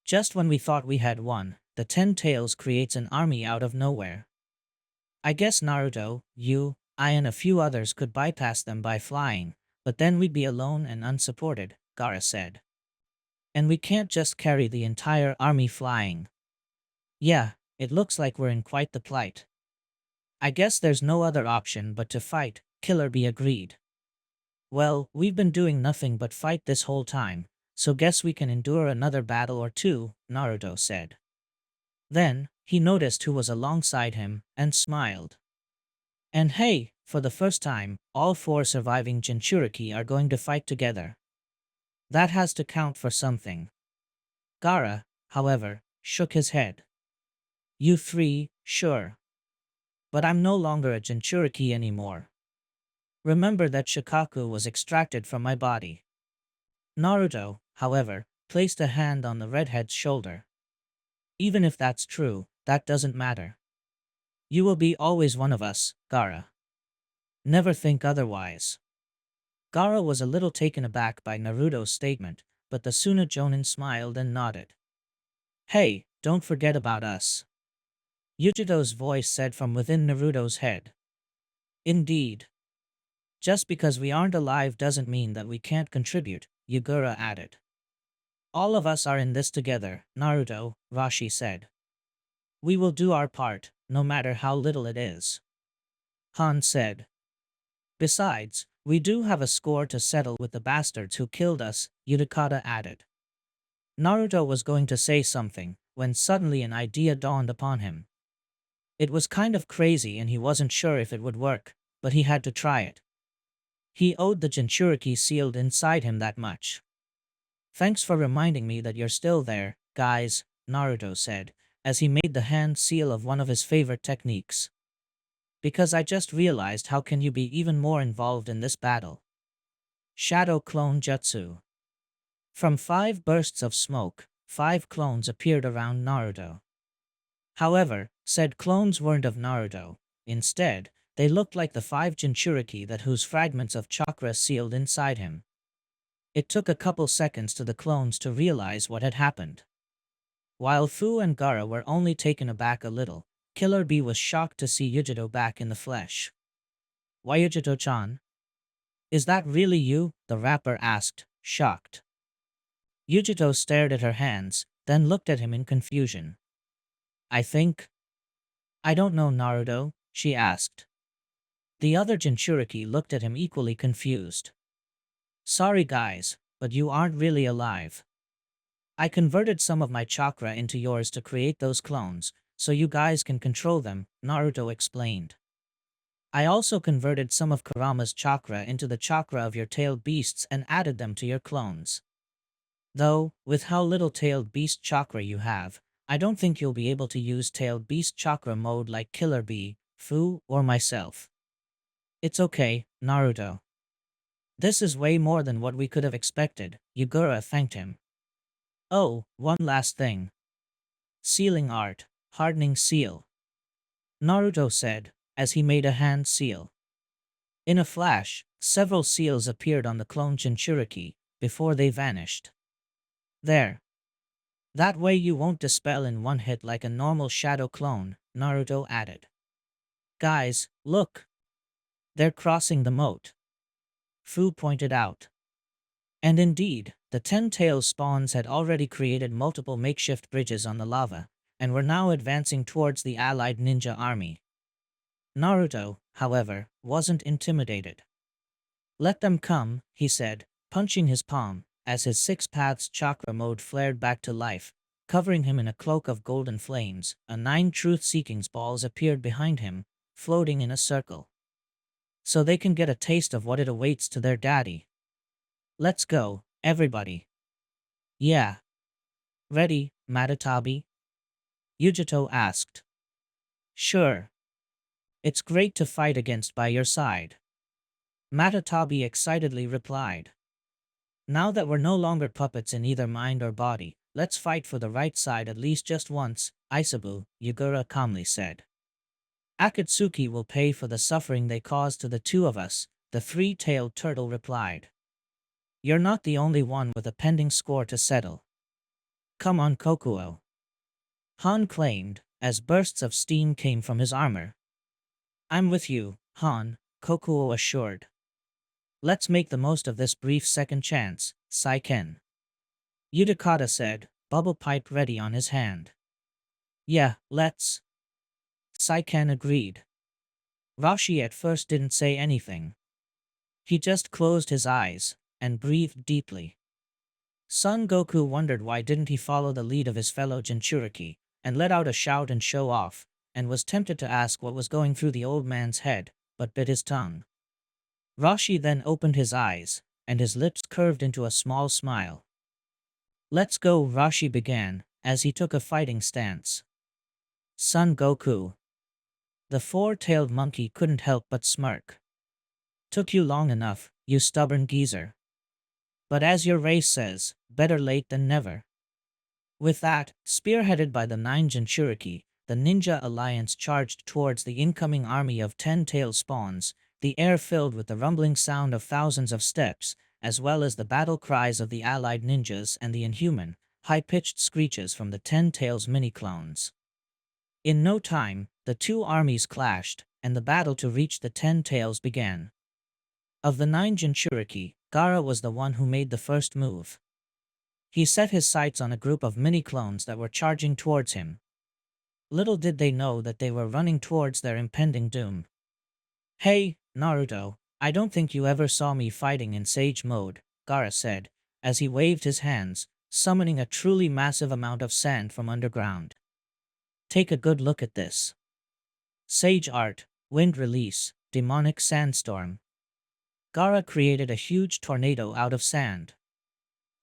Just when we thought we had won, the 10 tails creates an army out of nowhere. I guess Naruto, you, I and a few others could bypass them by flying, but then we'd be alone and unsupported, Gaara said. And we can't just carry the entire army flying. Yeah, it looks like we're in quite the plight. I guess there's no other option but to fight, Killer Bee agreed. Well, we've been doing nothing but fight this whole time, so guess we can endure another battle or two, Naruto said. Then, he noticed who was alongside him, and smiled. And hey, for the first time, all 4 surviving Jinchuriki are going to fight together. That has to count for something. Gaara, however, shook his head. You 3, sure. But I'm no longer a Jinchuriki anymore. Remember that Shikaku was extracted from my body. Naruto, however, placed a hand on the redhead's shoulder. Even if that's true, that doesn't matter. You will be always one of us, Gaara. Never think otherwise. Gaara was a little taken aback by Naruto's statement, but the Suna Jonin smiled and nodded. Hey, don't forget about us. Yujito's voice said from within Naruto's head. Indeed. Just because we aren't alive doesn't mean that we can't contribute, Yugura added. All of us are in this together, Naruto, Rashi said. We will do our part, no matter how little it is. Han said. Besides, we do have a score to settle with the bastards who killed us, Utakata added. Naruto was going to say something, when suddenly an idea dawned upon him. It was kind of crazy and he wasn't sure if it would work, but he had to try it. He owed the Jinchuriki sealed inside him that much. Thanks for reminding me that you're still there, guys, Naruto said, as he made the hand seal of one of his favorite techniques. Because I just realized how can you be even more involved in this battle. Shadow Clone Jutsu. From 5 bursts of smoke, 5 clones appeared around Naruto. However, said clones weren't of Naruto. Instead, they looked like the 5 Jinchuriki that whose fragments of chakra sealed inside him. It took a couple seconds to the clones to realize what had happened. While Fu and Gaara were only taken aback a little, Killer Bee was shocked to see Yujito back in the flesh. Why Yujito-chan? Is that really you? The rapper asked, shocked. Yujito stared at her hands, then looked at him in confusion. I don't know Naruto, she asked. The other Jinchuriki looked at him equally confused. Sorry guys, but you aren't really alive. I converted some of my chakra into yours to create those clones, so you guys can control them, Naruto explained. I also converted some of Kurama's chakra into the chakra of your tailed beasts and added them to your clones. Though, with how little tailed beast chakra you have, I don't think you'll be able to use tailed beast chakra mode like Killer Bee, Fu, or myself. It's okay, Naruto. This is way more than what we could have expected, Yugura thanked him. Oh, one last thing. Sealing art, hardening seal. Naruto said, as he made a hand seal. In a flash, several seals appeared on the clone Jinchuriki, before they vanished. There. That way you won't dispel in one hit like a normal shadow clone, Naruto added. Guys, look. They're crossing the moat. Fu pointed out. And indeed, the 10-tailed spawns had already created multiple makeshift bridges on the lava, and were now advancing towards the allied ninja army. Naruto, however, wasn't intimidated. Let them come, he said, punching his palm, as his six paths chakra mode flared back to life, covering him in a cloak of golden flames. Nine truth-seeking balls appeared behind him, floating in a circle. So they can get a taste of what it awaits to their daddy. Let's go, everybody. Yeah. Ready, Matatabi? Yujito asked. Sure. It's great to fight against by your side. Matatabi excitedly replied. Now that we're no longer puppets in either mind or body, let's fight for the right side at least just once, Isabu, Yugura calmly said. Akatsuki will pay for the suffering they caused to the two of us, the three-tailed turtle replied. You're not the only one with a pending score to settle. Come on, Kokuo. Han claimed, as bursts of steam came from his armor. I'm with you, Han, Kokuo assured. Let's make the most of this brief second chance, Saiken. Udakata said, bubble pipe ready on his hand. Yeah, let's. Saiken agreed. Rashi at first didn't say anything. He just closed his eyes and breathed deeply. Son Goku wondered why didn't he follow the lead of his fellow Jinchuriki, and let out a shout and show off, and was tempted to ask what was going through the old man's head, but bit his tongue. Rashi then opened his eyes, and his lips curved into a small smile. Let's go, Rashi began, as he took a fighting stance. Son Goku. The four-tailed monkey couldn't help but smirk. Took you long enough, you stubborn geezer. But as your race says, better late than never. With that, spearheaded by the 9 Jinchuriki, the Ninja Alliance charged towards the incoming army of 10-tailed spawns, the air filled with the rumbling sound of thousands of steps, as well as the battle cries of the allied ninjas and the inhuman, high-pitched screeches from the 10-tails mini-clones. In no time, the two armies clashed, and the battle to reach the 10-tails began. Of the 9 Jinchuriki, Gaara was the one who made the first move. He set his sights on a group of mini-clones that were charging towards him. Little did they know that they were running towards their impending doom. Hey, Naruto, I don't think you ever saw me fighting in Sage mode, Gaara said, as he waved his hands, summoning a truly massive amount of sand from underground. Take a good look at this. Sage art, wind release, demonic sandstorm. Gaara created a huge tornado out of sand.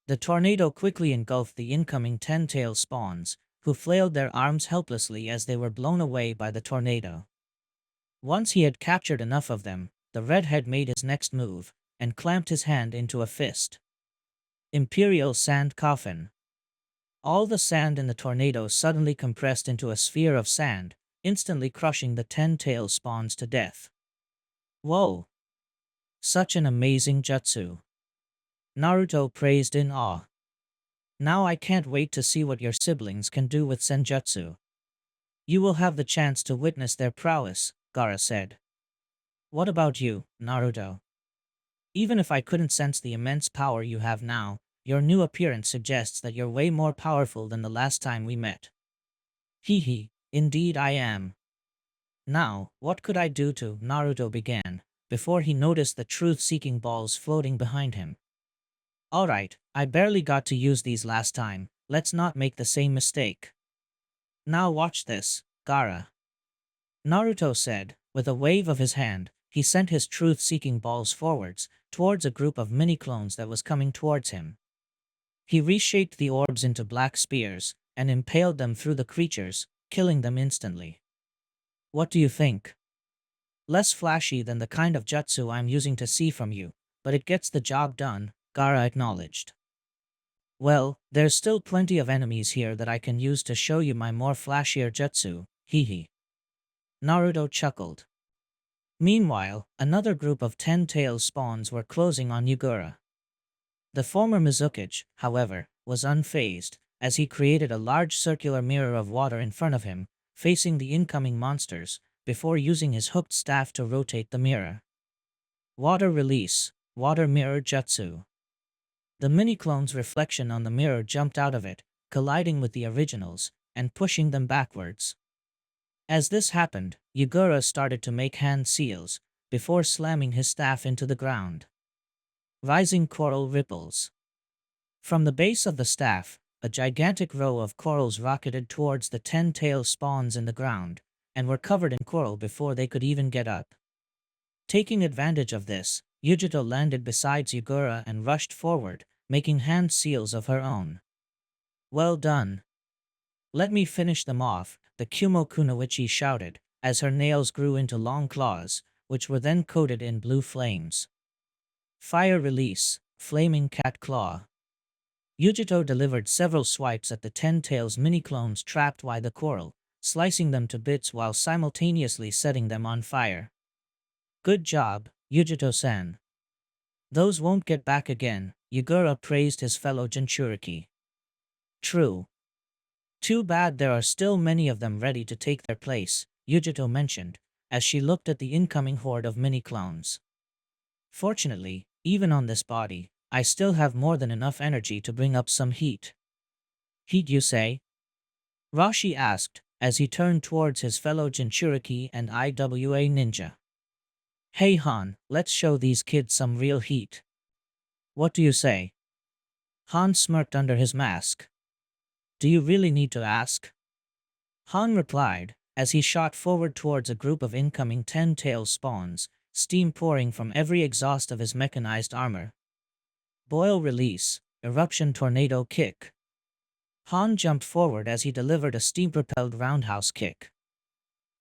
The tornado quickly engulfed the incoming 10-tail spawns, who flailed their arms helplessly as they were blown away by the tornado. Once he had captured enough of them, the redhead made his next move, and clamped his hand into a fist. Imperial Sand Coffin. All the sand in the tornado suddenly compressed into a sphere of sand, instantly crushing the 10-tail spawns to death. Whoa! Such an amazing jutsu. Naruto praised in awe. Now I can't wait to see what your siblings can do with senjutsu. You will have the chance to witness their prowess, Gaara said. What about you, Naruto? Even if I couldn't sense the immense power you have now, your new appearance suggests that you're way more powerful than the last time we met. Hee, indeed I am. Now, what could I do to, Naruto began, before he noticed the truth-seeking balls floating behind him. Alright, I barely got to use these last time, let's not make the same mistake. Now watch this, Gaara. Naruto said, with a wave of his hand, he sent his truth-seeking balls forwards, towards a group of mini-clones that was coming towards him. He reshaped the orbs into black spears, and impaled them through the creatures, killing them instantly. What do you think? Less flashy than the kind of jutsu I'm using to see from you, but it gets the job done, Gaara acknowledged. Well, there's still plenty of enemies here that I can use to show you my more flashier jutsu, hee. Naruto chuckled. Meanwhile, another group of 10-tail spawns were closing on Yugura. The former Mizukage, however, was unfazed, as he created a large circular mirror of water in front of him, facing the incoming monsters, before using his hooked staff to rotate the mirror. Water release, water mirror jutsu. The mini-clone's reflection on the mirror jumped out of it, colliding with the originals, and pushing them backwards. As this happened, Yugura started to make hand seals, before slamming his staff into the ground. Rising coral ripples. From the base of the staff, a gigantic row of corals rocketed towards the 10-tail spawns in the ground, and were covered in coral before they could even get up. Taking advantage of this, Yujito landed beside Yugura and rushed forward, making hand seals of her own. Well done. Let me finish them off, the Kumo Kunoichi shouted, as her nails grew into long claws, which were then coated in blue flames. Fire release, flaming cat claw. Yujito delivered several swipes at the 10-tails mini-clones trapped by the coral, slicing them to bits while simultaneously setting them on fire. Good job, Yujito-san. Those won't get back again, Yugura praised his fellow Jinchuriki. True. Too bad there are still many of them ready to take their place, Yujito mentioned, as she looked at the incoming horde of mini-clones. Fortunately, even on this body, I still have more than enough energy to bring up some heat. Heat, you say? Rashi asked, as he turned towards his fellow Jinchuriki and IWA ninja. Hey Han, let's show these kids some real heat. What do you say? Han smirked under his mask. Do you really need to ask? Han replied, as he shot forward towards a group of incoming 10-tail spawns, steam pouring from every exhaust of his mechanized armor. Boil release, eruption tornado kick. Han jumped forward as he delivered a steam-propelled roundhouse kick.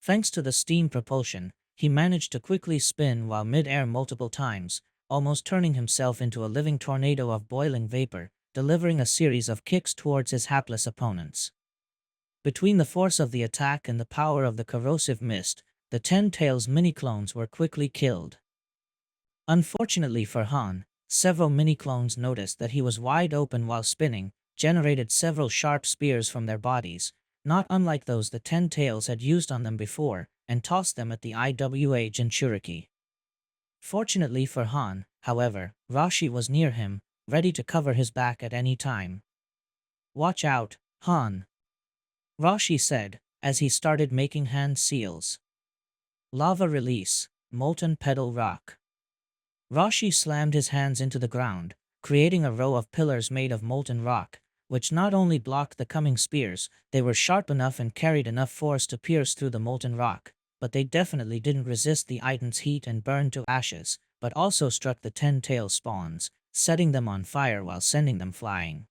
Thanks to the steam propulsion, he managed to quickly spin while mid-air multiple times, almost turning himself into a living tornado of boiling vapor, delivering a series of kicks towards his hapless opponents. Between the force of the attack and the power of the corrosive mist, the 10-tails mini-clones were quickly killed. Unfortunately for Han, several mini-clones noticed that he was wide open while spinning, generated several sharp spears from their bodies, not unlike those the 10-tails had used on them before, and tossed them at the IWA Jinchuriki. Fortunately for Han, however, Rashi was near him, ready to cover his back at any time. Watch out, Han, Rashi said, as he started making hand seals. Lava release, molten pedal rock. Rashi slammed his hands into the ground, creating a row of pillars made of molten rock, which not only blocked the coming spears, they were sharp enough and carried enough force to pierce through the molten rock, but they definitely didn't resist the Iton's heat and burned to ashes, but also struck the 10-tail spawns, setting them on fire while sending them flying.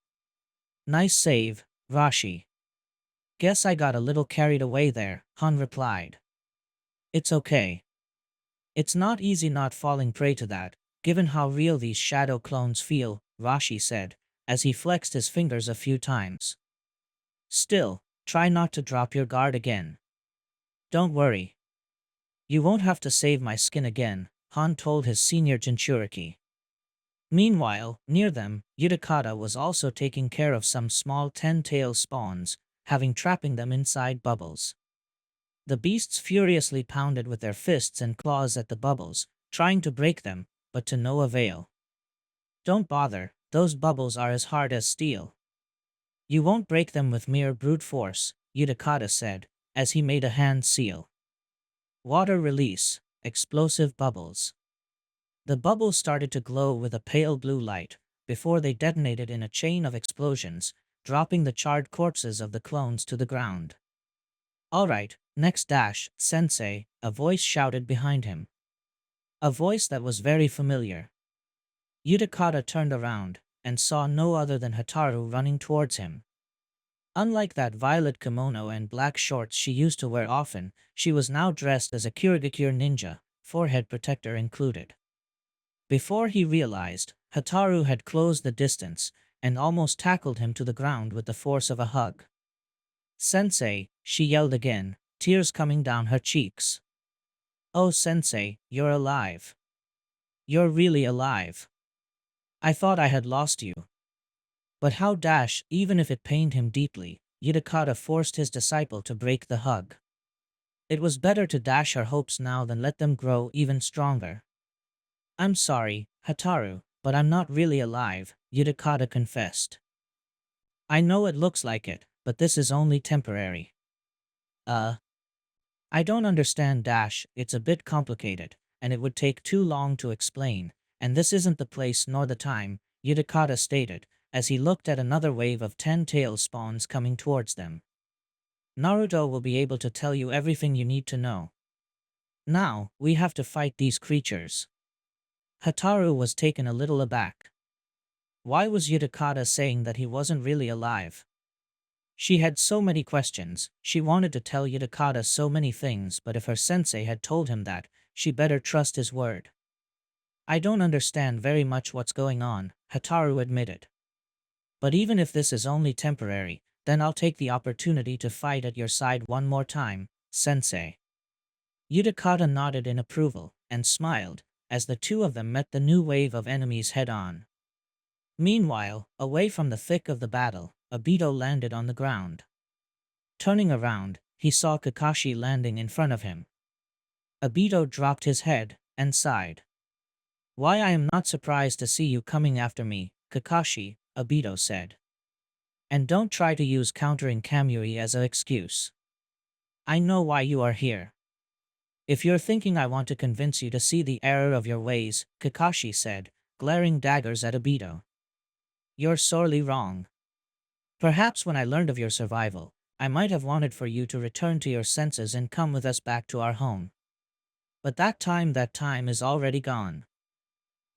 Nice save, Rashi. Guess I got a little carried away there, Han replied. It's okay. It's not easy not falling prey to that, given how real these shadow clones feel, Rashi said, as he flexed his fingers a few times. Still, try not to drop your guard again. Don't worry. You won't have to save my skin again, Han told his senior Jinchuriki. Meanwhile, near them, Utakata was also taking care of some small 10-tail spawns, having trapping them inside bubbles. The beasts furiously pounded with their fists and claws at the bubbles, trying to break them, but to no avail. Don't bother, those bubbles are as hard as steel. You won't break them with mere brute force, Utakata said, as he made a hand seal. Water release, explosive bubbles. The bubbles started to glow with a pale blue light, before they detonated in a chain of explosions, dropping the charred corpses of the clones to the ground. Alright, next dash, Sensei, a voice shouted behind him. A voice that was very familiar. Utakata turned around, and saw no other than Hataru running towards him. Unlike that violet kimono and black shorts she used to wear often, she was now dressed as a Kirigakure ninja, forehead protector included. Before he realized, Hataru had closed the distance, and almost tackled him to the ground with the force of a hug. Sensei, she yelled again, tears coming down her cheeks. Oh Sensei, you're alive. You're really alive. I thought I had lost you. But how dash, even if it pained him deeply, Utakata forced his disciple to break the hug. It was better to dash her hopes now than let them grow even stronger. I'm sorry, Hataru, but I'm not really alive, Utakata confessed. I know it looks like it, but this is only temporary. I don't understand dash, it's a bit complicated, and it would take too long to explain, and this isn't the place nor the time, Utakata stated, as he looked at another wave of 10 tail spawns coming towards them. Naruto will be able to tell you everything you need to know. Now, we have to fight these creatures. Hataru was taken a little aback. Why was Utakata saying that he wasn't really alive? She had so many questions. She wanted to tell Utakata so many things, but if her sensei had told him that, she better trust his word. I don't understand very much what's going on, Hataru admitted. But even if this is only temporary, then I'll take the opportunity to fight at your side one more time, sensei. Utakata nodded in approval, and smiled, as the two of them met the new wave of enemies head-on. Meanwhile, away from the thick of the battle, Obito landed on the ground. Turning around, he saw Kakashi landing in front of him. Obito dropped his head, and sighed. Why, I am not surprised to see you coming after me, Kakashi, Obito said. And don't try to use countering Kamui as an excuse. I know why you are here. If you're thinking I want to convince you to see the error of your ways, Kakashi said, glaring daggers at Obito. You're sorely wrong. Perhaps when I learned of your survival, I might have wanted for you to return to your senses and come with us back to our home. But that time is already gone.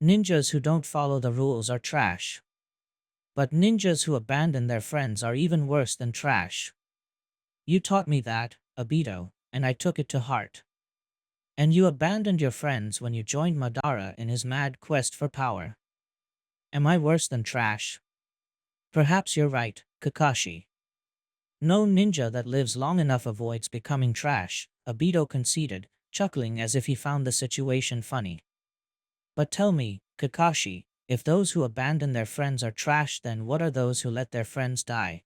Ninjas who don't follow the rules are trash. But ninjas who abandon their friends are even worse than trash. You taught me that, Obito, and I took it to heart. And you abandoned your friends when you joined Madara in his mad quest for power. Am I worse than trash? Perhaps you're right, Kakashi. No ninja that lives long enough avoids becoming trash, Obito conceded, chuckling as if he found the situation funny. But tell me, Kakashi, if those who abandon their friends are trash, then what are those who let their friends die?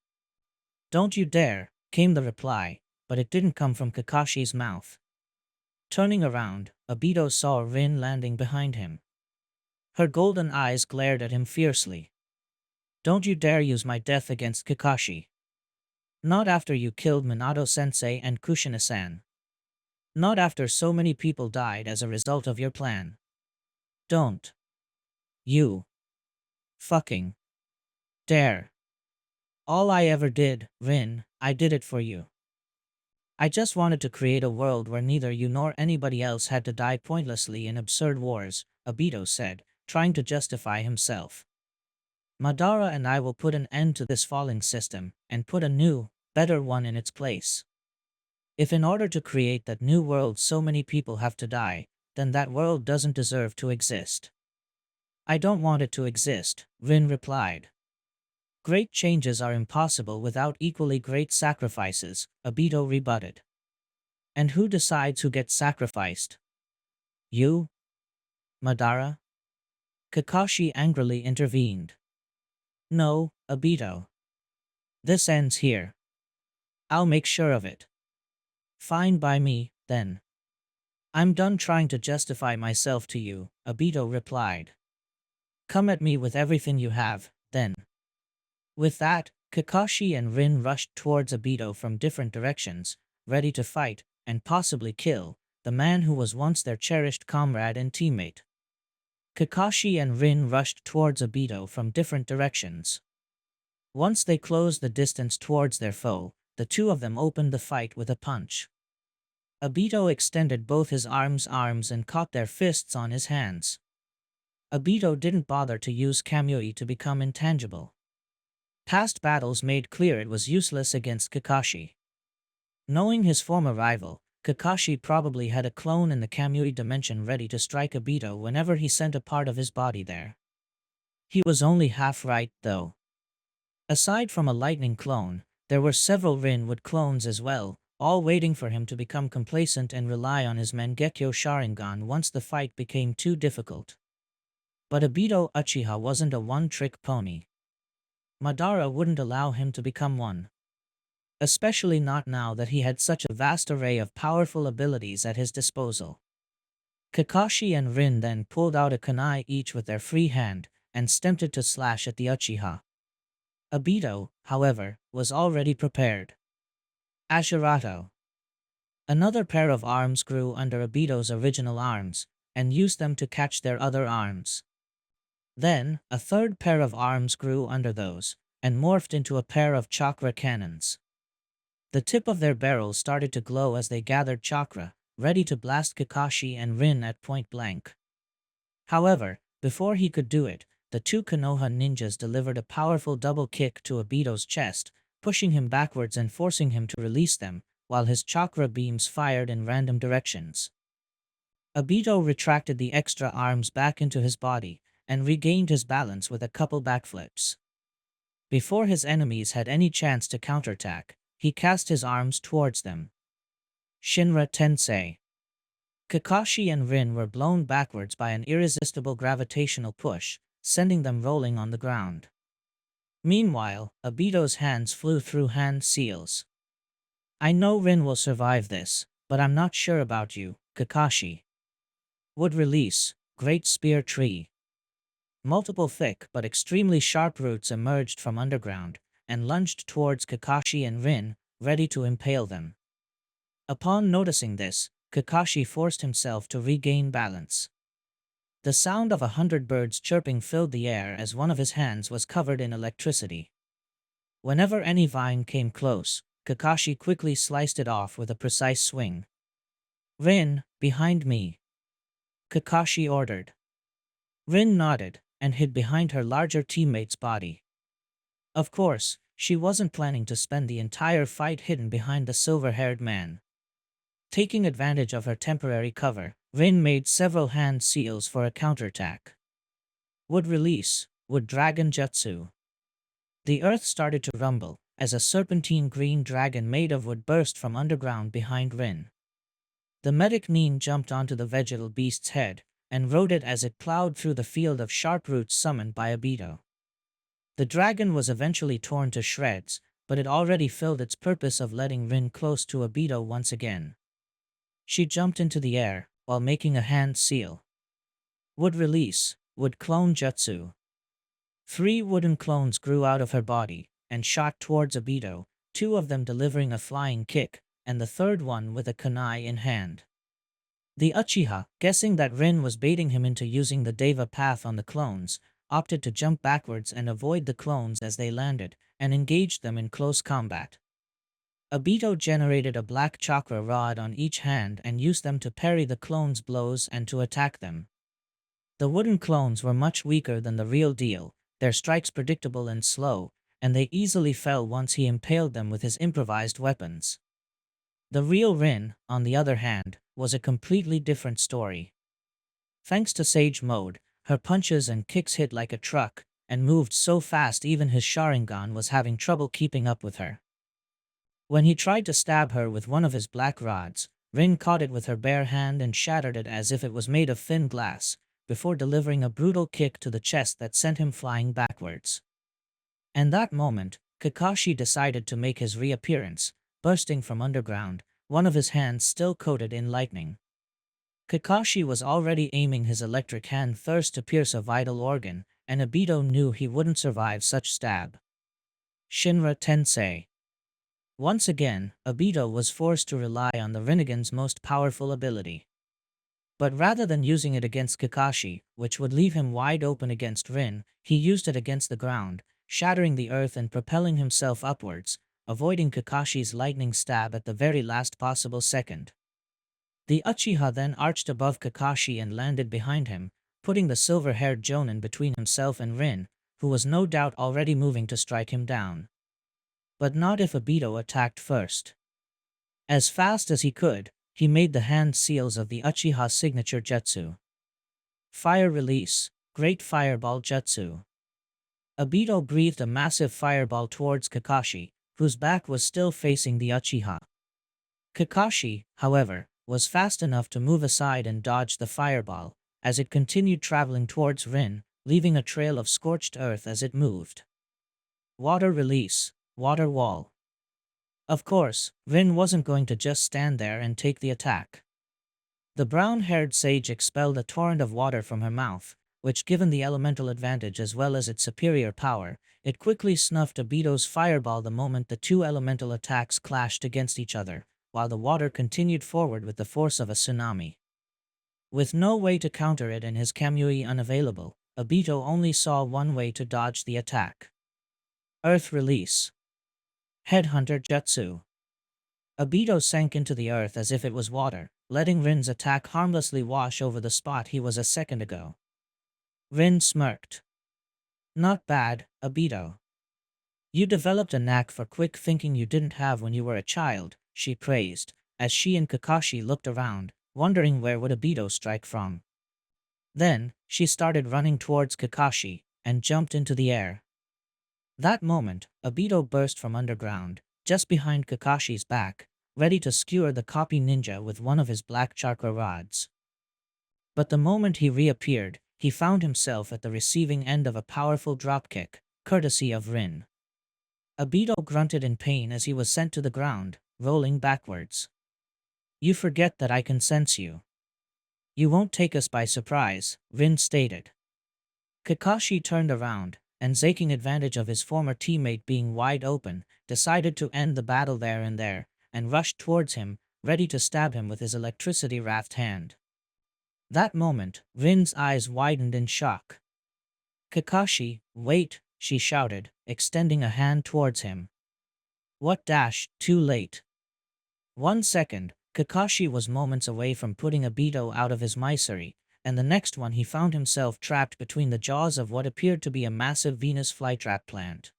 Don't you dare, came the reply, but it didn't come from Kakashi's mouth. Turning around, Obito saw Rin landing behind him. Her golden eyes glared at him fiercely. Don't you dare use my death against Kakashi. Not after you killed Minato-sensei and Kushina-san. Not after so many people died as a result of your plan. Don't. You. Fucking. Dare. All I ever did, Rin, I did it for you. I just wanted to create a world where neither you nor anybody else had to die pointlessly in absurd wars, Obito said, trying to justify himself. Madara and I will put an end to this falling system, and put a new, better one in its place. If in order to create that new world so many people have to die, then that world doesn't deserve to exist. I don't want it to exist, Rin replied. Great changes are impossible without equally great sacrifices, Obito rebutted. And who decides who gets sacrificed? You? Madara? Kakashi angrily intervened. No, Obito. This ends here. I'll make sure of it. Fine by me, then. I'm done trying to justify myself to you, Obito replied. Come at me with everything you have, then. With that, Kakashi and Rin rushed towards Obito from different directions, ready to fight, and possibly kill, the man who was once their cherished comrade and teammate. Kakashi and Rin rushed towards Obito from different directions. Once they closed the distance towards their foe, the two of them opened the fight with a punch. Obito extended both his arms and caught their fists on his hands. Obito didn't bother to use Kamui to become intangible. Past battles made clear it was useless against Kakashi. Knowing his former rival, Kakashi probably had a clone in the Kamui dimension ready to strike Obito whenever he sent a part of his body there. He was only half right, though. Aside from a lightning clone, there were several Rinwood clones as well, all waiting for him to become complacent and rely on his Mangekyo Sharingan once the fight became too difficult. But Obito Uchiha wasn't a one-trick pony. Madara wouldn't allow him to become one. Especially not now that he had such a vast array of powerful abilities at his disposal. Kakashi and Rin then pulled out a kunai each with their free hand, and attempted to slash at the Uchiha. Obito, however, was already prepared. Ashirato. Another pair of arms grew under Obito's original arms, and used them to catch their other arms. Then, a third pair of arms grew under those, and morphed into a pair of chakra cannons. The tip of their barrels started to glow as they gathered chakra, ready to blast Kakashi and Rin at point blank. However, before he could do it, the two Konoha ninjas delivered a powerful double kick to Obito's chest, pushing him backwards and forcing him to release them, while his chakra beams fired in random directions. Obito retracted the extra arms back into his body, and regained his balance with a couple backflips. Before his enemies had any chance to counterattack, he cast his arms towards them. Shinra Tensei. Kakashi and Rin were blown backwards by an irresistible gravitational push, sending them rolling on the ground. Meanwhile, Obito's hands flew through hand seals. I know Rin will survive this, but I'm not sure about you, Kakashi. Would release, Great Spear Tree. Multiple thick but extremely sharp roots emerged from underground, and lunged towards Kakashi and Rin, ready to impale them. Upon noticing this, Kakashi forced himself to regain balance. The sound of 100 birds chirping filled the air as one of his hands was covered in electricity. Whenever any vine came close, Kakashi quickly sliced it off with a precise swing. Rin, behind me, Kakashi ordered. Rin nodded, and hid behind her larger teammate's body. Of course, she wasn't planning to spend the entire fight hidden behind the silver-haired man. Taking advantage of her temporary cover, Rin made several hand seals for a counterattack. Would release, Would Dragon Jutsu. The earth started to rumble, as a serpentine green dragon made of wood burst from underground behind Rin. The medic Nin jumped onto the vegetal beast's head, and rode it as it plowed through the field of sharp roots summoned by Obito. The dragon was eventually torn to shreds, but it already filled its purpose of letting Rin close to Obito once again. She jumped into the air, while making a hand seal. Would release, Would clone jutsu. 3 wooden clones grew out of her body, and shot towards Obito, 2 of them delivering a flying kick, and the third one with a kunai in hand. The Uchiha, guessing that Rin was baiting him into using the Deva path on the clones, opted to jump backwards and avoid the clones as they landed, and engaged them in close combat. Obito generated a black chakra rod on each hand and used them to parry the clones' blows and to attack them. The wooden clones were much weaker than the real deal, their strikes predictable and slow, and they easily fell once he impaled them with his improvised weapons. The real Rin, on the other hand, was a completely different story. Thanks to Sage Mode, her punches and kicks hit like a truck, and moved so fast even his Sharingan was having trouble keeping up with her. When he tried to stab her with one of his black rods, Rin caught it with her bare hand and shattered it as if it was made of thin glass, before delivering a brutal kick to the chest that sent him flying backwards. And that moment, Kakashi decided to make his reappearance, bursting from underground, one of his hands still coated in lightning. Kakashi was already aiming his electric hand first to pierce a vital organ, and Obito knew he wouldn't survive such stab. Shinra Tensei. Once again, Obito was forced to rely on the Rinnegan's most powerful ability. But rather than using it against Kakashi, which would leave him wide open against Rin, he used it against the ground, shattering the earth and propelling himself upwards, avoiding Kakashi's lightning stab at the very last possible second. The Uchiha then arched above Kakashi and landed behind him, putting the silver-haired Jonin between himself and Rin, who was no doubt already moving to strike him down. But not if Obito attacked first. As fast as he could, he made the hand seals of the Uchiha signature jutsu. Fire release, Great Fireball Jutsu. Obito breathed a massive fireball towards Kakashi, whose back was still facing the Uchiha. Kakashi, however, was fast enough to move aside and dodge the fireball, as it continued traveling towards Rin, leaving a trail of scorched earth as it moved. Water release, Water Wall. Of course, Rin wasn't going to just stand there and take the attack. The brown-haired sage expelled a torrent of water from her mouth, which, given the elemental advantage as well as its superior power, it quickly snuffed Obito's fireball the moment the two elemental attacks clashed against each other, while the water continued forward with the force of a tsunami. With no way to counter it and his Kamui unavailable, Obito only saw one way to dodge the attack. Earth Release. Headhunter Jutsu. Obito sank into the earth as if it was water, letting Rin's attack harmlessly wash over the spot he was a second ago. Rin smirked. Not bad, Obito. You developed a knack for quick thinking you didn't have when you were a child, she praised, as she and Kakashi looked around, wondering where would Obito strike from. Then, she started running towards Kakashi, and jumped into the air. That moment, Obito burst from underground, just behind Kakashi's back, ready to skewer the copy ninja with one of his black chakra rods. But the moment he reappeared, he found himself at the receiving end of a powerful dropkick, courtesy of Rin. Obito grunted in pain as he was sent to the ground, rolling backwards. You forget that I can sense you. You won't take us by surprise, Rin stated. Kakashi turned around, and taking advantage of his former teammate being wide open, decided to end the battle there and rushed towards him, ready to stab him with his electricity-wrathed hand. That moment, Rin's eyes widened in shock. Kakashi, wait, she shouted, extending a hand towards him. What dash, too late. 1 second, Kakashi was moments away from putting Obito out of his misery, and the next one he found himself trapped between the jaws of what appeared to be a massive Venus flytrap plant.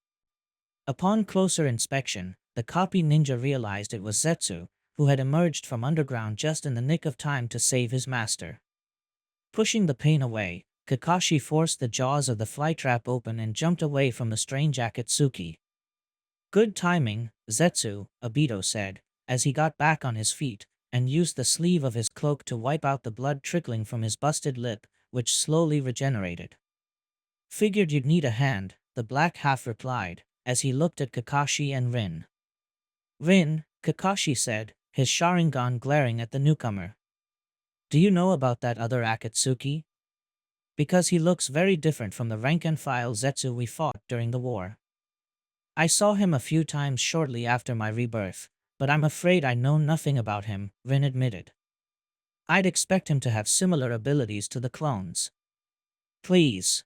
Upon closer inspection, the copy ninja realized it was Zetsu, who had emerged from underground just in the nick of time to save his master. Pushing the pain away, Kakashi forced the jaws of the flytrap open and jumped away from the strange Akatsuki. Good timing, Zetsu, Obito said, as he got back on his feet, and used the sleeve of his cloak to wipe out the blood trickling from his busted lip, which slowly regenerated. Figured you'd need a hand, the black half replied, as he looked at Kakashi and Rin. Rin, Kakashi said, his Sharingan glaring at the newcomer. Do you know about that other Akatsuki? Because he looks very different from the rank-and-file Zetsu we fought during the war. I saw him a few times shortly after my rebirth, but I'm afraid I know nothing about him, Rin admitted. I'd expect him to have similar abilities to the clones. Please.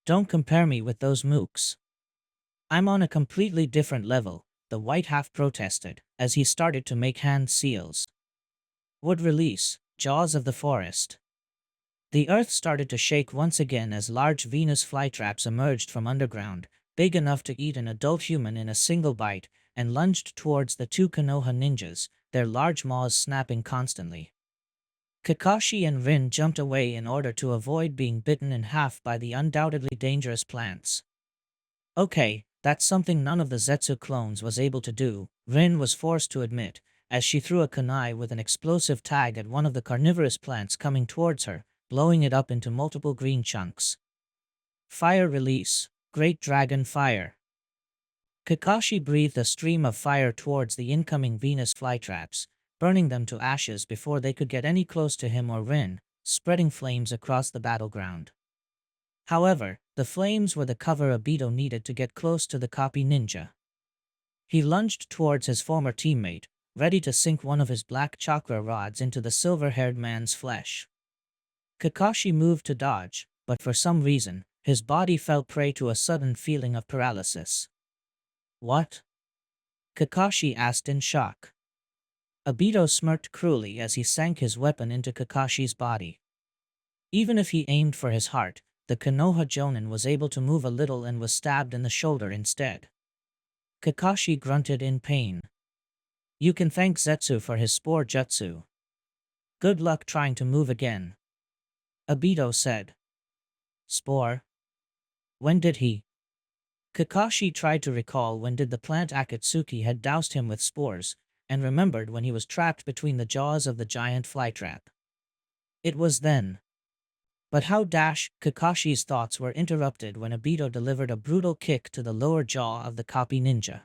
Don't compare me with those mooks. I'm on a completely different level, the white half protested, as he started to make hand seals. Would release, jaws of the forest. The earth started to shake once again as large Venus flytraps emerged from underground, big enough to eat an adult human in a single bite, and lunged towards the two Konoha ninjas, their large maws snapping constantly. Kakashi and Rin jumped away in order to avoid being bitten in half by the undoubtedly dangerous plants. Okay, that's something none of the Zetsu clones was able to do, Rin was forced to admit, as she threw a kunai with an explosive tag at one of the carnivorous plants coming towards her, blowing it up into multiple green chunks. Fire release, Great Dragon Fire. Kakashi breathed a stream of fire towards the incoming Venus flytraps, burning them to ashes before they could get any close to him or Rin, spreading flames across the battleground. However, the flames were the cover Obito needed to get close to the copy ninja. He lunged towards his former teammate, ready to sink one of his black chakra rods into the silver-haired man's flesh. Kakashi moved to dodge, but for some reason, his body fell prey to a sudden feeling of paralysis. What? Kakashi asked in shock. Obito smirked cruelly as he sank his weapon into Kakashi's body. Even if he aimed for his heart, the Konoha Jonin was able to move a little and was stabbed in the shoulder instead. Kakashi grunted in pain. You can thank Zetsu for his spore jutsu. Good luck trying to move again. Obito said. Spore? When did he? Kakashi tried to recall when did the plant Akatsuki had doused him with spores, and remembered when he was trapped between the jaws of the giant flytrap. It was then. But how Kakashi's thoughts were interrupted when Obito delivered a brutal kick to the lower jaw of the copy ninja.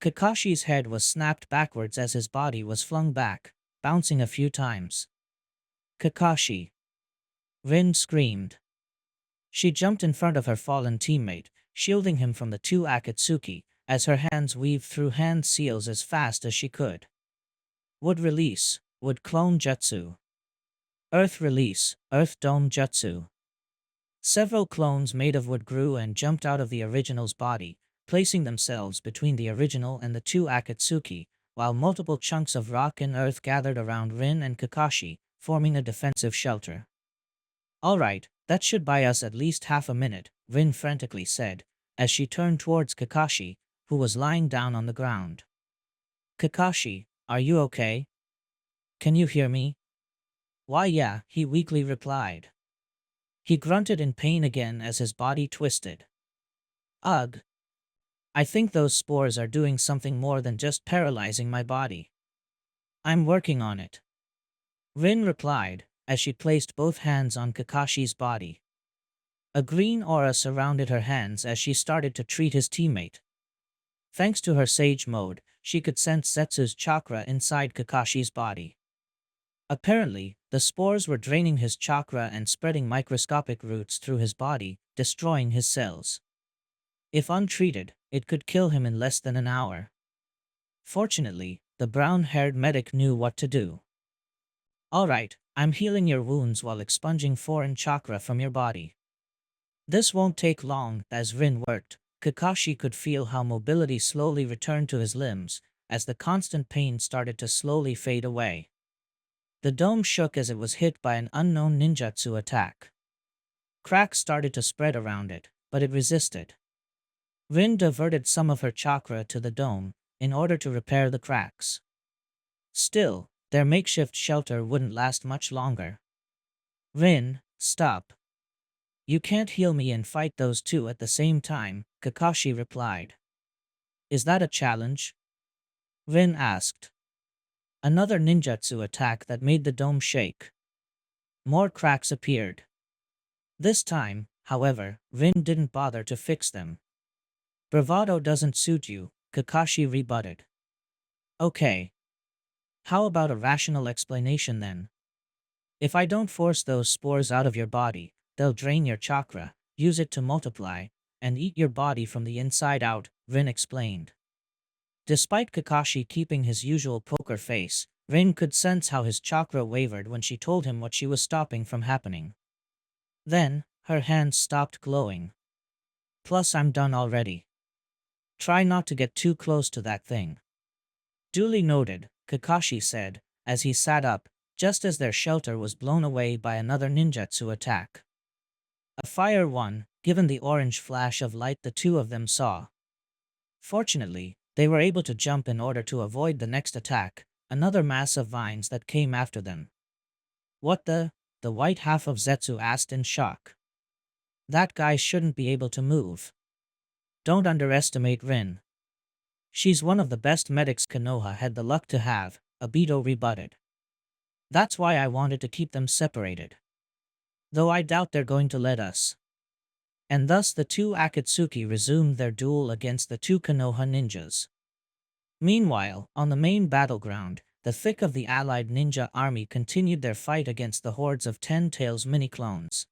Kakashi's head was snapped backwards as his body was flung back, bouncing a few times. Kakashi! Rin screamed. She jumped in front of her fallen teammate, shielding him from the two Akatsuki, as her hands weaved through hand seals as fast as she could. Would release, would clone jutsu. Earth release, Earth Dome Jutsu. Several clones made of wood grew and jumped out of the original's body, placing themselves between the original and the two Akatsuki, while multiple chunks of rock and earth gathered around Rin and Kakashi, forming a defensive shelter. Alright, that should buy us at least half a minute, Rin frantically said, as she turned towards Kakashi, who was lying down on the ground. Kakashi, are you okay? Can you hear me? Why yeah, he weakly replied. He grunted in pain again as his body twisted. Ugh. I think those spores are doing something more than just paralyzing my body. I'm working on it. Rin replied, as she placed both hands on Kakashi's body. A green aura surrounded her hands as she started to treat his teammate. Thanks to her Sage mode, she could sense Zetsu's chakra inside Kakashi's body. Apparently, the spores were draining his chakra and spreading microscopic roots through his body, destroying his cells. If untreated, it could kill him in less than an hour. Fortunately, the brown-haired medic knew what to do. Alright, I'm healing your wounds while expunging foreign chakra from your body. This won't take long. As Rin worked, Kakashi could feel how mobility slowly returned to his limbs, as the constant pain started to slowly fade away. The dome shook as it was hit by an unknown ninjutsu attack. Cracks started to spread around it, but it resisted. Rin diverted some of her chakra to the dome in order to repair the cracks. Still, their makeshift shelter wouldn't last much longer. Rin, stop. You can't heal me and fight those two at the same time, Kakashi replied. Is that a challenge? Rin asked. Another ninjutsu attack that made the dome shake. More cracks appeared. This time, however, Rin didn't bother to fix them. Bravado doesn't suit you, Kakashi rebutted. Okay. How about a rational explanation then? If I don't force those spores out of your body, they'll drain your chakra, use it to multiply, and eat your body from the inside out, Rin explained. Despite Kakashi keeping his usual poker face, Rin could sense how his chakra wavered when she told him what she was stopping from happening. Then, her hands stopped glowing. Plus I'm done already. Try not to get too close to that thing. Duly noted, Kakashi said, as he sat up, just as their shelter was blown away by another ninjutsu attack. A fire one, given the orange flash of light the two of them saw. Fortunately, they were able to jump in order to avoid the next attack, another mass of vines that came after them. What the white half of Zetsu asked in shock. That guy shouldn't be able to move. Don't underestimate Rin. She's one of the best medics Konoha had the luck to have, Obito rebutted. That's why I wanted to keep them separated. Though I doubt they're going to let us. And thus the two Akatsuki resumed their duel against the two Konoha ninjas. Meanwhile, on the main battleground, the thick of the allied ninja army continued their fight against the hordes of Ten Tails mini-clones.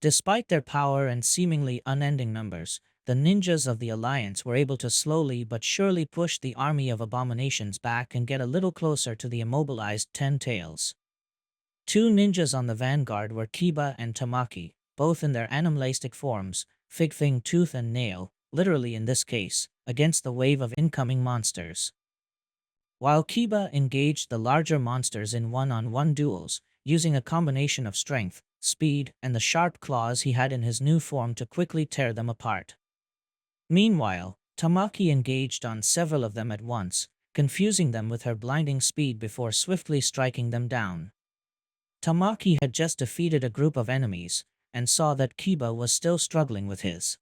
Despite their power and seemingly unending numbers, the ninjas of the Alliance were able to slowly but surely push the army of abominations back and get a little closer to the immobilized Ten Tails. Two ninjas on the vanguard were Kiba and Tamaki, both in their animalistic forms, Fig Fing Tooth and Nail, literally in this case, against the wave of incoming monsters. While Kiba engaged the larger monsters in one-on-one duels, using a combination of strength, speed, and the sharp claws he had in his new form to quickly tear them apart. Meanwhile, Tamaki engaged on several of them at once, confusing them with her blinding speed before swiftly striking them down. Tamaki had just defeated a group of enemies, and saw that Kiba was still struggling with his.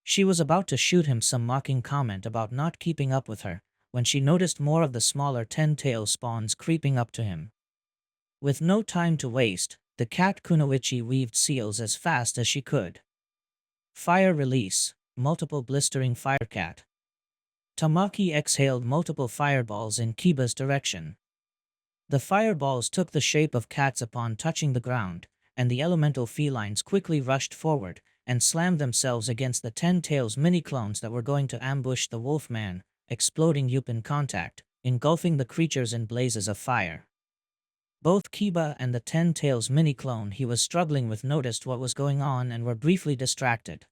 She was about to shoot him some mocking comment about not keeping up with her, when she noticed more of the smaller Ten-Tail spawns creeping up to him. With no time to waste, the cat Kunoichi weaved seals as fast as she could. Fire release, multiple blistering firecat. Tamaki exhaled multiple fireballs in Kiba's direction. The fireballs took the shape of cats upon touching the ground, and the elemental felines quickly rushed forward and slammed themselves against the Ten Tails mini-clones that were going to ambush the Wolfman, exploding in contact, engulfing the creatures in blazes of fire. Both Kiba and the Ten Tails mini-clone he was struggling with noticed what was going on and were briefly distracted.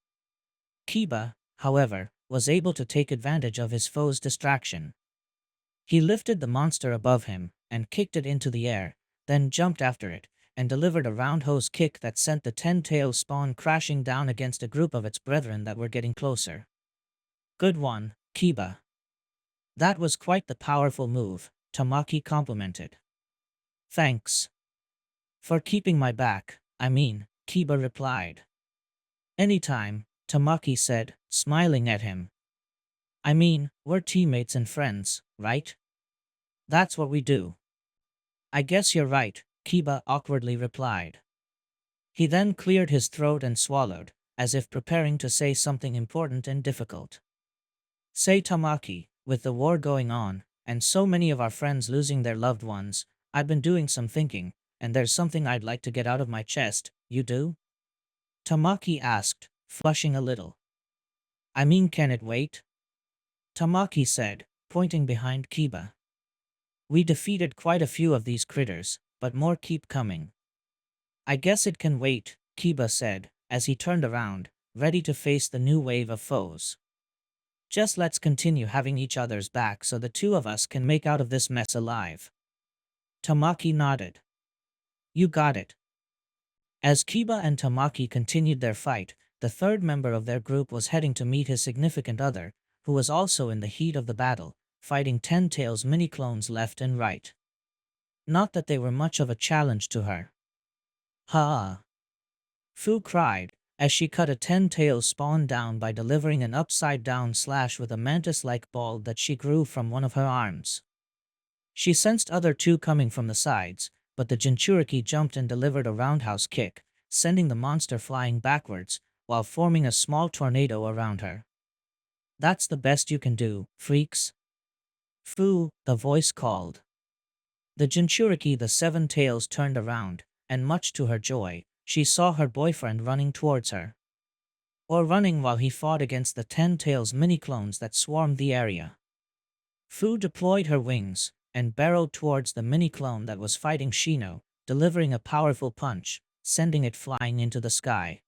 Kiba, however, was able to take advantage of his foe's distraction. He lifted the monster above him and kicked it into the air, then jumped after it and delivered a roundhouse kick that sent the Ten-Tails spawn crashing down against a group of its brethren that were getting closer. Good one, Kiba. That was quite the powerful move, Tamaki complimented. Thanks. For keeping my back, Kiba replied. Anytime, Tamaki said, smiling at him. We're teammates and friends, right? That's what we do. I guess you're right, Kiba awkwardly replied. He then cleared his throat and swallowed, as if preparing to say something important and difficult. Say Tamaki, with the war going on, and so many of our friends losing their loved ones, I've been doing some thinking, and there's something I'd like to get out of my chest, you do? Tamaki asked, flushing a little. Can it wait? Tamaki said, pointing behind Kiba. We defeated quite a few of these critters, but more keep coming. I guess it can wait, Kiba said, as he turned around, ready to face the new wave of foes. Just let's continue having each other's back so the two of us can make out of this mess alive. Tamaki nodded. You got it. As Kiba and Tamaki continued their fight, the third member of their group was heading to meet his significant other, who was also in the heat of the battle, fighting Ten Tails mini-clones left and right. Not that they were much of a challenge to her. Ha! Fu cried, as she cut a Ten Tails spawn down by delivering an upside-down slash with a mantis-like ball that she grew from one of her arms. She sensed other two coming from the sides, but the Jinchuriki jumped and delivered a roundhouse kick, sending the monster flying backwards, while forming a small tornado around her. That's the best you can do, freaks. Fu, the voice called. The Jinchuriki the Seven Tails turned around, and much to her joy, she saw her boyfriend running towards her. Or running while he fought against the Ten Tails mini-clones that swarmed the area. Fu deployed her wings, and barreled towards the mini-clone that was fighting Shino, delivering a powerful punch, sending it flying into the sky.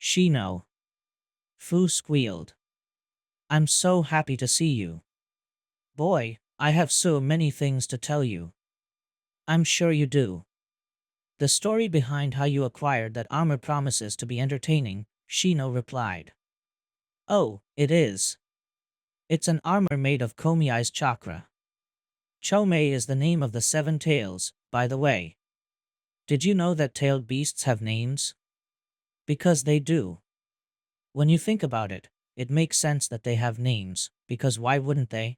Shino! Fu squealed. I'm so happy to see you. Boy, I have so many things to tell you. I'm sure you do. The story behind how you acquired that armor promises to be entertaining, Shino replied. Oh, it is. It's an armor made of Komiai's chakra. Chomei is the name of the seven tails, by the way. Did you know that tailed beasts have names? Because they do. When you think about it, it makes sense that they have names, because why wouldn't they?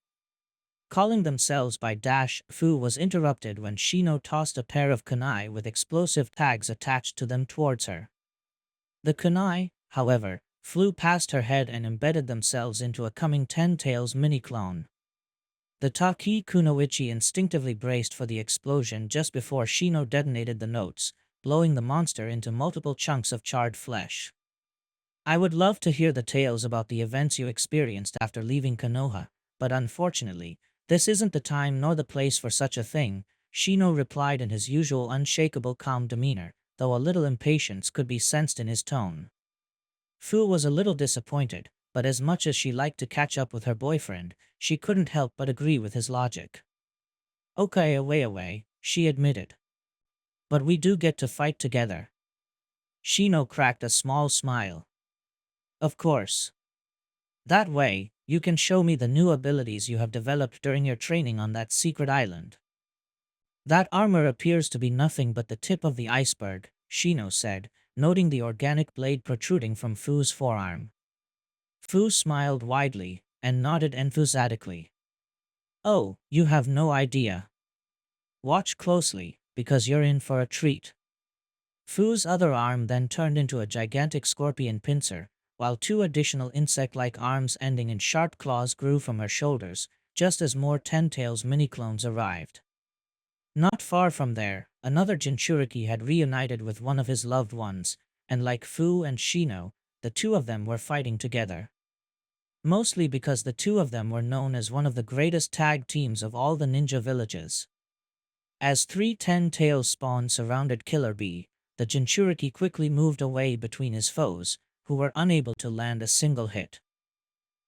Calling themselves by Fu was interrupted when Shino tossed a pair of kunai with explosive tags attached to them towards her. The kunai, however, flew past her head and embedded themselves into a coming Ten Tails mini-clone. The Taki Kunoichi instinctively braced for the explosion just before Shino detonated the notes, blowing the monster into multiple chunks of charred flesh. I would love to hear the tales about the events you experienced after leaving Konoha, but unfortunately, this isn't the time nor the place for such a thing, Shino replied in his usual unshakable calm demeanor, though a little impatience could be sensed in his tone. Fu was a little disappointed, but as much as she liked to catch up with her boyfriend, she couldn't help but agree with his logic. Okay, away, she admitted. But we do get to fight together. Shino cracked a small smile. Of course. That way, you can show me the new abilities you have developed during your training on that secret island. That armor appears to be nothing but the tip of the iceberg, Shino said, noting the organic blade protruding from Fu's forearm. Fu smiled widely and nodded enthusiastically. Oh, you have no idea. Watch closely, because you're in for a treat. Fu's other arm then turned into a gigantic scorpion pincer, while two additional insect-like arms ending in sharp claws grew from her shoulders, just as more Ten Tails mini-clones arrived. Not far from there, another Jinchuriki had reunited with one of his loved ones, and like Fu and Shino, the two of them were fighting together. Mostly because the two of them were known as one of the greatest tag teams of all the ninja villages. As three ten-tailed spawns surrounded Killer Bee, the Jinchuriki quickly moved away between his foes, who were unable to land a single hit.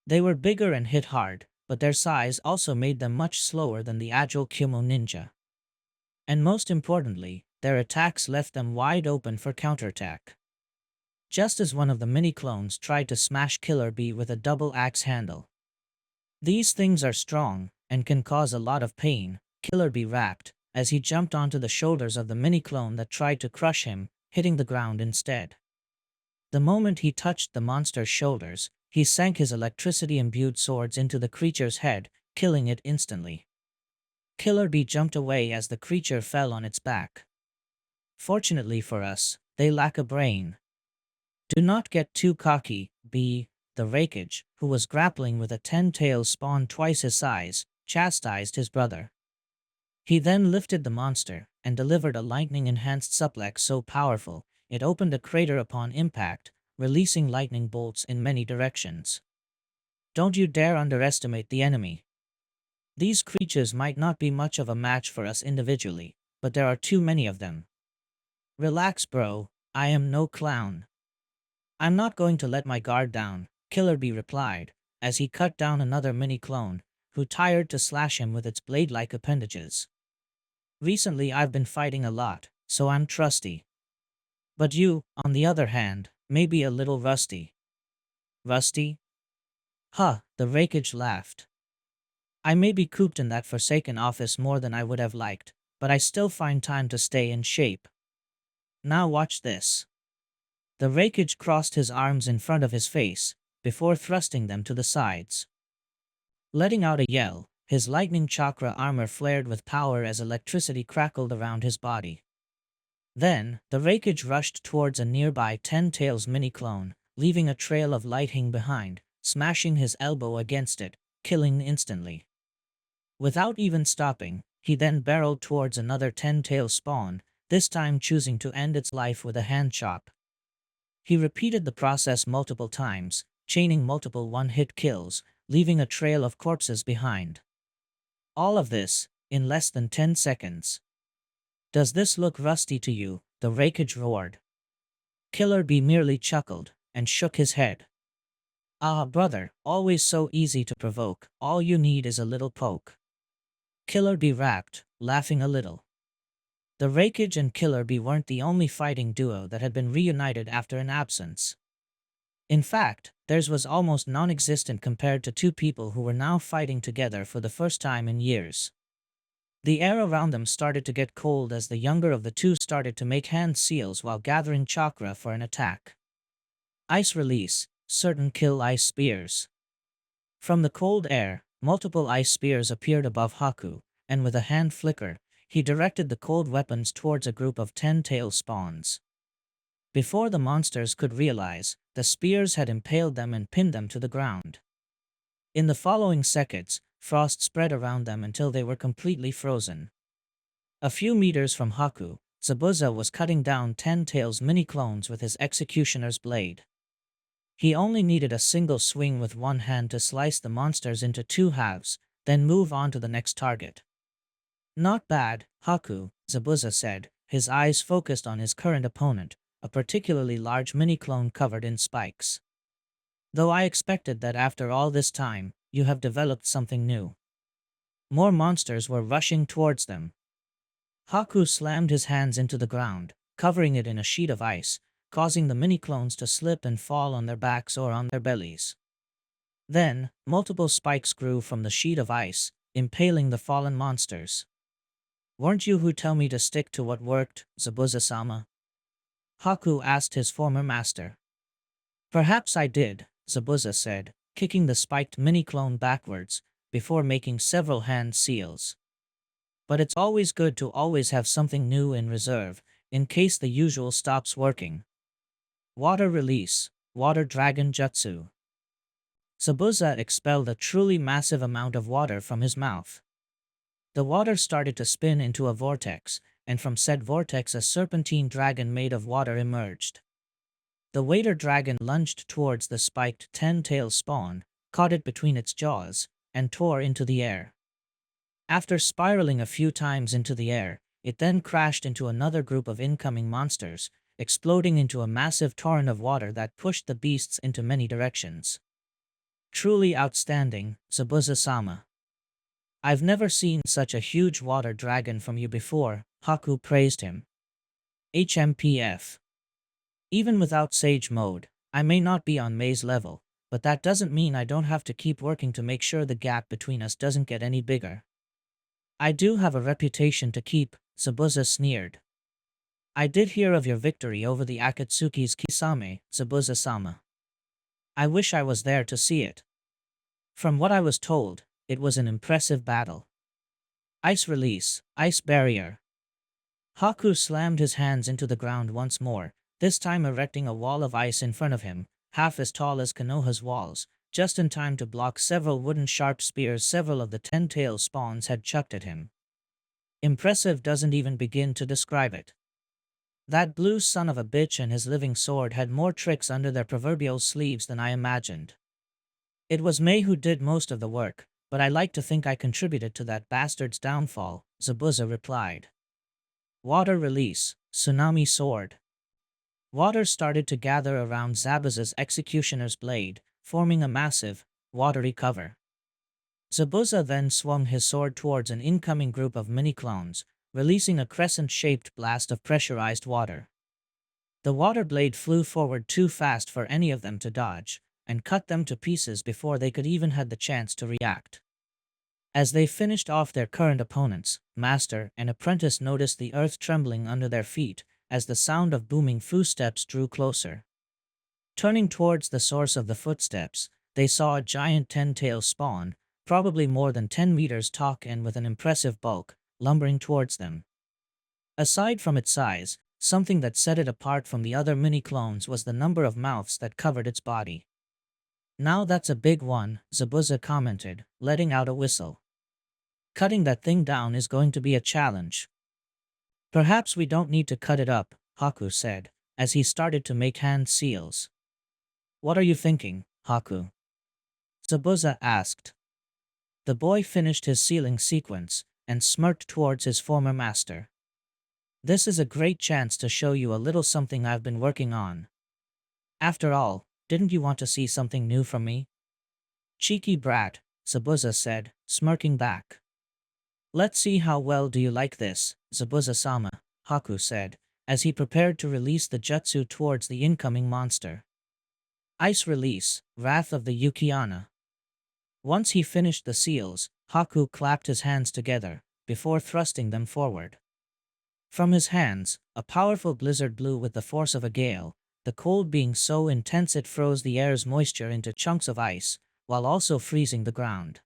They were bigger and hit hard, but their size also made them much slower than the agile Kumo ninja. And most importantly, their attacks left them wide open for counterattack. Just as one of the mini-clones tried to smash Killer Bee with a double axe handle. These things are strong, and can cause a lot of pain, Killer Bee rapped, as he jumped onto the shoulders of the mini-clone that tried to crush him, hitting the ground instead. The moment he touched the monster's shoulders, he sank his electricity-imbued swords into the creature's head, killing it instantly. Killer Bee jumped away as the creature fell on its back. Fortunately for us, they lack a brain. Do not get too cocky, Bee, the Rakage, who was grappling with a ten-tailed spawn twice his size, chastised his brother. He then lifted the monster, and delivered a lightning-enhanced suplex so powerful, it opened a crater upon impact, releasing lightning bolts in many directions. Don't you dare underestimate the enemy. These creatures might not be much of a match for us individually, but there are too many of them. Relax, bro, I am no clown. I'm not going to let my guard down, Killer Bee replied, as he cut down another mini-clone, who tried to slash him with its blade-like appendages. Recently I've been fighting a lot, so I'm trusty. But you, on the other hand, may be a little rusty. Rusty? Huh, the Rakage laughed. I may be cooped in that forsaken office more than I would have liked, but I still find time to stay in shape. Now watch this. The Rakage crossed his arms in front of his face, before thrusting them to the sides. Letting out a yell, his lightning chakra armor flared with power as electricity crackled around his body. Then, the Rakage rushed towards a nearby ten-tails mini-clone, leaving a trail of lightning behind, smashing his elbow against it, killing instantly. Without even stopping, he then barreled towards another ten-tail spawn, this time choosing to end its life with a hand chop. He repeated the process multiple times, chaining multiple one-hit kills, leaving a trail of corpses behind. All of this, in less than 10 seconds. Does this look rusty to you? The Rakage roared. Killer Bee merely chuckled, and shook his head. Ah, brother, always so easy to provoke, all you need is a little poke. Killer Bee rapped, laughing a little. The Rakage and Killer Bee weren't the only fighting duo that had been reunited after an absence. In fact, theirs was almost non-existent compared to two people who were now fighting together for the first time in years. The air around them started to get cold as the younger of the two started to make hand seals while gathering chakra for an attack. Ice release, certain kill ice spears. From the cold air, multiple ice spears appeared above Haku, and with a hand flicker, he directed the cold weapons towards a group of ten-tail spawns. Before the monsters could realize, the spears had impaled them and pinned them to the ground. In the following seconds, frost spread around them until they were completely frozen. A few meters from Haku, Zabuza was cutting down ten-tails mini-clones with his executioner's blade. He only needed a single swing with one hand to slice the monsters into two halves, then move on to the next target. Not bad, Haku, Zabuza said, his eyes focused on his current opponent, a particularly large mini-clone covered in spikes. Though I expected that after all this time, you have developed something new. More monsters were rushing towards them. Haku slammed his hands into the ground, covering it in a sheet of ice, causing the mini-clones to slip and fall on their backs or on their bellies. Then, multiple spikes grew from the sheet of ice, impaling the fallen monsters. Weren't you who tell me to stick to what worked, Zabuza-sama? Haku asked his former master. Perhaps I did, Zabuza said, kicking the spiked mini-clone backwards, before making several hand seals. But it's always good to always have something new in reserve, in case the usual stops working. Water release, water dragon jutsu. Zabuza expelled a truly massive amount of water from his mouth. The water started to spin into a vortex, and from said vortex a serpentine dragon made of water emerged. The water dragon lunged towards the spiked ten-tail spawn, caught it between its jaws, and tore into the air. After spiraling a few times into the air, it then crashed into another group of incoming monsters, exploding into a massive torrent of water that pushed the beasts into many directions. Truly outstanding, Zabuza-sama. I've never seen such a huge water dragon from you before, Haku praised him. HMPF. Even without Sage Mode, I may not be on Mei's level, but that doesn't mean I don't have to keep working to make sure the gap between us doesn't get any bigger. I do have a reputation to keep, Zabuza sneered. I did hear of your victory over the Akatsuki's Kisame, Zabuza-sama. I wish I was there to see it. From what I was told, it was an impressive battle. Ice release, ice barrier. Haku slammed his hands into the ground once more, this time erecting a wall of ice in front of him, half as tall as Konoha's walls, just in time to block several wooden sharp spears several of the 10-tailed spawns had chucked at him. Impressive doesn't even begin to describe it. That blue son of a bitch and his living sword had more tricks under their proverbial sleeves than I imagined. It was Mei who did most of the work, but I like to think I contributed to that bastard's downfall, Zabuza replied. Water release, tsunami sword. Water started to gather around Zabuza's executioner's blade, forming a massive, watery cover. Zabuza then swung his sword towards an incoming group of mini-clones, releasing a crescent-shaped blast of pressurized water. The water blade flew forward too fast for any of them to dodge, and cut them to pieces before they could even have the chance to react. As they finished off their current opponents, Master and Apprentice noticed the earth trembling under their feet as the sound of booming footsteps drew closer. Turning towards the source of the footsteps, they saw a giant 10-tailed spawn, probably more than 10 meters tall and with an impressive bulk, lumbering towards them. Aside from its size, something that set it apart from the other mini-clones was the number of mouths that covered its body. Now that's a big one, Zabuza commented, letting out a whistle. Cutting that thing down is going to be a challenge. Perhaps we don't need to cut it up, Haku said, as he started to make hand seals. What are you thinking, Haku? Zabuza asked. The boy finished his sealing sequence and smirked towards his former master. This is a great chance to show you a little something I've been working on. After all, didn't you want to see something new from me? Cheeky brat, Zabuza said, smirking back. Let's see how well do you like this, Zabuza-sama, Haku said, as he prepared to release the jutsu towards the incoming monster. Ice release, Wrath of the Yukiana. Once he finished the seals, Haku clapped his hands together, before thrusting them forward. From his hands, a powerful blizzard blew with the force of a gale, the cold being so intense it froze the air's moisture into chunks of ice, while also freezing the ground.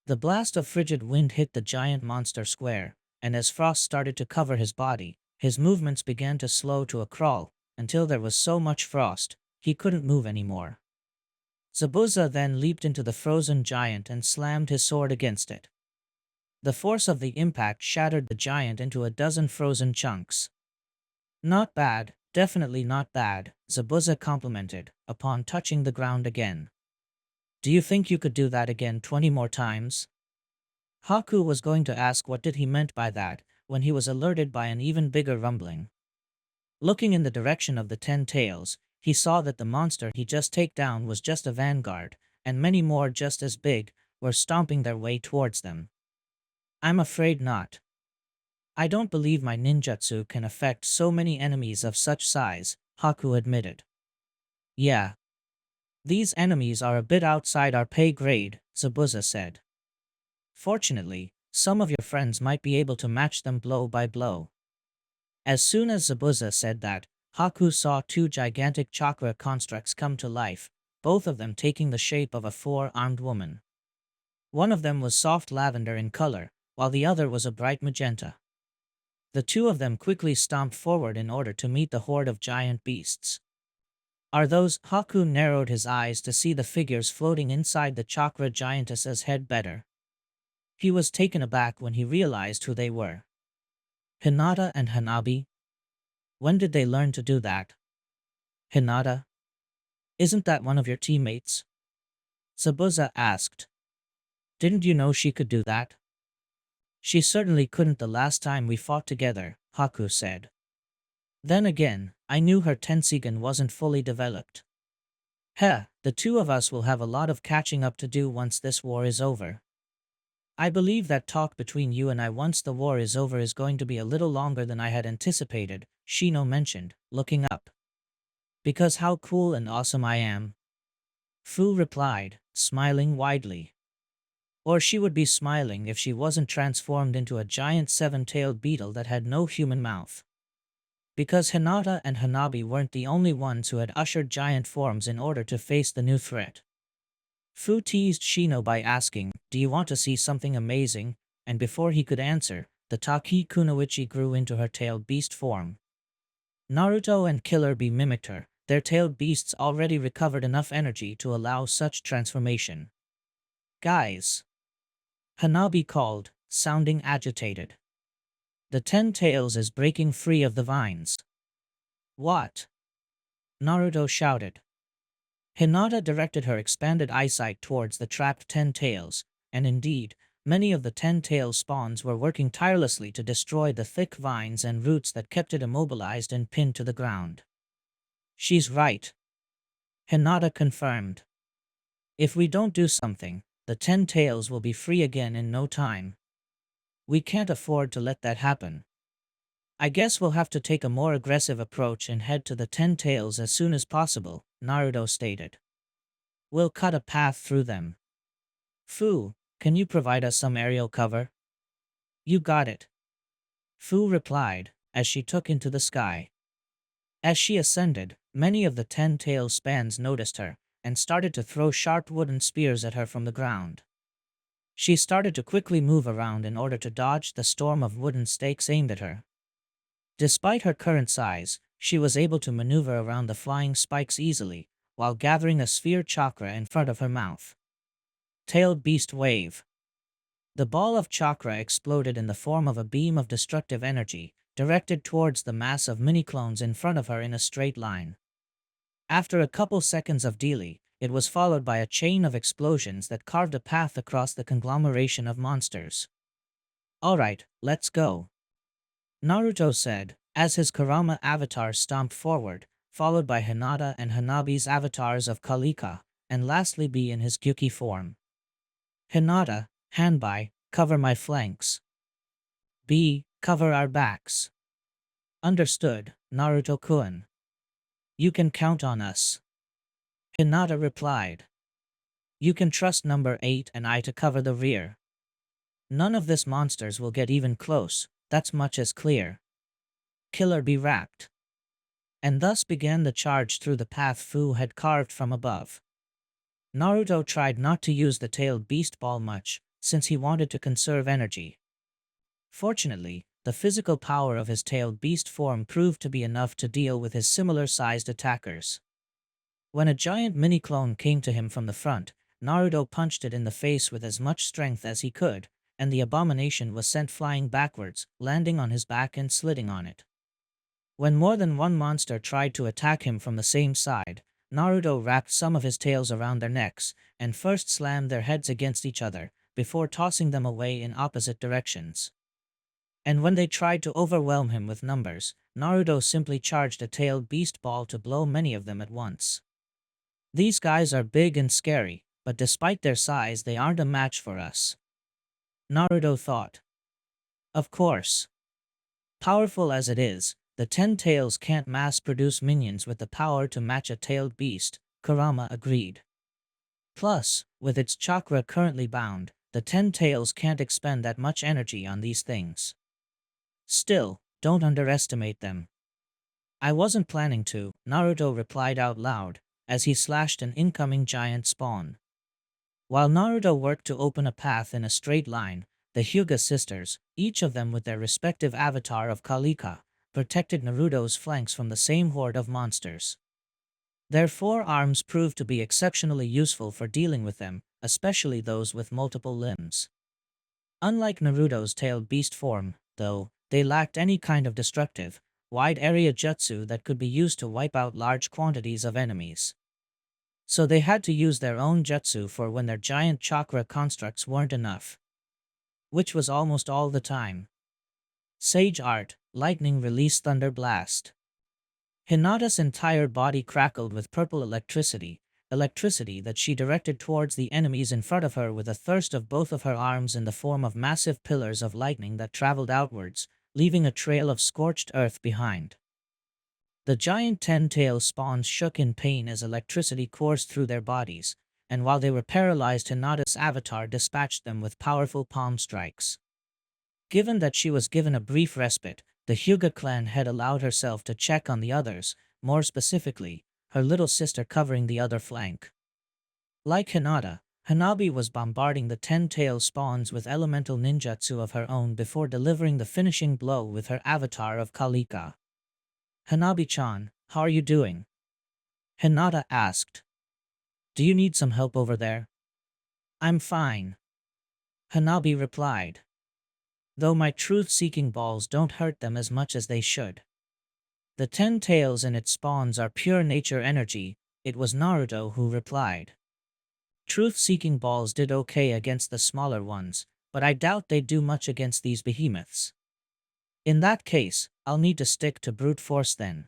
The blast of frigid wind hit the giant monster square, and as frost started to cover his body, his movements began to slow to a crawl, until there was so much frost, he couldn't move anymore. Zabuza then leaped into the frozen giant and slammed his sword against it. The force of the impact shattered the giant into a dozen frozen chunks. Not bad, definitely not bad, Zabuza complimented, upon touching the ground again. Do you think you could do that again 20 more times? Haku was going to ask what did he meant by that, when he was alerted by an even bigger rumbling. Looking in the direction of the 10 tails, he saw that the monster he just take down was just a vanguard, and many more just as big were stomping their way towards them. I'm afraid not. I don't believe my ninjutsu can affect so many enemies of such size, Haku admitted. Yeah. These enemies are a bit outside our pay grade, Zabuza said. Fortunately, some of your friends might be able to match them blow by blow. As soon as Zabuza said that, Haku saw two gigantic chakra constructs come to life, both of them taking the shape of a four-armed woman. One of them was soft lavender in color, while the other was a bright magenta. The two of them quickly stomped forward in order to meet the horde of giant beasts. Are those? Haku narrowed his eyes to see the figures floating inside the chakra giantess's head better. He was taken aback when he realized who they were. Hinata and Hanabi? When did they learn to do that? Hinata? Isn't that one of your teammates? Zabuza asked. Didn't you know she could do that? She certainly couldn't the last time we fought together, Haku said. Then again, I knew her Tensigen wasn't fully developed. Heh, the two of us will have a lot of catching up to do once this war is over. I believe that talk between you and I once the war is over is going to be a little longer than I had anticipated, Shino mentioned, looking up. Because how cool and awesome I am. Fu replied, smiling widely. Or she would be smiling if she wasn't transformed into a giant seven-tailed beetle that had no human mouth. Because Hinata and Hanabi weren't the only ones who had ushered giant forms in order to face the new threat. Fu teased Shino by asking, "Do you want to see something amazing?" And before he could answer, the Taki Kunoichi grew into her tailed beast form. Naruto and Killer Bee mimicked her. Their tailed beasts already recovered enough energy to allow such transformation. "Guys!" Hanabi called, sounding agitated. "The 10 Tails is breaking free of the vines." "What?" Naruto shouted. Hinata directed her expanded eyesight towards the trapped 10 Tails, and indeed, many of the 10 Tails spawns were working tirelessly to destroy the thick vines and roots that kept it immobilized and pinned to the ground. "She's right," Hinata confirmed. "If we don't do something, the 10 Tails will be free again in no time. We can't afford to let that happen. I guess we'll have to take a more aggressive approach and head to the 10 Tails as soon as possible," Naruto stated. "We'll cut a path through them. Fu, can you provide us some aerial cover?" "You got it," Fu replied, as she took into the sky. As she ascended, many of the 10 Tails spans noticed her, and started to throw sharp wooden spears at her from the ground. She started to quickly move around in order to dodge the storm of wooden stakes aimed at her. Despite her current size, she was able to maneuver around the flying spikes easily, while gathering a sphere chakra in front of her mouth. Tailed Beast Wave. The ball of chakra exploded in the form of a beam of destructive energy, directed towards the mass of mini-clones in front of her in a straight line. After a couple seconds of delay, it was followed by a chain of explosions that carved a path across the conglomeration of monsters. "Alright, let's go," Naruto said, as his Kurama avatar stomped forward, followed by Hinata and Hanabi's avatars of Kalika, and lastly Bee in his Gyuki form. "Hinata, Hanbai, cover my flanks. Bee, cover our backs." "Understood, Naruto-kun. You can count on us," Hinata replied. "You can trust number 8 and I to cover the rear. None of these monsters will get even close, that's much as clear." Killer Bee rapped. And thus began the charge through the path Fu had carved from above. Naruto tried not to use the tailed beast ball much, since he wanted to conserve energy. Fortunately, the physical power of his tailed beast form proved to be enough to deal with his similar-sized attackers. When a giant mini-clone came to him from the front, Naruto punched it in the face with as much strength as he could, and the abomination was sent flying backwards, landing on his back and slitting on it. When more than one monster tried to attack him from the same side, Naruto wrapped some of his tails around their necks, and first slammed their heads against each other, before tossing them away in opposite directions. And when they tried to overwhelm him with numbers, Naruto simply charged a tailed beast ball to blow many of them at once. "These guys are big and scary, but despite their size they aren't a match for us," Naruto thought. Of course. Powerful as it is, the 10 Tails can't mass-produce minions with the power to match a tailed beast, Kurama agreed. Plus, with its chakra currently bound, the 10 Tails can't expend that much energy on these things. Still, don't underestimate them. "I wasn't planning to," Naruto replied out loud, as he slashed an incoming giant spawn. While Naruto worked to open a path in a straight line, the Hyuga sisters, each of them with their respective avatar of Kalika, protected Naruto's flanks from the same horde of monsters. Their 4 arms proved to be exceptionally useful for dealing with them, especially those with multiple limbs. Unlike Naruto's tailed beast form, though, they lacked any kind of destructive, wide-area jutsu that could be used to wipe out large quantities of enemies. So they had to use their own jutsu for when their giant chakra constructs weren't enough. which was almost all the time. Sage Art, Lightning Release Thunder Blast. Hinata's entire body crackled with purple electricity that she directed towards the enemies in front of her with a thrust of both of her arms in the form of massive pillars of lightning that traveled outwards, leaving a trail of scorched earth behind. The giant ten-tailed spawns shook in pain as electricity coursed through their bodies, and while they were paralyzed, Hinata's avatar dispatched them with powerful palm strikes. Given that she was given a brief respite, the Hyuga clan had allowed herself to check on the others, more specifically, her little sister covering the other flank. Like Hinata, Hanabi was bombarding the ten-tailed spawns with elemental ninjutsu of her own before delivering the finishing blow with her avatar of Kalika. "Hanabi-chan, how are you doing?" Hinata asked. "Do you need some help over there?" "I'm fine," Hanabi replied. "Though my truth-seeking balls don't hurt them as much as they should. The ten tails in its spawns are pure nature energy," it was Naruto who replied. "Truth-seeking balls did okay against the smaller ones, but I doubt they'd do much against these behemoths. In that case, I'll need to stick to brute force then,"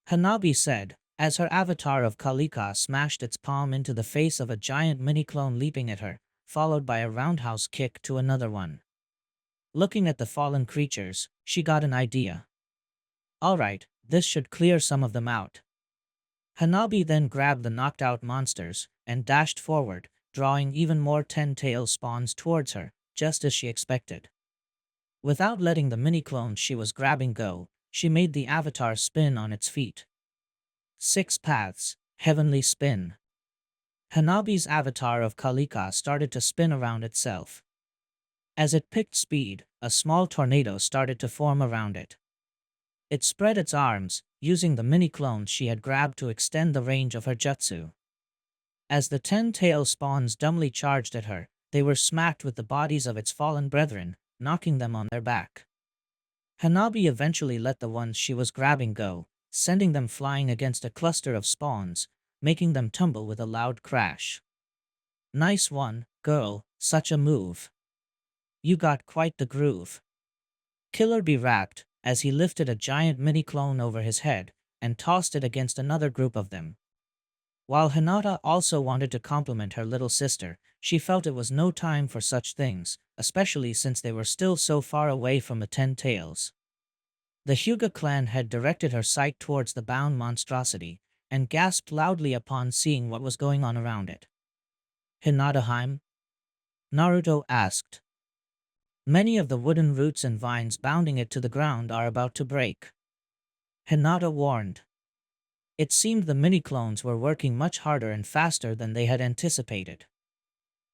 Hanabi said, as her avatar of Kalika smashed its palm into the face of a giant mini-clone leaping at her, followed by a roundhouse kick to another one. Looking at the fallen creatures, she got an idea. "Alright, this should clear some of them out." Hanabi then grabbed the knocked-out monsters and dashed forward, drawing even more ten-tail spawns towards her, just as she expected. Without letting the mini-clones she was grabbing go, she made the avatar spin on its feet. 6 paths, heavenly spin. Hanabi's avatar of Kalika started to spin around itself. As it picked speed, a small tornado started to form around it. It spread its arms, using the mini-clones she had grabbed to extend the range of her jutsu. As the ten-tail spawns dumbly charged at her, they were smacked with the bodies of its fallen brethren, knocking them on their back. Hanabi eventually let the ones she was grabbing go, sending them flying against a cluster of spawns, making them tumble with a loud crash. "Nice one, girl, such a move. You got quite the groove." Killer Bee rapped, as he lifted a giant mini-clone over his head and tossed it against another group of them. While Hinata also wanted to compliment her little sister, she felt it was no time for such things, especially since they were still so far away from the ten tails. The Hyuga clan had directed her sight towards the bound monstrosity, and gasped loudly upon seeing what was going on around it. "Hinata-heim?" Naruto asked. "Many of the wooden roots and vines bounding it to the ground are about to break," Hinata warned. It seemed the mini-clones were working much harder and faster than they had anticipated.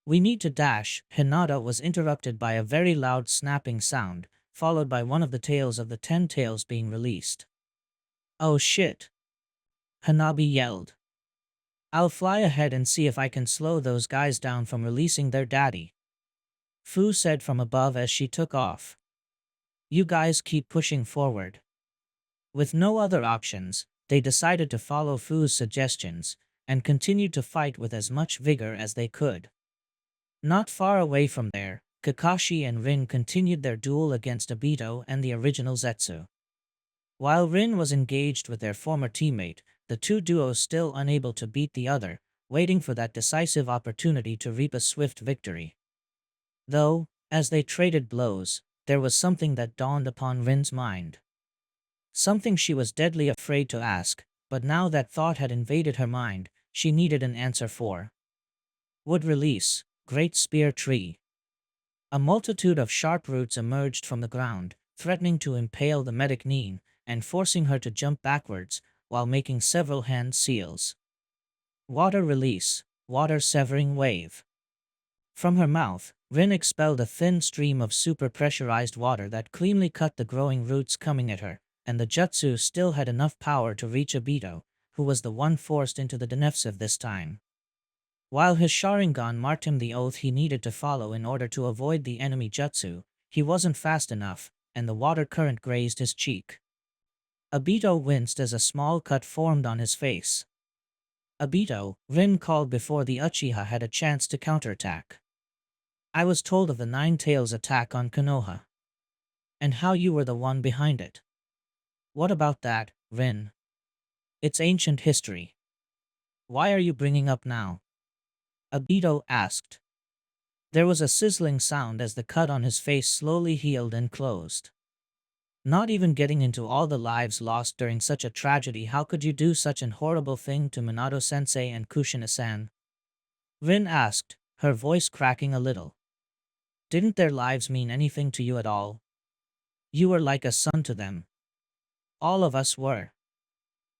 "We need to dash." Hinata was interrupted by a very loud snapping sound, followed by one of the tails of the ten tails being released. "Oh shit!" Hanabi yelled. "I'll fly ahead and see if I can slow those guys down from releasing their daddy," Fu said from above as she took off. "You guys keep pushing forward." With no other options, they decided to follow Fu's suggestions, and continued to fight with as much vigor as they could. Not far away from there, Kakashi and Rin continued their duel against Obito and the original Zetsu. While Rin was engaged with their former teammate, the two duos still unable to beat the other, waiting for that decisive opportunity to reap a swift victory. Though, as they traded blows, there was something that dawned upon Rin's mind. Something she was deadly afraid to ask, but now that thought had invaded her mind, she needed an answer for. Wood release, Great Spear Tree. A multitude of sharp roots emerged from the ground, threatening to impale the medic Nin, and forcing her to jump backwards, while making several hand seals. Water release, Water Severing Wave. From her mouth, Rin expelled a thin stream of super-pressurized water that cleanly cut the growing roots coming at her, and the jutsu still had enough power to reach Obito, who was the one forced into the defensive this time. While his Sharingan marked him the oath he needed to follow in order to avoid the enemy jutsu, he wasn't fast enough, and the water current grazed his cheek. Obito winced as a small cut formed on his face. "Obito," Rin called before the Uchiha had a chance to counterattack. I was told of the Nine Tails attack on Konoha, and how you were the one behind it. What about that, Rin? It's ancient history. Why are you bringing up now? Obito asked. There was a sizzling sound as the cut on his face slowly healed and closed. Not even getting into all the lives lost during such a tragedy, how could you do such an horrible thing to Minato-sensei and Kushina-san? Rin asked, her voice cracking a little. Didn't their lives mean anything to you at all? You were like a son to them. All of us were.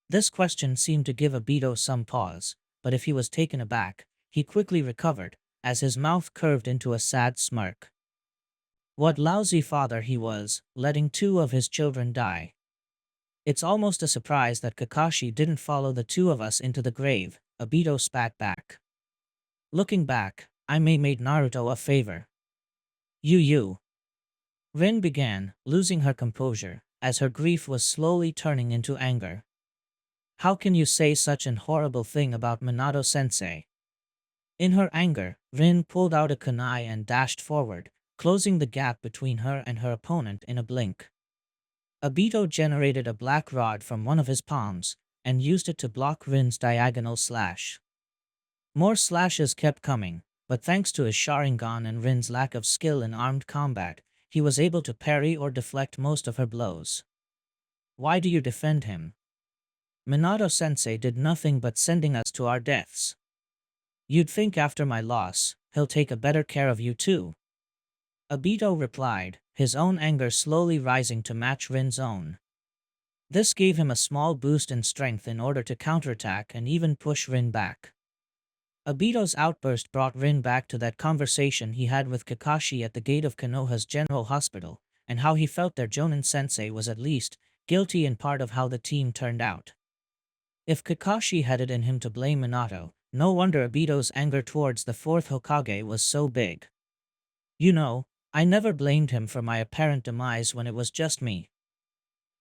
This question seemed to give Obito some pause, but if he was taken aback, he quickly recovered, as his mouth curved into a sad smirk. What lousy father he was, letting two of his children die. It's almost a surprise that Kakashi didn't follow the two of us into the grave, Obito spat back. Looking back, I made Naruto a favor. You. Rin began, losing her composure, as her grief was slowly turning into anger. How can you say such an horrible thing about Minato-sensei? In her anger, Rin pulled out a kunai and dashed forward, closing the gap between her and her opponent in a blink. Obito generated a black rod from one of his palms, and used it to block Rin's diagonal slash. More slashes kept coming, but thanks to his Sharingan and Rin's lack of skill in armed combat, he was able to parry or deflect most of her blows. Why do you defend him? Minato-sensei did nothing but sending us to our deaths. You'd think after my loss, he'll take a better care of you too. Obito replied, his own anger slowly rising to match Rin's own. This gave him a small boost in strength in order to counterattack and even push Rin back. Obito's outburst brought Rin back to that conversation he had with Kakashi at the gate of Konoha's General Hospital, and how he felt their Jonin-sensei was at least guilty in part of how the team turned out. If Kakashi had it in him to blame Minato, no wonder Obito's anger towards the fourth Hokage was so big. You know, I never blamed him for my apparent demise when it was just me.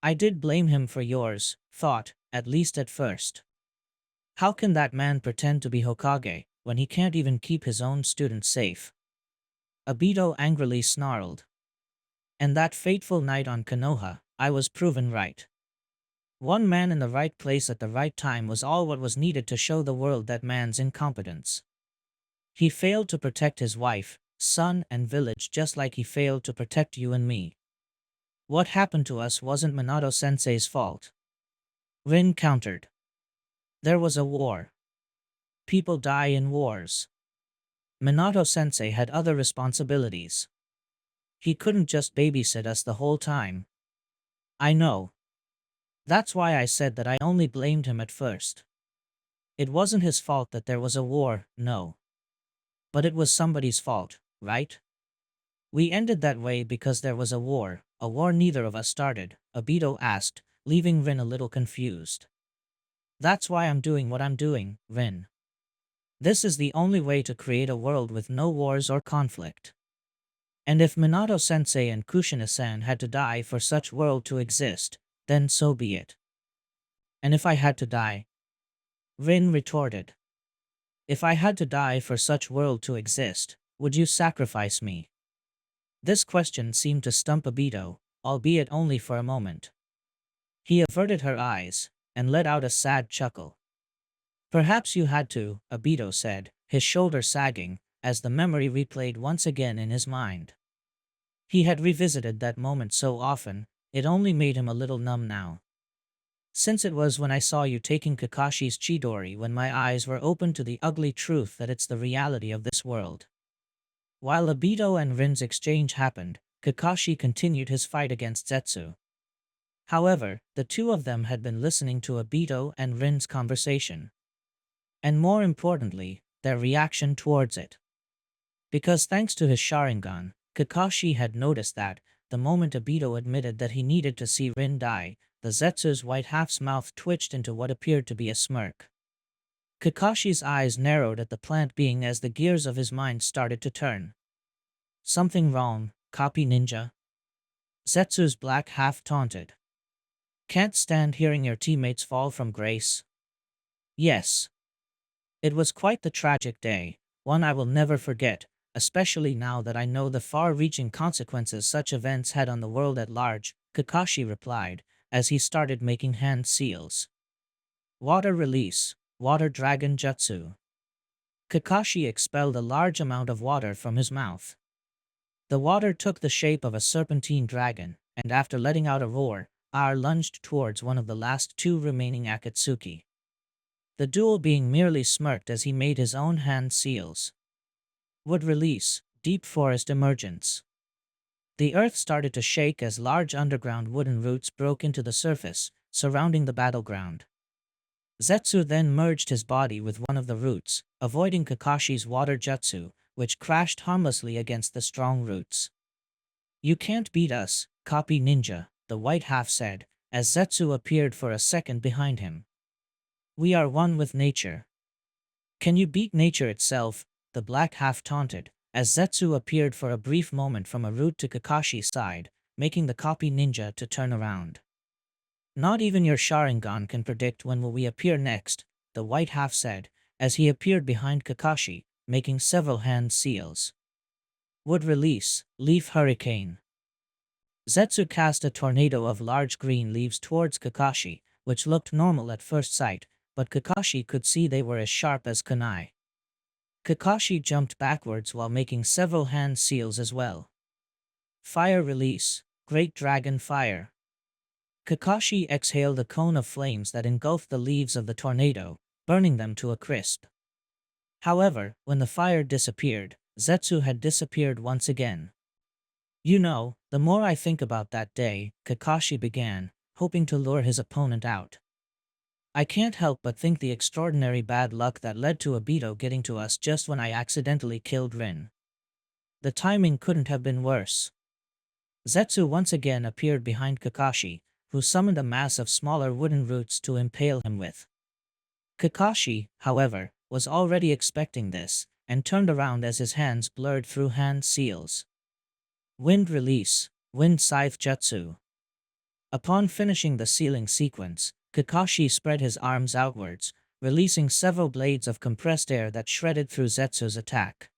I did blame him for yours, thought, at least at first. How can that man pretend to be Hokage, when he can't even keep his own students safe? Obito angrily snarled. And that fateful night on Konoha, I was proven right. One man in the right place at the right time was all what was needed to show the world that man's incompetence. He failed to protect his wife, son, and village just like he failed to protect you and me. What happened to us wasn't Minato-sensei's fault. Rin countered. There was a war. People die in wars. Minato-sensei had other responsibilities. He couldn't just babysit us the whole time. I know. That's why I said that I only blamed him at first. It wasn't his fault that there was a war, no. But it was somebody's fault, right? We ended that way because there was a war neither of us started, Obito asked, leaving Rin a little confused. That's why I'm doing what I'm doing, Rin. This is the only way to create a world with no wars or conflict. And if Minato-sensei and Kushina-san had to die for such world to exist, then so be it. And if I had to die? Rin retorted. If I had to die for such world to exist, would you sacrifice me? This question seemed to stump Obito, albeit only for a moment. He averted her eyes, and let out a sad chuckle. Perhaps you had to, Obito said, his shoulder sagging, as the memory replayed once again in his mind. He had revisited that moment so often, it only made him a little numb now. Since it was when I saw you taking Kakashi's Chidori when my eyes were open to the ugly truth that it's the reality of this world. While Obito and Rin's exchange happened, Kakashi continued his fight against Zetsu. However, the two of them had been listening to Obito and Rin's conversation. And more importantly, their reaction towards it. Because thanks to his Sharingan, Kakashi had noticed that, the moment Obito admitted that he needed to see Rin die, the Zetsu's white half's mouth twitched into what appeared to be a smirk. Kakashi's eyes narrowed at the plant being as the gears of his mind started to turn. Something wrong, copy ninja? Zetsu's black half taunted. Can't stand hearing your teammates fall from grace. Yes. It was quite the tragic day, one I will never forget, especially now that I know the far-reaching consequences such events had on the world at large, Kakashi replied, as he started making hand seals. Water release, water dragon jutsu. Kakashi expelled a large amount of water from his mouth. The water took the shape of a serpentine dragon, and after letting out a roar, lunged towards one of the last two remaining Akatsuki. The duel being merely smirked as he made his own hand seals. Wood release, deep forest emergence. The earth started to shake as large underground wooden roots broke into the surface, surrounding the battleground. Zetsu then merged his body with one of the roots, avoiding Kakashi's water jutsu, which crashed harmlessly against the strong roots. You can't beat us, copy ninja, the white half said, as Zetsu appeared for a second behind him. We are one with nature. Can you beat nature itself? The black half taunted, as Zetsu appeared for a brief moment from a root to Kakashi's side, making the copy ninja to turn around. Not even your Sharingan can predict when will we appear next, the white half said, as he appeared behind Kakashi, making several hand seals. Wood release, leaf hurricane. Zetsu cast a tornado of large green leaves towards Kakashi, which looked normal at first sight, but Kakashi could see they were as sharp as kunai. Kakashi jumped backwards while making several hand seals as well. Fire release, great dragon fire. Kakashi exhaled a cone of flames that engulfed the leaves of the tornado, burning them to a crisp. However, when the fire disappeared, Zetsu had disappeared once again. You know, the more I think about that day, Kakashi began, hoping to lure his opponent out. I can't help but think the extraordinary bad luck that led to Obito getting to us just when I accidentally killed Rin. The timing couldn't have been worse. Zetsu once again appeared behind Kakashi, who summoned a mass of smaller wooden roots to impale him with. Kakashi, however, was already expecting this, and turned around as his hands blurred through hand seals. Wind release, wind scythe jutsu. Upon finishing the sealing sequence, Kakashi spread his arms outwards, releasing several blades of compressed air that shredded through Zetsu's attack.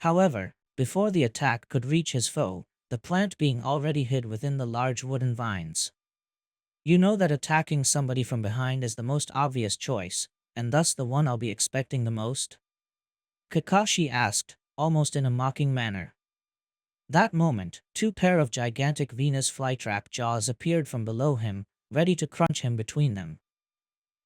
However, before the attack could reach his foe, the plant being already hid within the large wooden vines. You know that attacking somebody from behind is the most obvious choice, and thus the one I'll be expecting the most? Kakashi asked, almost in a mocking manner. That moment, two pair of gigantic Venus flytrap jaws appeared from below him, ready to crunch him between them.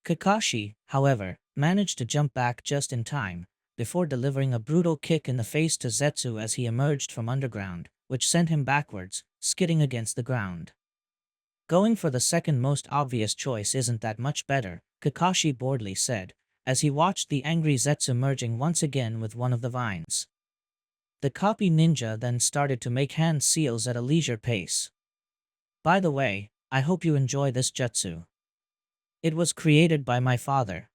Kakashi, however, managed to jump back just in time, before delivering a brutal kick in the face to Zetsu as he emerged from underground, which sent him backwards, skidding against the ground. Going for the second most obvious choice isn't that much better, Kakashi boredly said, as he watched the angry Zetsu merging once again with one of the vines. The copy ninja then started to make hand seals at a leisure pace. By the way, I hope you enjoy this jutsu. It was created by my father.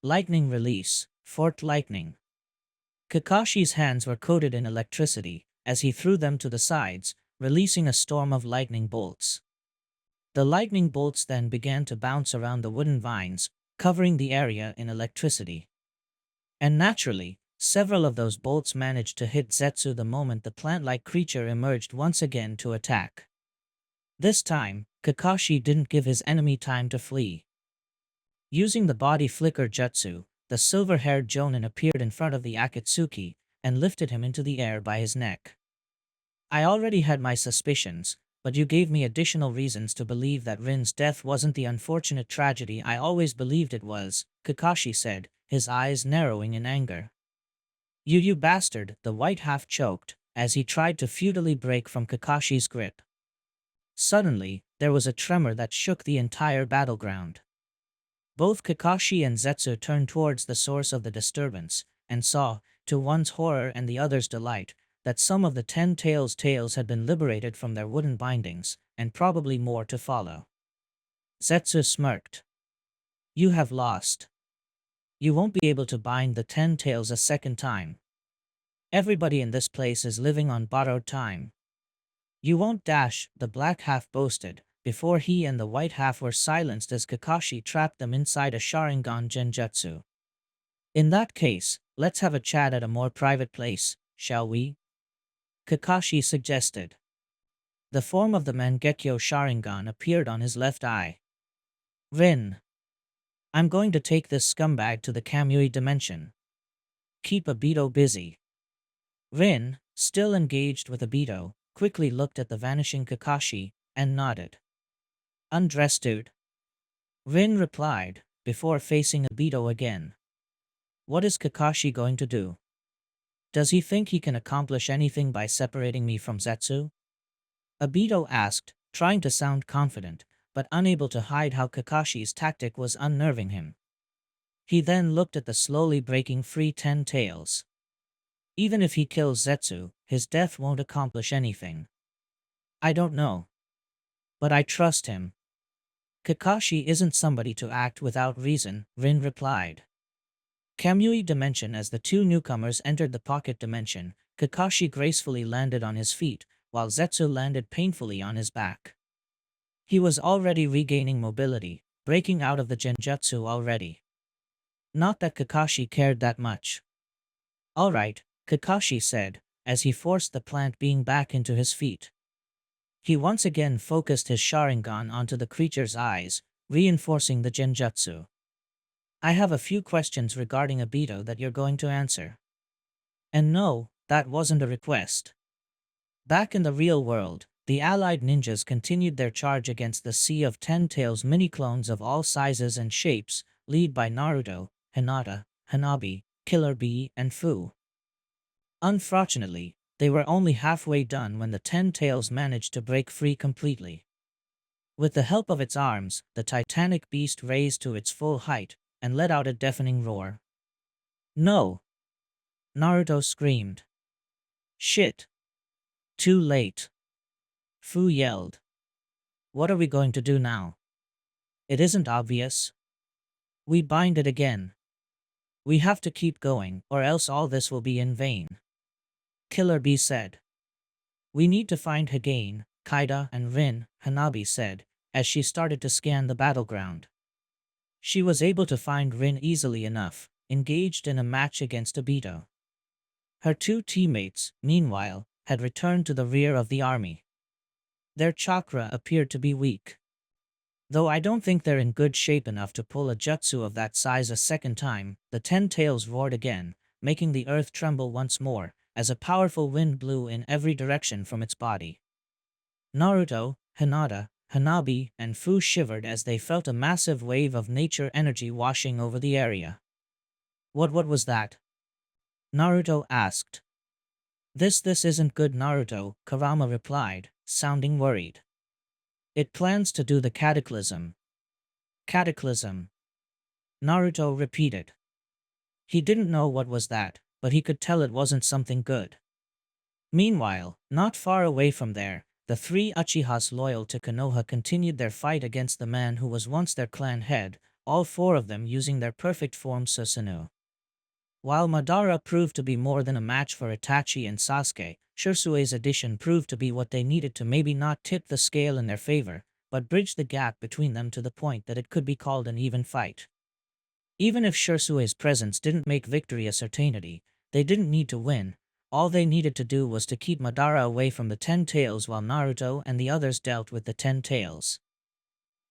Lightning release, forked lightning. Kakashi's hands were coated in electricity, as he threw them to the sides, releasing a storm of lightning bolts. The lightning bolts then began to bounce around the wooden vines, covering the area in electricity. And naturally, several of those bolts managed to hit Zetsu the moment the plant-like creature emerged once again to attack. This time, Kakashi didn't give his enemy time to flee. Using the body flicker jutsu, the silver-haired Jonin appeared in front of the Akatsuki and lifted him into the air by his neck. I already had my suspicions, but you gave me additional reasons to believe that Rin's death wasn't the unfortunate tragedy I always believed it was, Kakashi said, his eyes narrowing in anger. You bastard, the white half choked, as he tried to futilely break from Kakashi's grip. Suddenly, there was a tremor that shook the entire battleground. Both Kakashi and Zetsu turned towards the source of the disturbance, and saw, to one's horror and the other's delight, that some of the 10 tails had been liberated from their wooden bindings, and probably more to follow. Zetsu smirked. You have lost. You won't be able to bind the 10 tails a second time. Everybody in this place is living on borrowed time. You won't dash, the black half boasted, before he and the white half were silenced as Kakashi trapped them inside a Sharingan genjutsu. In that case, let's have a chat at a more private place, shall we? Kakashi suggested. The form of the Mangekyo Sharingan appeared on his left eye. Rin. I'm going to take this scumbag to the Kamui dimension. Keep Obito busy. Rin, still engaged with Obito, quickly looked at the vanishing Kakashi and nodded. Undress, dude. Rin replied, before facing Obito again. What is Kakashi going to do? Does he think he can accomplish anything by separating me from Zetsu? Obito asked, trying to sound confident, but unable to hide how Kakashi's tactic was unnerving him. He then looked at the slowly breaking free 10 tails. Even if he kills Zetsu, his death won't accomplish anything. I don't know. But I trust him. Kakashi isn't somebody to act without reason, Rin replied. Kamui dimension. As the two newcomers entered the pocket dimension, Kakashi gracefully landed on his feet, while Zetsu landed painfully on his back. He was already regaining mobility, breaking out of the genjutsu already. Not that Kakashi cared that much. Alright, Kakashi said, as he forced the plant being back into his feet. He once again focused his Sharingan onto the creature's eyes, reinforcing the genjutsu. I have a few questions regarding Obito that you're going to answer. And no, that wasn't a request. Back in the real world, the allied ninjas continued their charge against the Sea of Ten Tails mini-clones of all sizes and shapes, led by Naruto, Hinata, Hanabi, Killer Bee, and Fu. Unfortunately, they were only halfway done when the Ten Tails managed to break free completely. With the help of its arms, the titanic beast raised to its full height, and let out a deafening roar. No! Naruto screamed. Shit! Too late! Fu yelled. What are we going to do now? It isn't obvious. We bind it again. We have to keep going, or else all this will be in vain. Killer Bee said. We need to find Hagane, Kaida, and Rin, Hanabi said, as she started to scan the battleground. She was able to find Rin easily enough, engaged in a match against Obito. Her two teammates, meanwhile, had returned to the rear of the army. Their chakra appeared to be weak. Though I don't think they're in good shape enough to pull a jutsu of that size a second time, the Ten Tails roared again, making the earth tremble once more, as a powerful wind blew in every direction from its body. Naruto, Hinata, Hanabi, and Fu shivered as they felt a massive wave of nature energy washing over the area. What was that? Naruto asked. This isn't good, Naruto, Kurama replied, sounding worried. It plans to do the cataclysm. Cataclysm. Naruto repeated. He didn't know what was that, but he could tell it wasn't something good. Meanwhile, not far away from there, the three Uchihas loyal to Konoha continued their fight against the man who was once their clan head, all four of them using their perfect form Susanoo. While Madara proved to be more than a match for Itachi and Sasuke, Shirsue's addition proved to be what they needed to maybe not tip the scale in their favor, but bridge the gap between them to the point that it could be called an even fight. Even if Shirsue's presence didn't make victory a certainty, they didn't need to win. All they needed to do was to keep Madara away from the Ten Tails while Naruto and the others dealt with the Ten Tails.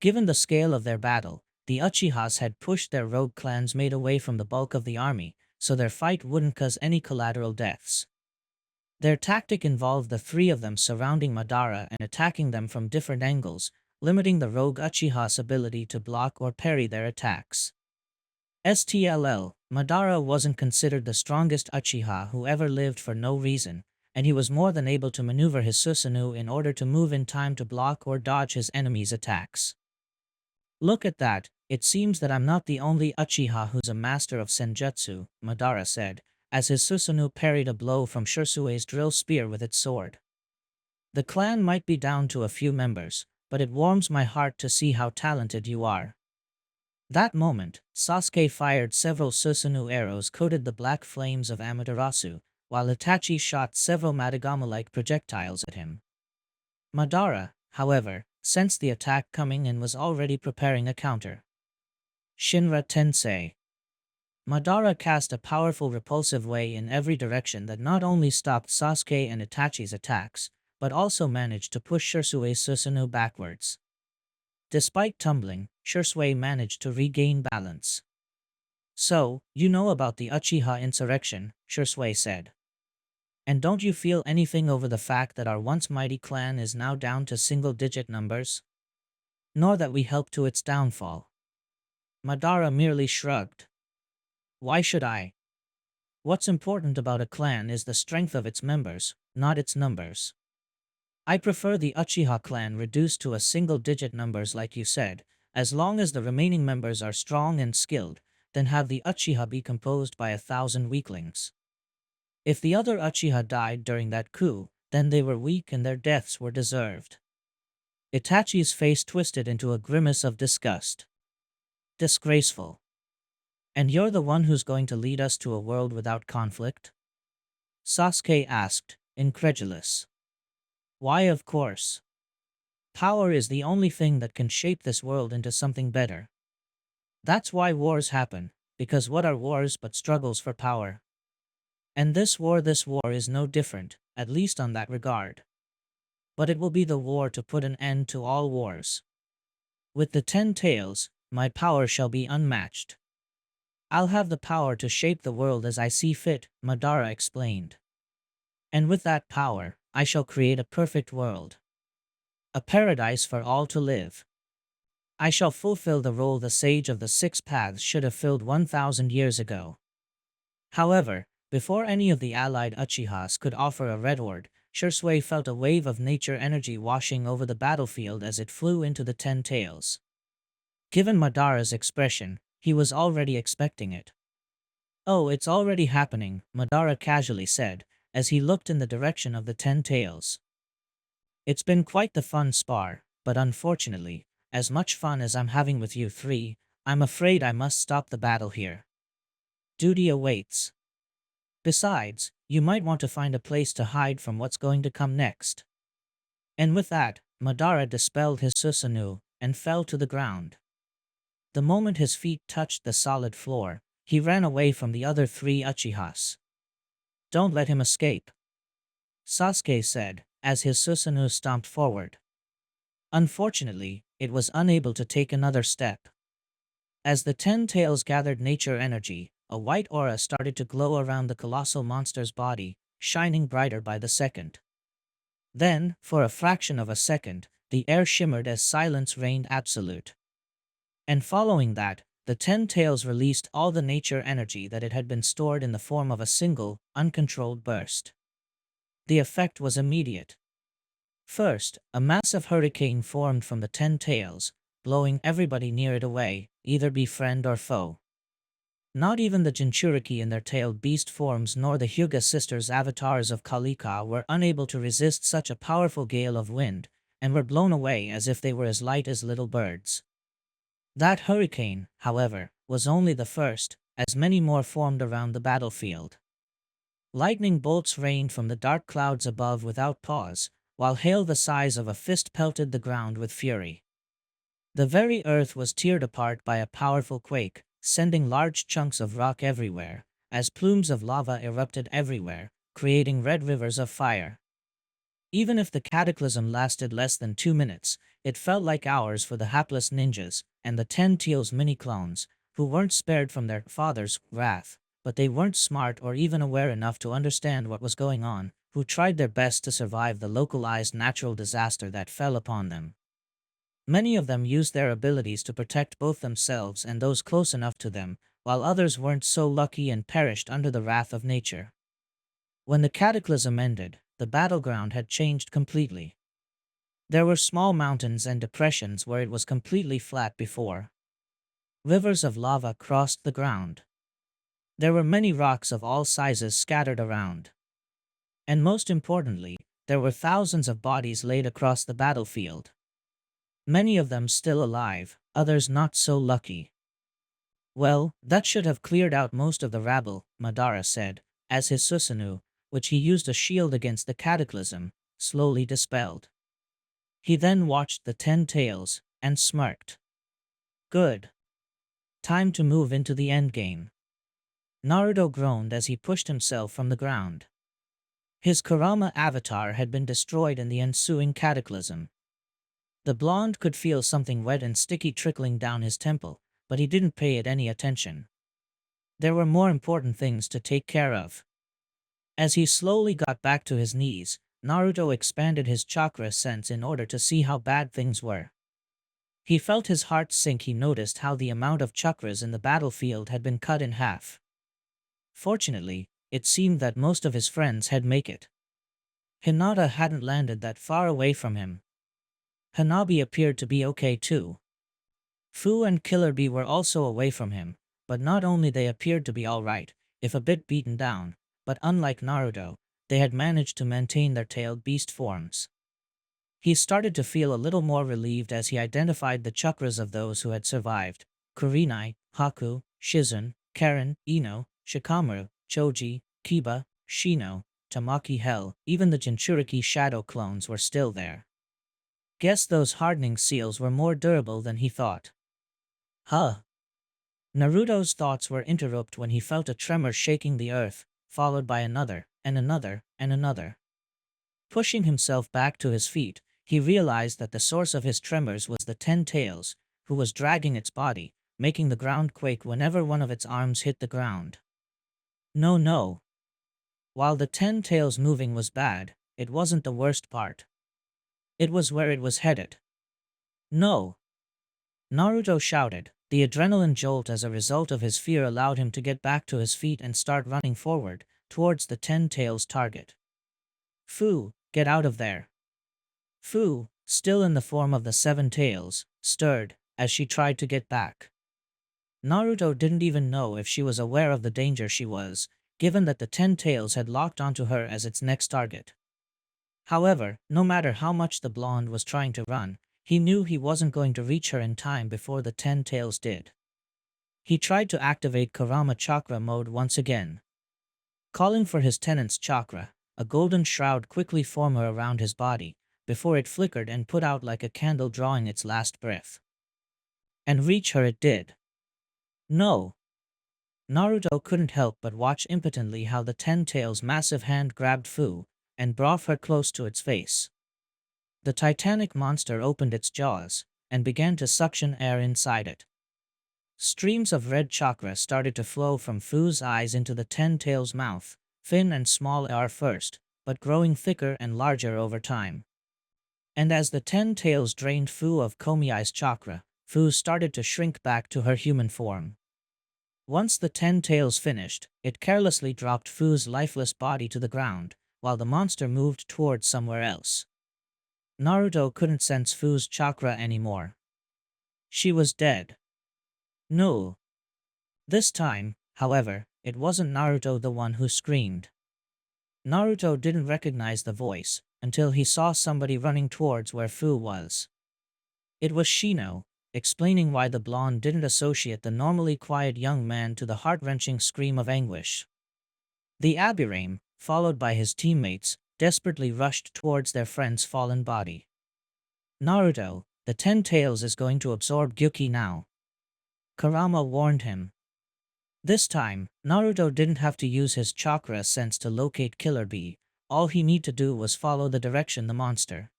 Given the scale of their battle, the Uchihas had pushed their rogue clans made away from the bulk of the army, so their fight wouldn't cause any collateral deaths. Their tactic involved the three of them surrounding Madara and attacking them from different angles, limiting the rogue Uchiha's ability to block or parry their attacks. STLL, Madara wasn't considered the strongest Uchiha who ever lived for no reason, and he was more than able to maneuver his Susanoo in order to move in time to block or dodge his enemies' attacks. Look at that, it seems that I'm not the only Uchiha who's a master of Senjutsu, Madara said, as his Susanoo parried a blow from Shirsue's drill spear with its sword. The clan might be down to a few members, but it warms my heart to see how talented you are. That moment, Sasuke fired several Susanoo arrows coated the black flames of Amaterasu, while Itachi shot several Madagama-like projectiles at him. Madara, however, sensed the attack coming and was already preparing a counter. Shinra Tensei. Madara cast a powerful repulsive way in every direction that not only stopped Sasuke and Itachi's attacks, but also managed to push Shisui Susanoo backwards. Despite tumbling, Shisui managed to regain balance. So, you know about the Uchiha insurrection, Shisui said. And don't you feel anything over the fact that our once mighty clan is now down to single-digit numbers? Nor that we helped to its downfall. Madara merely shrugged. Why should I? What's important about a clan is the strength of its members, not its numbers. I prefer the Uchiha clan reduced to a single-digit numbers like you said, as long as the remaining members are strong and skilled, then have the Uchiha be composed by 1,000 weaklings. If the other Uchiha died during that coup, then they were weak and their deaths were deserved. Itachi's face twisted into a grimace of disgust. Disgraceful. And you're the one who's going to lead us to a world without conflict? Sasuke asked, incredulous. Why, of course. Power is the only thing that can shape this world into something better. That's why wars happen, because what are wars but struggles for power? And this war is no different, at least on that regard. But it will be the war to put an end to all wars. With the 10 tails, my power shall be unmatched. I'll have the power to shape the world as I see fit, Madara explained. And with that power, I shall create a perfect world. A paradise for all to live. I shall fulfill the role the sage of the 6 paths should have filled 1,000 years ago. However, before any of the allied Uchihas could offer a retort, Shisui felt a wave of nature energy washing over the battlefield as it flew into the 10 tails. Given Madara's expression, he was already expecting it. Oh, it's already happening, Madara casually said, as he looked in the direction of the 10 tails. It's been quite the fun spar, but unfortunately, as much fun as I'm having with you three, I'm afraid I must stop the battle here. Duty awaits. Besides, you might want to find a place to hide from what's going to come next. And with that, Madara dispelled his Susanoo and fell to the ground. The moment his feet touched the solid floor, he ran away from the other 3 Uchihas. Don't let him escape, Sasuke said, as his Susanoo stomped forward. Unfortunately, it was unable to take another step. As the 10 tails gathered nature energy, a white aura started to glow around the colossal monster's body, shining brighter by the second. Then, for a fraction of a second, the air shimmered as silence reigned absolute. And following that, the 10 tails released all the nature energy that it had been stored in the form of a single, uncontrolled burst. The effect was immediate. First, a massive hurricane formed from the 10 tails, blowing everybody near it away, either be friend or foe. Not even the Jinchuriki in their tailed beast forms nor the Hyuga sisters' avatars of Kalika were unable to resist such a powerful gale of wind, and were blown away as if they were as light as little birds. That hurricane, however, was only the first, as many more formed around the battlefield. Lightning bolts rained from the dark clouds above without pause, while hail the size of a fist pelted the ground with fury. The very earth was teared apart by a powerful quake, sending large chunks of rock everywhere, as plumes of lava erupted everywhere, creating red rivers of fire. Even if the cataclysm lasted less than 2 minutes, it felt like hours for the hapless ninjas and the 10 tails mini-clones, who weren't spared from their father's wrath, but they weren't smart or even aware enough to understand what was going on, who tried their best to survive the localized natural disaster that fell upon them. Many of them used their abilities to protect both themselves and those close enough to them, while others weren't so lucky and perished under the wrath of nature. When the cataclysm ended, the battleground had changed completely. There were small mountains and depressions where it was completely flat before. Rivers of lava crossed the ground. There were many rocks of all sizes scattered around. And most importantly, there were thousands of bodies laid across the battlefield. Many of them still alive, others not so lucky. Well, that should have cleared out most of the rabble, Madara said, as his Susanoo, which he used a shield against the cataclysm, slowly dispelled. He then watched the 10 tails, and smirked. Good. Time to move into the endgame. Naruto groaned as he pushed himself from the ground. His Kurama avatar had been destroyed in the ensuing cataclysm. The blonde could feel something wet and sticky trickling down his temple, but he didn't pay it any attention. There were more important things to take care of. As he slowly got back to his knees, Naruto expanded his chakra sense in order to see how bad things were. He felt his heart sink. He noticed how the amount of chakras in the battlefield had been cut in half. Fortunately, it seemed that most of his friends had made it. Hinata hadn't landed that far away from him. Hanabi appeared to be okay too. Fu and Killer Bee were also away from him, but not only they appeared to be alright, if a bit beaten down, but unlike Naruto, they had managed to maintain their tailed beast forms. He started to feel a little more relieved as he identified the chakras of those who had survived: Kurenai, Haku, Shizun, Karen, Ino, Shikamaru, Choji, Kiba, Shino, Tamaki. Hell, even the Jinchuriki shadow clones were still there. Guess those hardening seals were more durable than he thought. Huh. Naruto's thoughts were interrupted when he felt a tremor shaking the earth, followed by another, and another, and another. Pushing himself back to his feet, he realized that the source of his tremors was the 10 Tails, who was dragging its body, making the ground quake whenever one of its arms hit the ground. No. While the 10 Tails moving was bad, it wasn't the worst part. It was where it was headed. No! Naruto shouted. The adrenaline jolt as a result of his fear allowed him to get back to his feet and start running forward, towards the 10 Tails target. Fu, get out of there! Fu, still in the form of the 7 Tails, stirred, as she tried to get back. Naruto didn't even know if she was aware of the danger she was, given that the 10 Tails had locked onto her as its next target. However, no matter how much the blonde was trying to run, he knew he wasn't going to reach her in time before the 10 Tails did. He tried to activate Kurama Chakra mode once again. Calling for his tenant's chakra, a golden shroud quickly formed around his body, before it flickered and put out like a candle drawing its last breath. And reach her it did. No! Naruto couldn't help but watch impotently how the 10 Tails' massive hand grabbed Fu, and brought her close to its face. The titanic monster opened its jaws, and began to suction air inside it. Streams of red chakra started to flow from Fu's eyes into the 10 Tails' mouth, thin and small at first, but growing thicker and larger over time. And as the 10 Tails drained Fu of Komiai's chakra, Fu started to shrink back to her human form. Once the 10 Tails finished, it carelessly dropped Fu's lifeless body to the ground, while the monster moved towards somewhere else. Naruto couldn't sense Fu's chakra anymore. She was dead. No. This time, however, it wasn't Naruto the one who screamed. Naruto didn't recognize the voice until he saw somebody running towards where Fu was. It was Shino, explaining why the blonde didn't associate the normally quiet young man to the heart-wrenching scream of anguish. The Abirame, followed by his teammates, desperately rushed towards their friend's fallen body. Naruto, the 10 Tails is going to absorb Gyuki now. Kurama warned him. This time, Naruto didn't have to use his chakra sense to locate Killer Bee. All he needed to do was follow the direction the monster.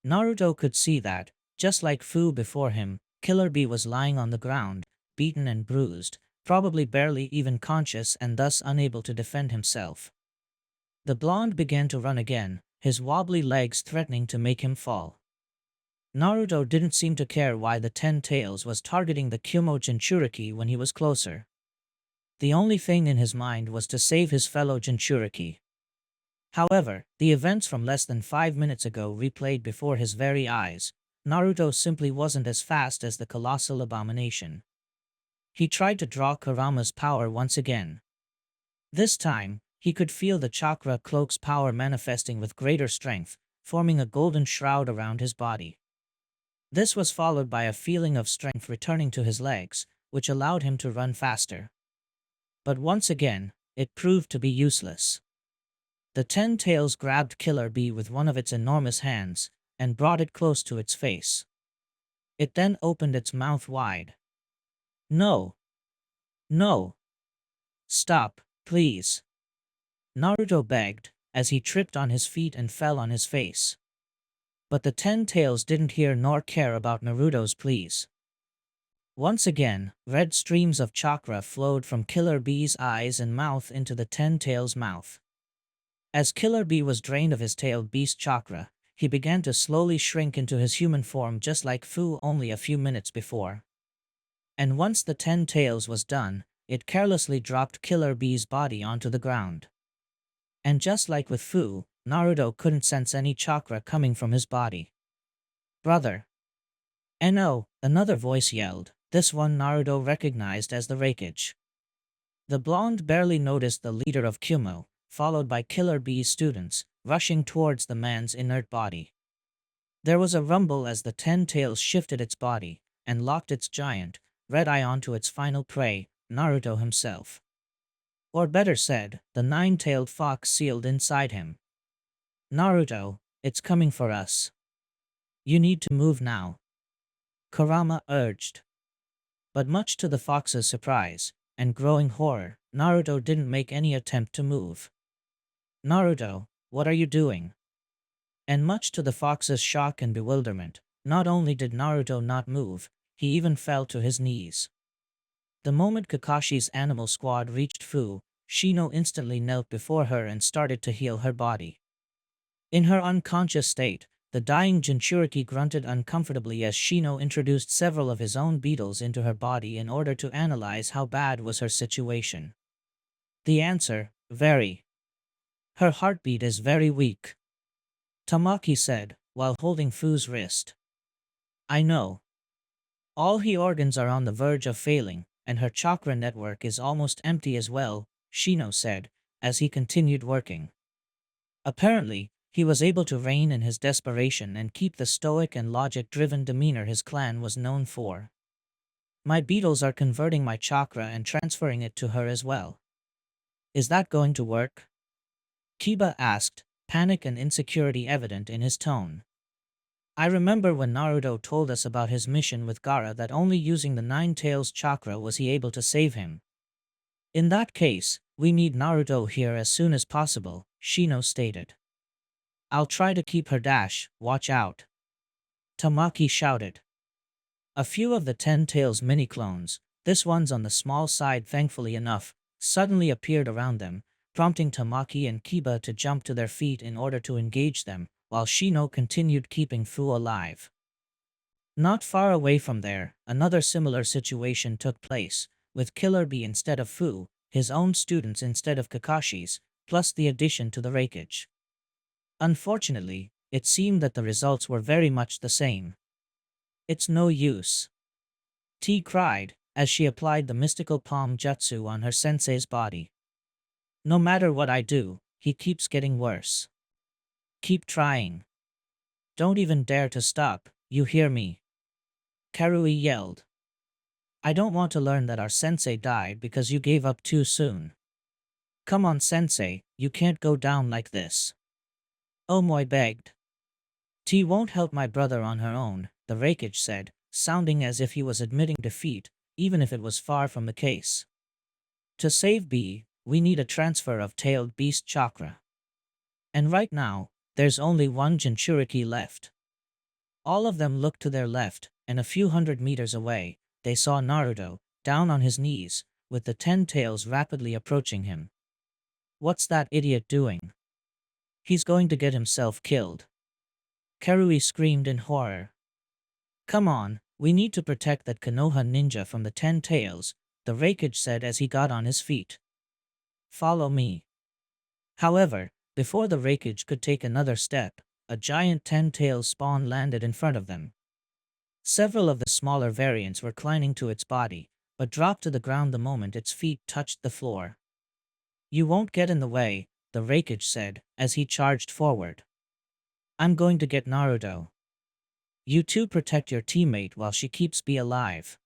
Naruto could see that, just like Fu before him, Killer Bee was lying on the ground, beaten and bruised, probably barely even conscious and thus unable to defend himself. The blonde began to run again, his wobbly legs threatening to make him fall. Naruto didn't seem to care why the 10 Tails was targeting the Kyumo Jinchuriki when he was closer. The only thing in his mind was to save his fellow Jinchuriki. However, the events from less than 5 minutes ago replayed before his very eyes. Naruto simply wasn't as fast as the colossal abomination. He tried to draw Kurama's power once again. This time, he could feel the chakra cloak's power manifesting with greater strength, forming a golden shroud around his body. This was followed by a feeling of strength returning to his legs, which allowed him to run faster. But once again, it proved to be useless. The 10 Tails grabbed Killer Bee with one of its enormous hands, and brought it close to its face. It then opened its mouth wide. No! No! Stop, please. Naruto begged, as he tripped on his feet and fell on his face. But the 10 Tails didn't hear nor care about Naruto's pleas. Once again, red streams of chakra flowed from Killer Bee's eyes and mouth into the 10 Tails' mouth. As Killer Bee was drained of his tailed beast chakra, he began to slowly shrink into his human form just like Fu only a few minutes before. And once the 10 Tails was done, it carelessly dropped Killer Bee's body onto the ground. And just like with Fu, Naruto couldn't sense any chakra coming from his body. Brother! No, another voice yelled, this one Naruto recognized as the Raikage. The blonde barely noticed the leader of Kumo, followed by Killer Bee's students, rushing towards the man's inert body. There was a rumble as the 10 Tails shifted its body, and locked its giant, red eye onto its final prey, Naruto himself. Or better said, the 9-tailed fox sealed inside him. Naruto, it's coming for us. You need to move now, Kurama urged. But much to the fox's surprise, and growing horror, Naruto didn't make any attempt to move. Naruto, what are you doing? And much to the fox's shock and bewilderment, not only did Naruto not move, he even fell to his knees. The moment Kakashi's animal squad reached Fu, Shino instantly knelt before her and started to heal her body. In her unconscious state, the dying Jinchuriki grunted uncomfortably as Shino introduced several of his own beetles into her body in order to analyze how bad was her situation. The answer, very. Her heartbeat is very weak, Tamaki said, while holding Fu's wrist. I know. All her organs are on the verge of failing, and her chakra network is almost empty as well, Shino said, as he continued working. Apparently, he was able to rein in his desperation and keep the stoic and logic-driven demeanor his clan was known for. My beetles are converting my chakra and transferring it to her as well. Is that going to work? Kiba asked, panic and insecurity evident in his tone. I remember when Naruto told us about his mission with Gaara that only using the 9 Tails chakra was he able to save him. In that case, we need Naruto here as soon as possible, Shino stated. I'll try to keep her dash, watch out, Tamaki shouted. A few of the 10 Tails mini-clones, this one's on the small side thankfully enough, suddenly appeared around them, prompting Tamaki and Kiba to jump to their feet in order to engage them, while Shino continued keeping Fu alive. Not far away from there, another similar situation took place, with Killer Bee instead of Fu, his own students instead of Kakashi's, plus the addition to the Raikage. Unfortunately, it seemed that the results were very much the same. It's no use, T cried, as she applied the mystical palm jutsu on her sensei's body. No matter what I do, he keeps getting worse. Keep trying. Don't even dare to stop, you hear me? Karui yelled. I don't want to learn that our sensei died because you gave up too soon. Come on sensei, you can't go down like this. Omoi begged. T won't help my brother on her own, the Raikage said, sounding as if he was admitting defeat, even if it was far from the case. To save B, we need a transfer of tailed beast chakra. And right now, there's only one Jinchuriki left. All of them looked to their left, and a few hundred meters away, they saw Naruto, down on his knees, with the 10 Tails rapidly approaching him. What's that idiot doing? He's going to get himself killed. Karui screamed in horror. Come on, we need to protect that Konoha ninja from the 10 Tails, the Raikage said as he got on his feet. Follow me. However, before the Raikage could take another step, a giant 10 Tails spawn landed in front of them. Several of the smaller variants were clinging to its body, but dropped to the ground the moment its feet touched the floor. You won't get in the way, the Raikage said, as he charged forward. I'm going to get Naruto. You two protect your teammate while she keeps B alive.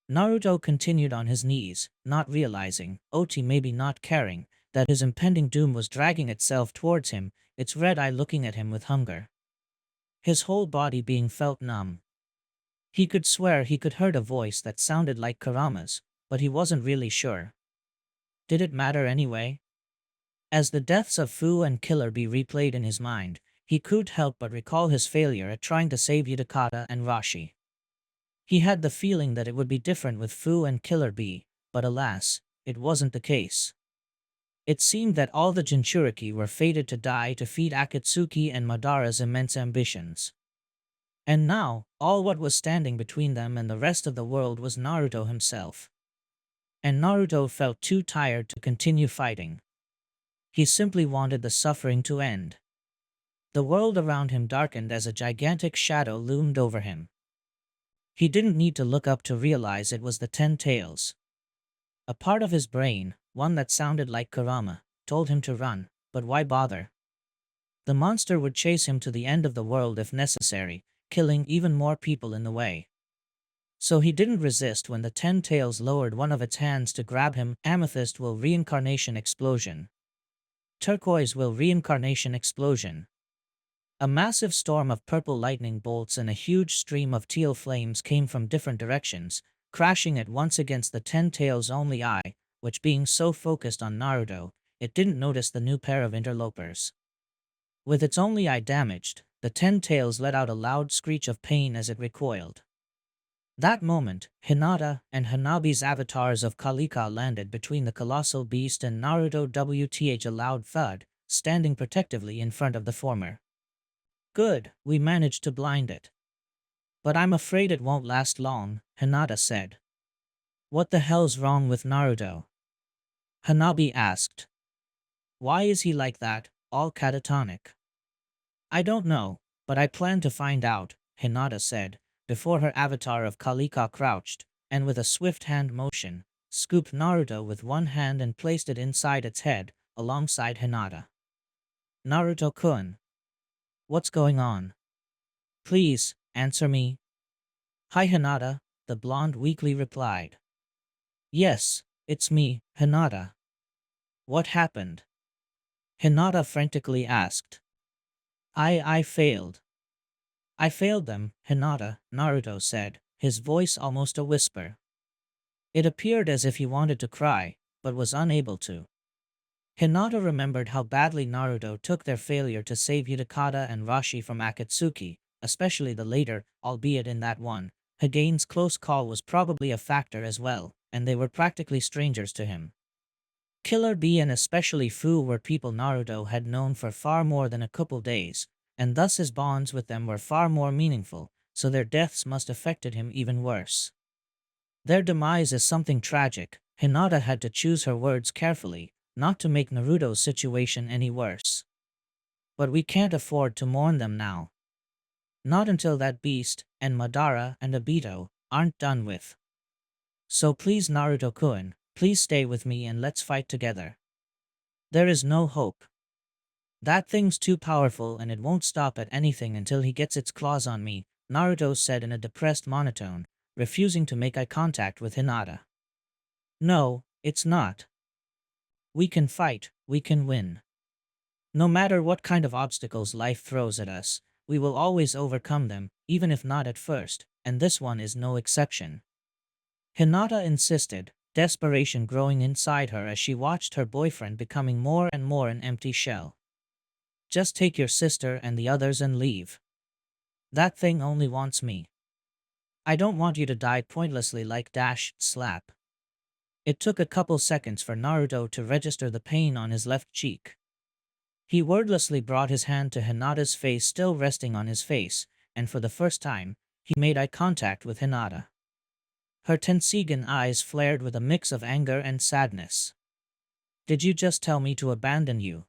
Naruto continued on his knees, not realizing, Oti maybe not caring, that his impending doom was dragging itself towards him, its red eye looking at him with hunger. His whole body being felt numb. He could swear he could heard a voice that sounded like Kurama's, but he wasn't really sure. Did it matter anyway? As the deaths of Fu and Killer Bee replayed in his mind, he couldn't help but recall his failure at trying to save Utakata and Rashi. He had the feeling that it would be different with Fu and Killer Bee, but alas, it wasn't the case. It seemed that all the Jinchuriki were fated to die to feed Akatsuki and Madara's immense ambitions. And now, all what was standing between them and the rest of the world was Naruto himself. And Naruto felt too tired to continue fighting. He simply wanted the suffering to end. The world around him darkened as a gigantic shadow loomed over him. He didn't need to look up to realize it was the 10 Tails. A part of his brain, one that sounded like Kurama, told him to run, but why bother? The monster would chase him to the end of the world if necessary, killing even more people in the way. So he didn't resist when the 10 Tails lowered one of its hands to grab him. Amethyst will reincarnation explosion. Turquoise will reincarnation explosion. A massive storm of purple lightning bolts and a huge stream of teal flames came from different directions, crashing at once against the 10 Tails' only eye, which being so focused on Naruto, it didn't notice the new pair of interlopers. With its only eye damaged, the 10 Tails let out a loud screech of pain as it recoiled. That moment, Hinata and Hanabi's avatars of Kalika landed between the colossal beast and Naruto with a loud thud, standing protectively in front of the former. Good, we managed to blind it. But I'm afraid it won't last long, Hinata said. What the hell's wrong with Naruto? Hanabi asked. Why is he like that, all catatonic? I don't know, but I plan to find out, Hinata said, before her avatar of Kalika crouched, and with a swift hand motion, scooped Naruto with one hand and placed it inside its head, alongside Hinata. Naruto-kun. What's going on? Please, answer me. Hi Hinata, the blonde weakly replied. Yes, it's me, Hinata. What happened? Hinata frantically asked. I failed. I failed them, Hinata, Naruto said, his voice almost a whisper. It appeared as if he wanted to cry, but was unable to. Hinata remembered how badly Naruto took their failure to save Utakata and Rashi from Akatsuki, especially the later, albeit in that one. Hokage's close call was probably a factor as well, and they were practically strangers to him. Killer Bee and especially Fu were people Naruto had known for far more than a couple days, and thus his bonds with them were far more meaningful, so their deaths must have affected him even worse. Their demise is something tragic. Hinata had to choose her words carefully, not to make Naruto's situation any worse. But we can't afford to mourn them now. Not until that beast, and Madara and Obito, aren't done with. So please Naruto-kun, please stay with me and let's fight together. There is no hope. That thing's too powerful and it won't stop at anything until he gets its claws on me, Naruto said in a depressed monotone, refusing to make eye contact with Hinata. No, it's not. We can fight, we can win. No matter what kind of obstacles life throws at us, we will always overcome them, even if not at first, and this one is no exception. Hinata insisted, desperation growing inside her as she watched her boyfriend becoming more and more an empty shell. Just take your sister and the others and leave. That thing only wants me. I don't want you to die pointlessly like dash slap. It took a couple seconds for Naruto to register the pain on his left cheek. He wordlessly brought his hand to Hinata's face still resting on his face, and for the first time, he made eye contact with Hinata. Her Tensigan eyes flared with a mix of anger and sadness. Did you just tell me to abandon you?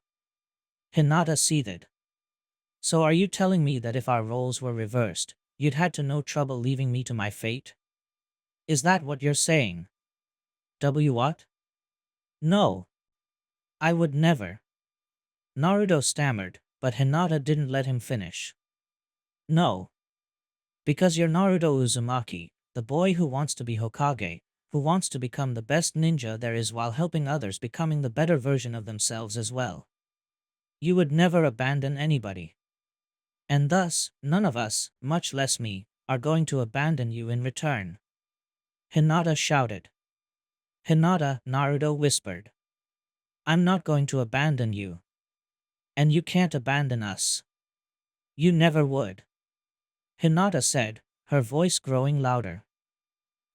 Hinata seethed. So are you telling me that if our roles were reversed, you'd had to no trouble leaving me to my fate? Is that what you're saying? What? No. I would never. Naruto stammered, but Hinata didn't let him finish. No. Because you're Naruto Uzumaki, the boy who wants to be Hokage, who wants to become the best ninja there is while helping others becoming the better version of themselves as well. You would never abandon anybody. And thus, none of us, much less me, are going to abandon you in return. Hinata shouted. Hinata, Naruto whispered. I'm not going to abandon you. And you can't abandon us. You never would. Hinata said, her voice growing louder.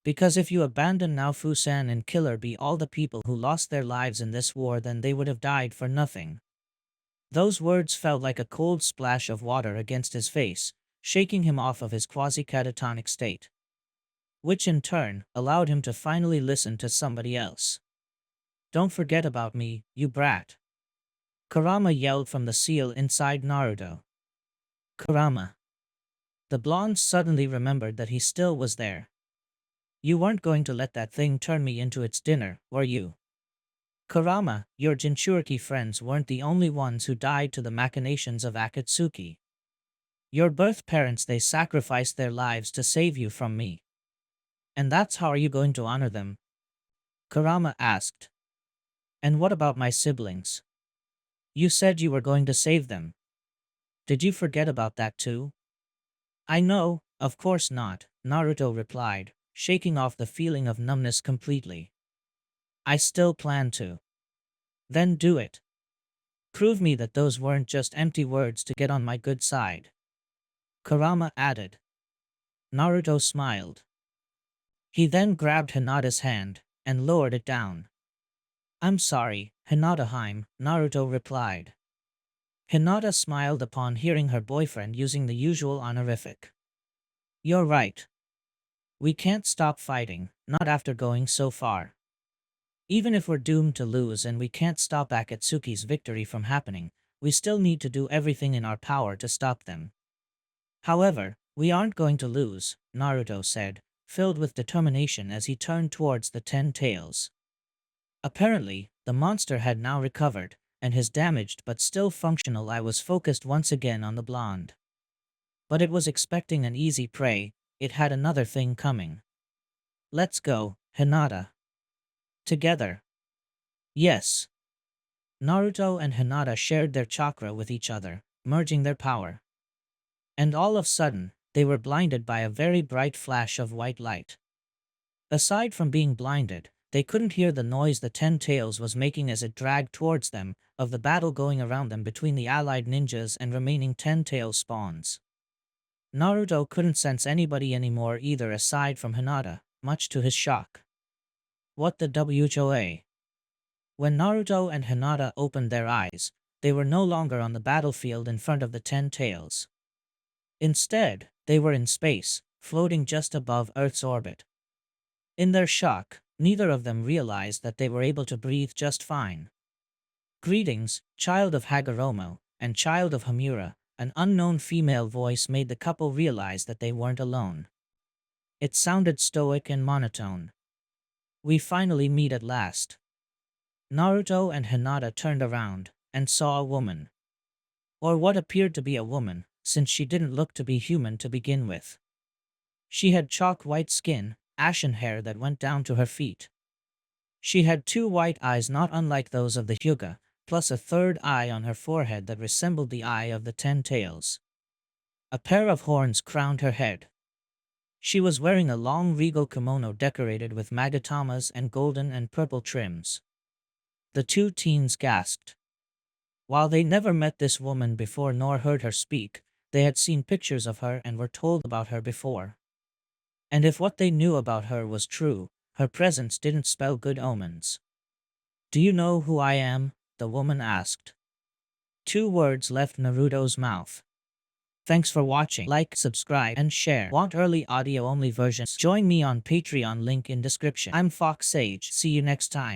Because if you abandon Naofusan and Killer Bee, all the people who lost their lives in this war, then they would have died for nothing. Those words felt like a cold splash of water against his face, shaking him off of his quasi-catatonic state. Which in turn allowed him to finally listen to somebody else. Don't forget about me, you brat. Kurama yelled from the seal inside Naruto. Kurama. The blonde suddenly remembered that he still was there. You weren't going to let that thing turn me into its dinner, were you? Kurama, your Jinchuriki friends weren't the only ones who died to the machinations of Akatsuki. Your birth parents, they sacrificed their lives to save you from me. And that's how are you going to honor them? Kurama asked. And what about my siblings? You said you were going to save them. Did you forget about that too? I know, of course not, Naruto replied, shaking off the feeling of numbness completely. I still plan to. Then do it. Prove me that those weren't just empty words to get on my good side. Kurama added. Naruto smiled. He then grabbed Hinata's hand and lowered it down. I'm sorry, Hinata-heim, Naruto replied. Hinata smiled upon hearing her boyfriend using the usual honorific. You're right. We can't stop fighting, not after going so far. Even if we're doomed to lose and we can't stop Akatsuki's victory from happening, we still need to do everything in our power to stop them. However, we aren't going to lose, Naruto said, filled with determination as he turned towards the 10 tails. Apparently, the monster had now recovered, and his damaged but still functional eye was focused once again on the blonde. But it was expecting an easy prey, it had another thing coming. Let's go, Hinata. Together. Yes. Naruto and Hinata shared their chakra with each other, merging their power. And all of a sudden, they were blinded by a very bright flash of white light. Aside from being blinded, they couldn't hear the noise the 10 tails was making as it dragged towards them, of the battle going around them between the allied ninjas and remaining 10 tail spawns. Naruto couldn't sense anybody anymore either aside from Hinata, much to his shock. What the WHOA? When Naruto and Hinata opened their eyes, they were no longer on the battlefield in front of the 10 tails. Instead, they were in space, floating just above Earth's orbit. In their shock, neither of them realized that they were able to breathe just fine. Greetings, child of Hagoromo, and child of Hamura, an unknown female voice made the couple realize that they weren't alone. It sounded stoic and monotone. We finally meet at last. Naruto and Hinata turned around and saw a woman. Or what appeared to be a woman, since she didn't look to be human to begin with. She had chalk-white skin, ashen hair that went down to her feet. She had 2 white eyes not unlike those of the Hyuga, plus a 3rd eye on her forehead that resembled the eye of the 10 tails. A pair of horns crowned her head. She was wearing a long regal kimono decorated with magatamas and golden and purple trims. The 2 teens gasped. While they never met this woman before nor heard her speak, they had seen pictures of her and were told about her before. And if what they knew about her was true, her presence didn't spell good omens. Do you know who I am? The woman asked. 2 words left Naruto's mouth. Thanks for watching. Like, subscribe, and share. Want early audio-only versions? Join me on Patreon, link in description. I'm Fox Sage. See you next time.